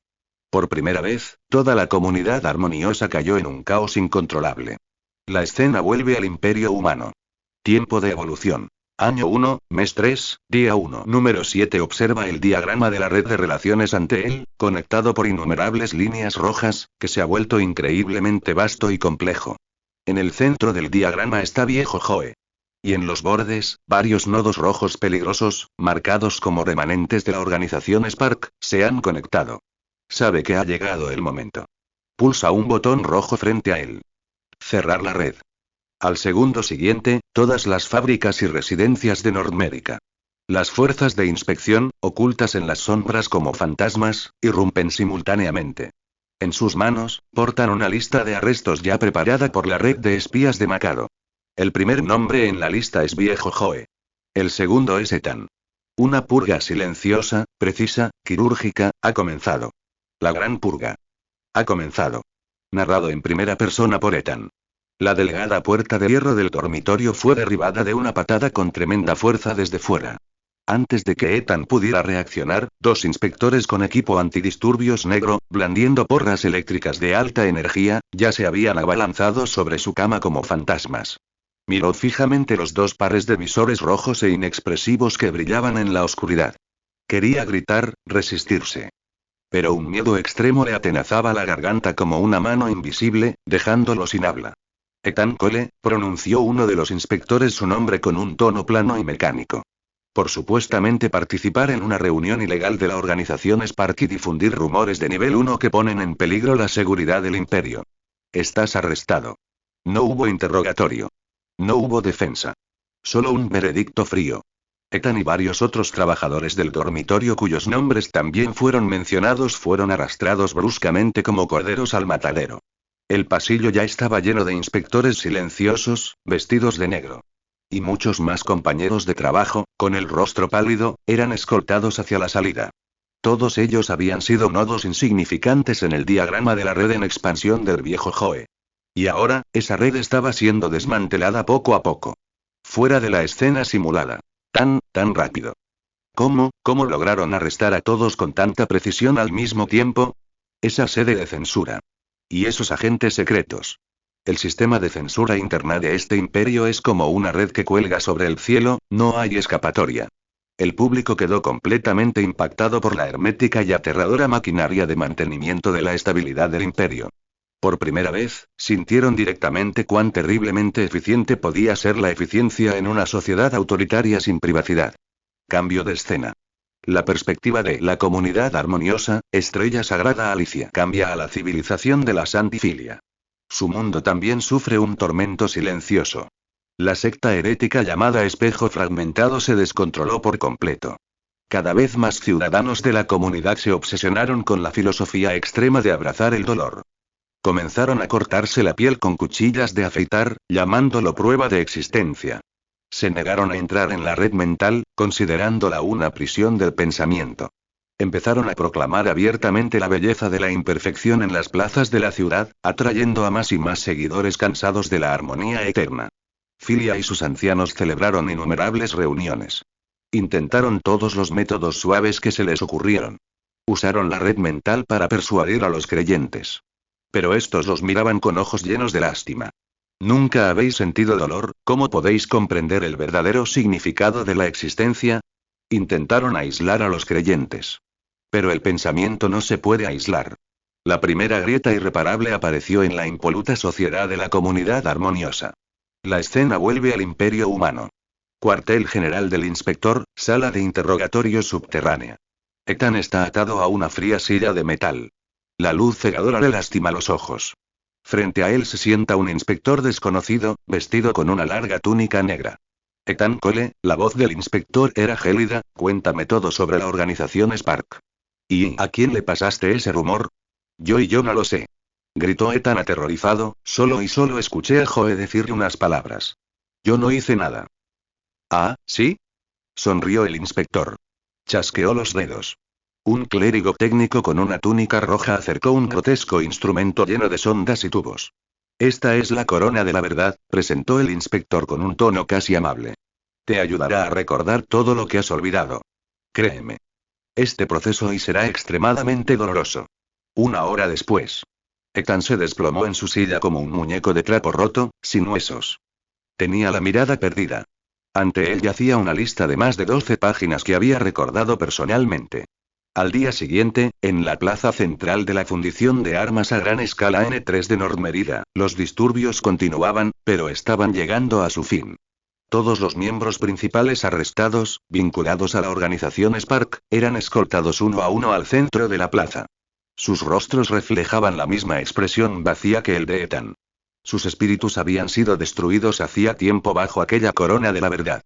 Por primera vez, toda la comunidad armoniosa cayó en un caos incontrolable. La escena vuelve al imperio humano. Tiempo de evolución. Año 1, mes 3, día 1. Número 7. Observa el diagrama de la red de relaciones ante él, conectado por innumerables líneas rojas, que se ha vuelto increíblemente vasto y complejo. En el centro del diagrama está Viejo Joe. Y en los bordes, varios nodos rojos peligrosos, marcados como remanentes de la organización Spark, se han conectado. Sabe que ha llegado el momento. Pulsa un botón rojo frente a él. Cerrar la red. Al segundo siguiente, todas las fábricas y residencias de Nordmérica. Las fuerzas de inspección, ocultas en las sombras como fantasmas, irrumpen simultáneamente. En sus manos, portan una lista de arrestos ya preparada por la red de espías de Macado. El primer nombre en la lista es Viejo Joe. El segundo es Ethan. Una purga silenciosa, precisa, quirúrgica, ha comenzado. La gran purga. Ha comenzado. Narrado en primera persona por Ethan. La delgada puerta de hierro del dormitorio fue derribada de una patada con tremenda fuerza desde fuera. Antes de que Ethan pudiera reaccionar, dos inspectores con equipo antidisturbios negro, blandiendo porras eléctricas de alta energía, ya se habían abalanzado sobre su cama como fantasmas. Miró fijamente los dos pares de visores rojos e inexpresivos que brillaban en la oscuridad. Quería gritar, resistirse. Pero un miedo extremo le atenazaba la garganta como una mano invisible, dejándolo sin habla. Ethan Cole, pronunció uno de los inspectores su nombre con un tono plano y mecánico. Por supuestamente participar en una reunión ilegal de la organización Spark y difundir rumores de nivel 1 que ponen en peligro la seguridad del imperio. Estás arrestado. No hubo interrogatorio. No hubo defensa. Solo un veredicto frío. Ethan y varios otros trabajadores del dormitorio cuyos nombres también fueron mencionados fueron arrastrados bruscamente como corderos al matadero. El pasillo ya estaba lleno de inspectores silenciosos, vestidos de negro. Y muchos más compañeros de trabajo, con el rostro pálido, eran escoltados hacia la salida. Todos ellos habían sido nodos insignificantes en el diagrama de la red en expansión del Viejo Joe. Y ahora, esa red estaba siendo desmantelada poco a poco. Fuera de la escena simulada. Tan rápido. ¿Cómo lograron arrestar a todos con tanta precisión al mismo tiempo? Esa sede de censura. Y esos agentes secretos. El sistema de censura interna de este imperio es como una red que cuelga sobre el cielo, no hay escapatoria. El público quedó completamente impactado por la hermética y aterradora maquinaria de mantenimiento de la estabilidad del imperio. Por primera vez, sintieron directamente cuán terriblemente eficiente podía ser la eficiencia en una sociedad autoritaria sin privacidad. Cambio de escena. La perspectiva de la comunidad armoniosa, estrella sagrada Alicia, cambia a la civilización de la santifilia. Su mundo también sufre un tormento silencioso. La secta herética llamada Espejo Fragmentado se descontroló por completo. Cada vez más ciudadanos de la comunidad se obsesionaron con la filosofía extrema de abrazar el dolor. Comenzaron a cortarse la piel con cuchillas de afeitar, llamándolo prueba de existencia. Se negaron a entrar en la red mental, considerándola una prisión del pensamiento. Empezaron a proclamar abiertamente la belleza de la imperfección en las plazas de la ciudad, atrayendo a más y más seguidores cansados de la armonía eterna. Filia y sus ancianos celebraron innumerables reuniones. Intentaron todos los métodos suaves que se les ocurrieron. Usaron la red mental para persuadir a los creyentes. Pero estos los miraban con ojos llenos de lástima. ¿Nunca habéis sentido dolor? ¿Cómo podéis comprender el verdadero significado de la existencia? Intentaron aislar a los creyentes. Pero el pensamiento no se puede aislar. La primera grieta irreparable apareció en la impoluta sociedad de la comunidad armoniosa. La escena vuelve al imperio humano. Cuartel general del inspector, sala de interrogatorios subterránea. Ethan está atado a una fría silla de metal. La luz cegadora le lastima los ojos. Frente a él se sienta un inspector desconocido, vestido con una larga túnica negra. Ethan Cole, la voz del inspector era gélida, cuéntame todo sobre la organización Spark. ¿Y a quién le pasaste ese rumor? Yo no lo sé. Gritó Ethan aterrorizado, solo escuché a Joe decirle unas palabras. Yo no hice nada. Ah, ¿sí? Sonrió el inspector. Chasqueó los dedos. Un clérigo técnico con una túnica roja acercó un grotesco instrumento lleno de sondas y tubos. Esta es la corona de la verdad, presentó el inspector con un tono casi amable. Te ayudará a recordar todo lo que has olvidado. Créeme. Este proceso hoy será extremadamente doloroso. 1 hora después. Ethan se desplomó en su silla como un muñeco de trapo roto, sin huesos. Tenía la mirada perdida. Ante él yacía una lista de más de 12 páginas que había recordado personalmente. Al día siguiente, en la plaza central de la fundición de armas a gran escala N3 de North los disturbios continuaban, pero estaban llegando a su fin. Todos los miembros principales arrestados, vinculados a la organización Spark, eran escoltados uno a uno al centro de la plaza. Sus rostros reflejaban la misma expresión vacía que el de Ethan. Sus espíritus habían sido destruidos hacía tiempo bajo aquella corona de la verdad.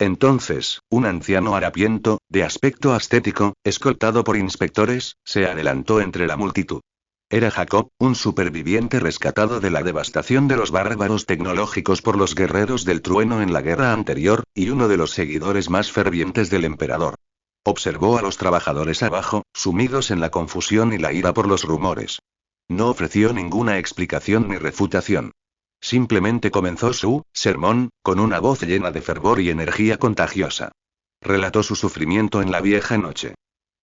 Entonces, un anciano harapiento, de aspecto ascético, escoltado por inspectores, se adelantó entre la multitud. Era Jacob, un superviviente rescatado de la devastación de los bárbaros tecnológicos por los guerreros del trueno en la guerra anterior, y uno de los seguidores más fervientes del emperador. Observó a los trabajadores abajo, sumidos en la confusión y la ira por los rumores. No ofreció ninguna explicación ni refutación. Simplemente comenzó su sermón, con una voz llena de fervor y energía contagiosa. Relató su sufrimiento en la vieja noche.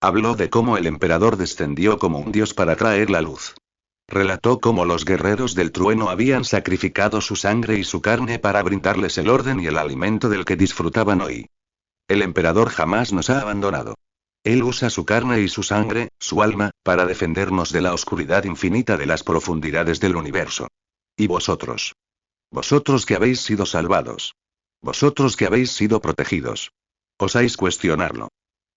Habló de cómo el emperador descendió como un dios para traer la luz. Relató cómo los guerreros del trueno habían sacrificado su sangre y su carne para brindarles el orden y el alimento del que disfrutaban hoy. El emperador jamás nos ha abandonado. Él usa su carne y su sangre, su alma, para defendernos de la oscuridad infinita de las profundidades del universo. ¿Y vosotros? Vosotros que habéis sido salvados. Vosotros que habéis sido protegidos. Osáis cuestionarlo.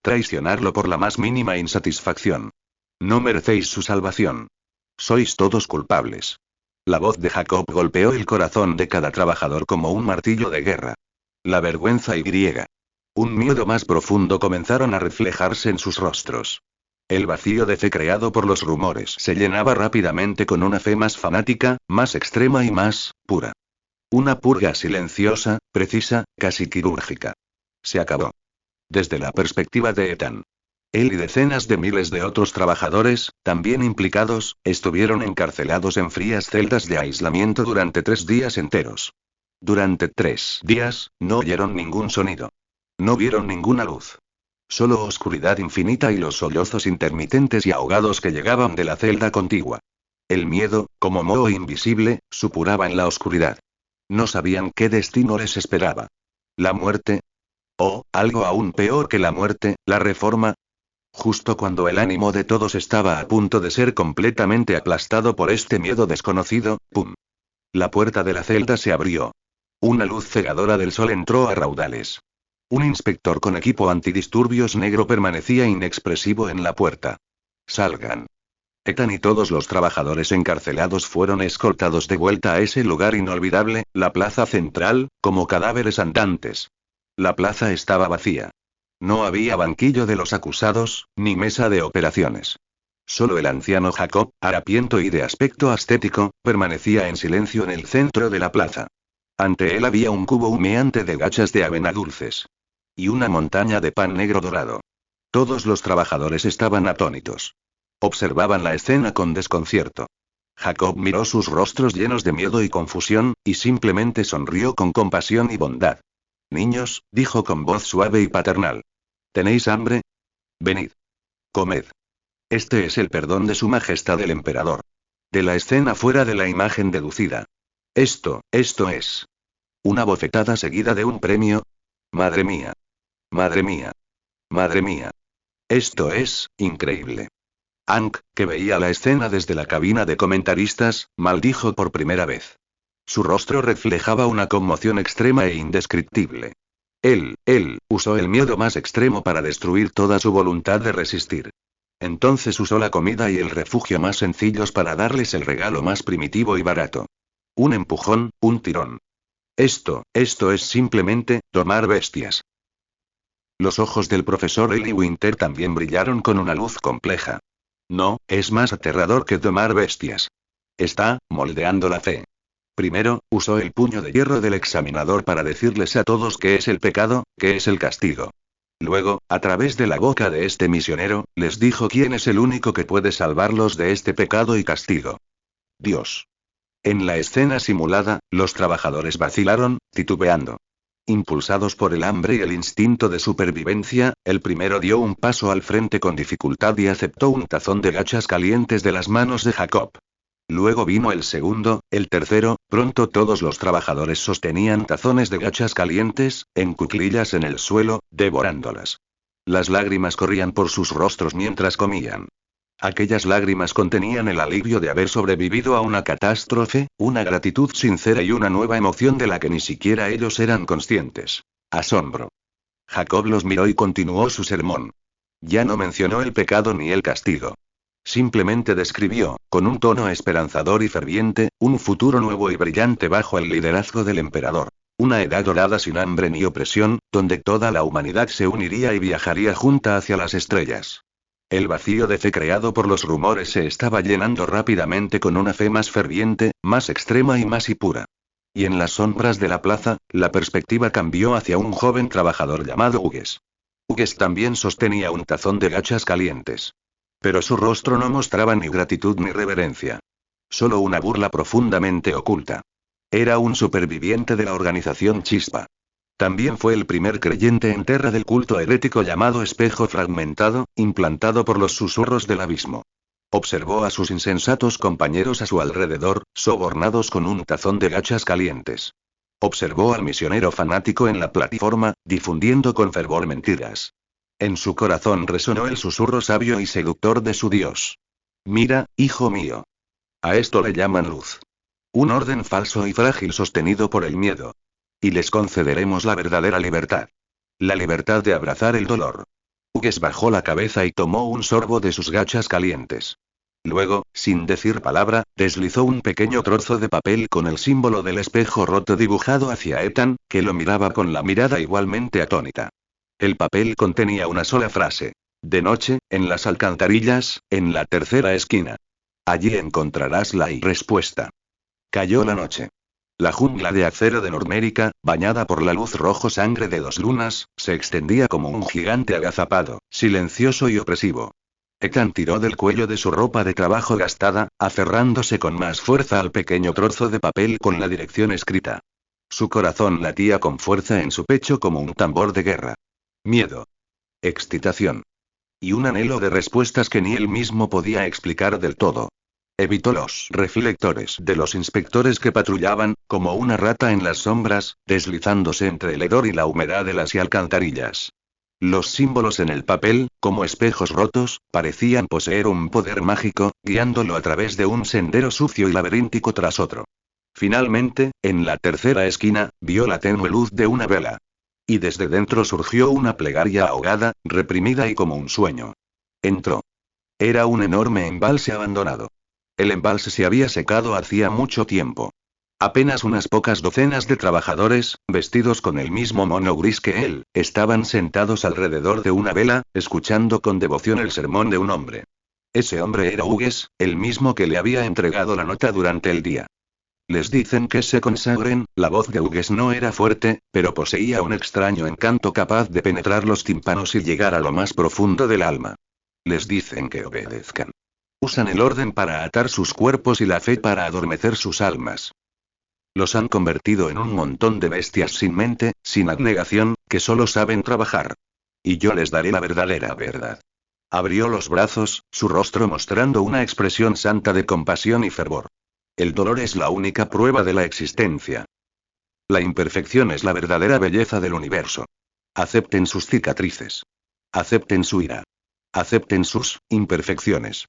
Traicionarlo por la más mínima insatisfacción. No merecéis su salvación. Sois todos culpables. La voz de Jacob golpeó el corazón de cada trabajador como un martillo de guerra. La vergüenza y un miedo más profundo comenzaron a reflejarse en sus rostros. El vacío de fe creado por los rumores se llenaba rápidamente con una fe más fanática, más extrema y más pura. Una purga silenciosa, precisa, casi quirúrgica. Se acabó. Desde la perspectiva de Ethan. Él y decenas de miles de otros trabajadores, también implicados, estuvieron encarcelados en frías celdas de aislamiento durante 3 días enteros. Durante 3 días, no oyeron ningún sonido. No vieron ninguna luz. Solo oscuridad infinita y los sollozos intermitentes y ahogados que llegaban de la celda contigua. El miedo, como moho invisible, supuraba en la oscuridad. No sabían qué destino les esperaba. ¿La muerte? ¿O, algo aún peor que la muerte, la reforma? Justo cuando el ánimo de todos estaba a punto de ser completamente aplastado por este miedo desconocido, ¡pum! La puerta de la celda se abrió. Una luz cegadora del sol entró a raudales. Un inspector con equipo antidisturbios negro permanecía inexpresivo en la puerta. Salgan. Ethan y todos los trabajadores encarcelados fueron escoltados de vuelta a ese lugar inolvidable, la plaza central, como cadáveres andantes. La plaza estaba vacía. No había banquillo de los acusados, ni mesa de operaciones. Solo el anciano Jacob, harapiento y de aspecto ascético, permanecía en silencio en el centro de la plaza. Ante él había un cubo humeante de gachas de avena dulces. Y una montaña de pan negro dorado. Todos los trabajadores estaban atónitos. Observaban la escena con desconcierto. Jacob miró sus rostros llenos de miedo y confusión, y simplemente sonrió con compasión y bondad. Niños, dijo con voz suave y paternal. ¿Tenéis hambre? Venid. Comed. Este es el perdón de su majestad el emperador. De la escena fuera de la imagen deducida. Esto es. Una bofetada seguida de un premio. Madre mía. Madre mía. Madre mía. Esto es, increíble. Hank, que veía la escena desde la cabina de comentaristas, maldijo por primera vez. Su rostro reflejaba una conmoción extrema e indescriptible. Él, usó el miedo más extremo para destruir toda su voluntad de resistir. Entonces usó la comida y el refugio más sencillos para darles el regalo más primitivo y barato. Un empujón, un tirón. Esto es simplemente, domar bestias. Los ojos del profesor Eli Winter también brillaron con una luz compleja. No, es más aterrador que domar bestias. Está, moldeando la fe. Primero, usó el puño de hierro del examinador para decirles a todos qué es el pecado, qué es el castigo. Luego, a través de la boca de este misionero, les dijo quién es el único que puede salvarlos de este pecado y castigo. Dios. En la escena simulada, los trabajadores vacilaron, titubeando. Impulsados por el hambre y el instinto de supervivencia, el primero dio un paso al frente con dificultad y aceptó un tazón de gachas calientes de las manos de Jacob. Luego vino el segundo, el tercero, pronto todos los trabajadores sostenían tazones de gachas calientes, en cuclillas en el suelo, devorándolas. Las lágrimas corrían por sus rostros mientras comían. Aquellas lágrimas contenían el alivio de haber sobrevivido a una catástrofe, una gratitud sincera y una nueva emoción de la que ni siquiera ellos eran conscientes. Asombro. Jacob los miró y continuó su sermón. Ya no mencionó el pecado ni el castigo. Simplemente describió, con un tono esperanzador y ferviente, un futuro nuevo y brillante bajo el liderazgo del emperador. Una edad dorada sin hambre ni opresión, donde toda la humanidad se uniría y viajaría junta hacia las estrellas. El vacío de fe creado por los rumores se estaba llenando rápidamente con una fe más ferviente, más extrema y más pura. Y en las sombras de la plaza, la perspectiva cambió hacia un joven trabajador llamado Hughes. Hughes también sostenía un tazón de gachas calientes. Pero su rostro no mostraba ni gratitud ni reverencia. Solo una burla profundamente oculta. Era un superviviente de la organización Chispa. También fue el primer creyente en Terra del culto herético llamado espejo fragmentado, implantado por los susurros del abismo. Observó a sus insensatos compañeros a su alrededor, sobornados con un tazón de gachas calientes. Observó al misionero fanático en la plataforma, difundiendo con fervor mentiras. En su corazón resonó el susurro sabio y seductor de su Dios. Mira, hijo mío. A esto le llaman luz. Un orden falso y frágil sostenido por el miedo. Y les concederemos la verdadera libertad. La libertad de abrazar el dolor. Hughes bajó la cabeza y tomó un sorbo de sus gachas calientes. Luego, sin decir palabra, deslizó un pequeño trozo de papel con el símbolo del espejo roto dibujado hacia Ethan, que lo miraba con la mirada igualmente atónita. El papel contenía una sola frase. De noche, en las alcantarillas, en la tercera esquina. Allí encontrarás la respuesta. Cayó la noche. La jungla de acero de Normérica, bañada por la luz rojo sangre de 2 lunas, se extendía como un gigante agazapado, silencioso y opresivo. Ethan tiró del cuello de su ropa de trabajo gastada, aferrándose con más fuerza al pequeño trozo de papel con la dirección escrita. Su corazón latía con fuerza en su pecho como un tambor de guerra. Miedo. Excitación. Y un anhelo de respuestas que ni él mismo podía explicar del todo. Evitó los reflectores de los inspectores que patrullaban, como una rata en las sombras, deslizándose entre el hedor y la humedad de las alcantarillas. Los símbolos en el papel, como espejos rotos, parecían poseer un poder mágico, guiándolo a través de un sendero sucio y laberíntico tras otro. Finalmente, en la tercera esquina, vio la tenue luz de una vela. Y desde dentro surgió una plegaria ahogada, reprimida y como un sueño. Entró. Era un enorme embalse abandonado. El embalse se había secado hacía mucho tiempo. Apenas unas pocas docenas de trabajadores, vestidos con el mismo mono gris que él, estaban sentados alrededor de una vela, escuchando con devoción el sermón de un hombre. Ese hombre era Hughes, el mismo que le había entregado la nota durante el día. Les dicen que se consagren. La voz de Hughes no era fuerte, pero poseía un extraño encanto capaz de penetrar los tímpanos y llegar a lo más profundo del alma. Les dicen que obedezcan. Usan el orden para atar sus cuerpos y la fe para adormecer sus almas. Los han convertido en un montón de bestias sin mente, sin abnegación, que solo saben trabajar. Y yo les daré la verdadera verdad. Abrió los brazos, su rostro mostrando una expresión santa de compasión y fervor. El dolor es la única prueba de la existencia. La imperfección es la verdadera belleza del universo. Acepten sus cicatrices. Acepten su ira. Acepten sus imperfecciones.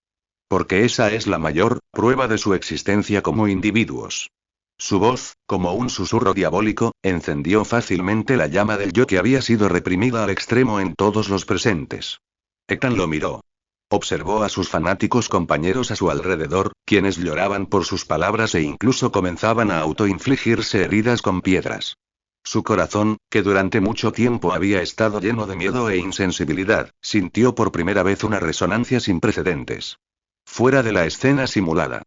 Porque esa es la mayor prueba de su existencia como individuos. Su voz, como un susurro diabólico, encendió fácilmente la llama del yo que había sido reprimida al extremo en todos los presentes. Ethan lo miró. Observó a sus fanáticos compañeros a su alrededor, quienes lloraban por sus palabras e incluso comenzaban a autoinfligirse heridas con piedras. Su corazón, que durante mucho tiempo había estado lleno de miedo e insensibilidad, sintió por primera vez una resonancia sin precedentes. Fuera de la escena simulada.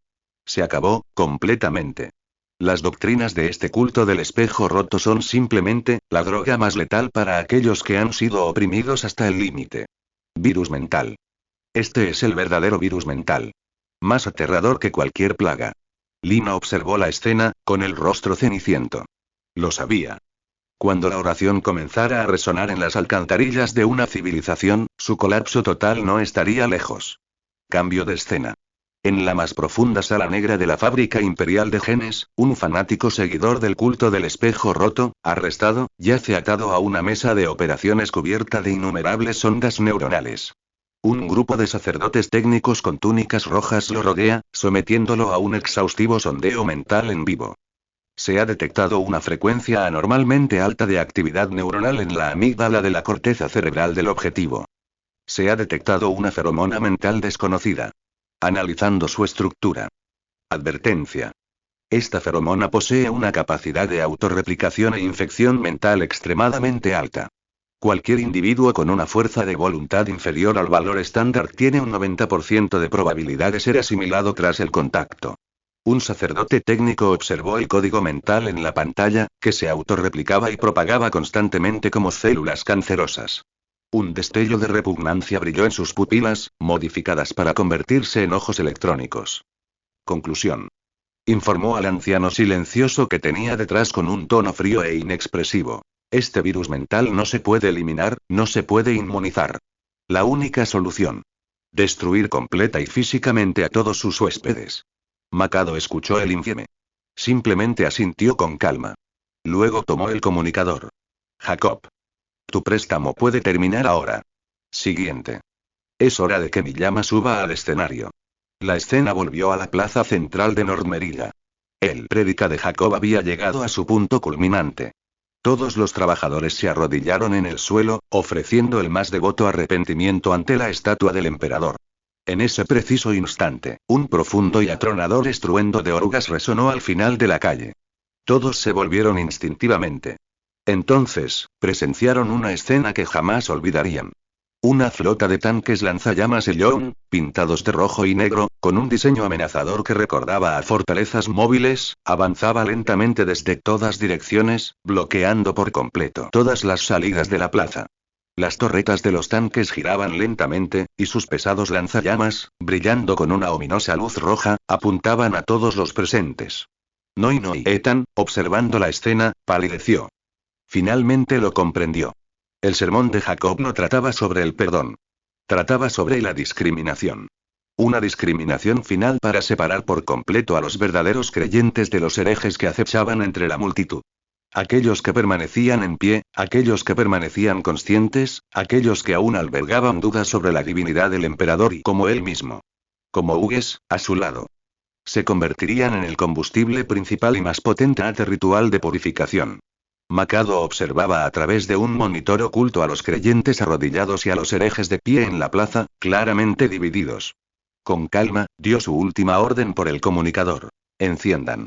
Se acabó, completamente. Las doctrinas de este culto del espejo roto son simplemente la droga más letal para aquellos que han sido oprimidos hasta el límite. Virus mental. Este es el verdadero virus mental. Más aterrador que cualquier plaga. Lina observó la escena, con el rostro ceniciento. Lo sabía. Cuando la oración comenzara a resonar en las alcantarillas de una civilización, su colapso total no estaría lejos. Cambio de escena. En la más profunda sala negra de la fábrica imperial de genes, un fanático seguidor del culto del espejo roto, arrestado, yace atado a una mesa de operaciones cubierta de innumerables ondas neuronales. Un grupo de sacerdotes técnicos con túnicas rojas lo rodea, sometiéndolo a un exhaustivo sondeo mental en vivo. Se ha detectado una frecuencia anormalmente alta de actividad neuronal en la amígdala de la corteza cerebral del objetivo. Se ha detectado una feromona mental desconocida. Analizando su estructura. Advertencia. Esta feromona posee una capacidad de autorreplicación e infección mental extremadamente alta. Cualquier individuo con una fuerza de voluntad inferior al valor estándar tiene un 90% de probabilidad de ser asimilado tras el contacto. Un sacerdote técnico observó el código mental en la pantalla, que se autorreplicaba y propagaba constantemente como células cancerosas. Un destello de repugnancia brilló en sus pupilas, modificadas para convertirse en ojos electrónicos. Conclusión. Informó al anciano silencioso que tenía detrás con un tono frío e inexpresivo. Este virus mental no se puede eliminar, no se puede inmunizar. La única solución. Destruir completa y físicamente a todos sus huéspedes. Mikado escuchó el infieme. Simplemente asintió con calma. Luego tomó el comunicador. Jacob. Tu préstamo puede terminar ahora. Siguiente. Es hora de que mi llama suba al escenario. La escena volvió a la plaza central de Nordmerilla. El prédica de Jacob había llegado a su punto culminante. Todos los trabajadores se arrodillaron en el suelo, ofreciendo el más devoto arrepentimiento ante la estatua del emperador. En ese preciso instante, un profundo y atronador estruendo de orugas resonó al final de la calle. Todos se volvieron instintivamente. Entonces, presenciaron una escena que jamás olvidarían. Una flota de tanques lanzallamas Elyon, pintados de rojo y negro, con un diseño amenazador que recordaba a fortalezas móviles, avanzaba lentamente desde todas direcciones, bloqueando por completo todas las salidas de la plaza. Las torretas de los tanques giraban lentamente, y sus pesados lanzallamas, brillando con una ominosa luz roja, apuntaban a todos los presentes. Noi Ethan, observando la escena, palideció. Finalmente lo comprendió. El sermón de Jacob no trataba sobre el perdón. Trataba sobre la discriminación. Una discriminación final para separar por completo a los verdaderos creyentes de los herejes que acechaban entre la multitud. Aquellos que permanecían en pie, aquellos que permanecían conscientes, aquellos que aún albergaban dudas sobre la divinidad del emperador y como él mismo. Como Hugues, a su lado. Se convertirían en el combustible principal y más potente ritual de purificación. Mikado observaba a través de un monitor oculto a los creyentes arrodillados y a los herejes de pie en la plaza, claramente divididos. Con calma, dio su última orden por el comunicador. Enciendan.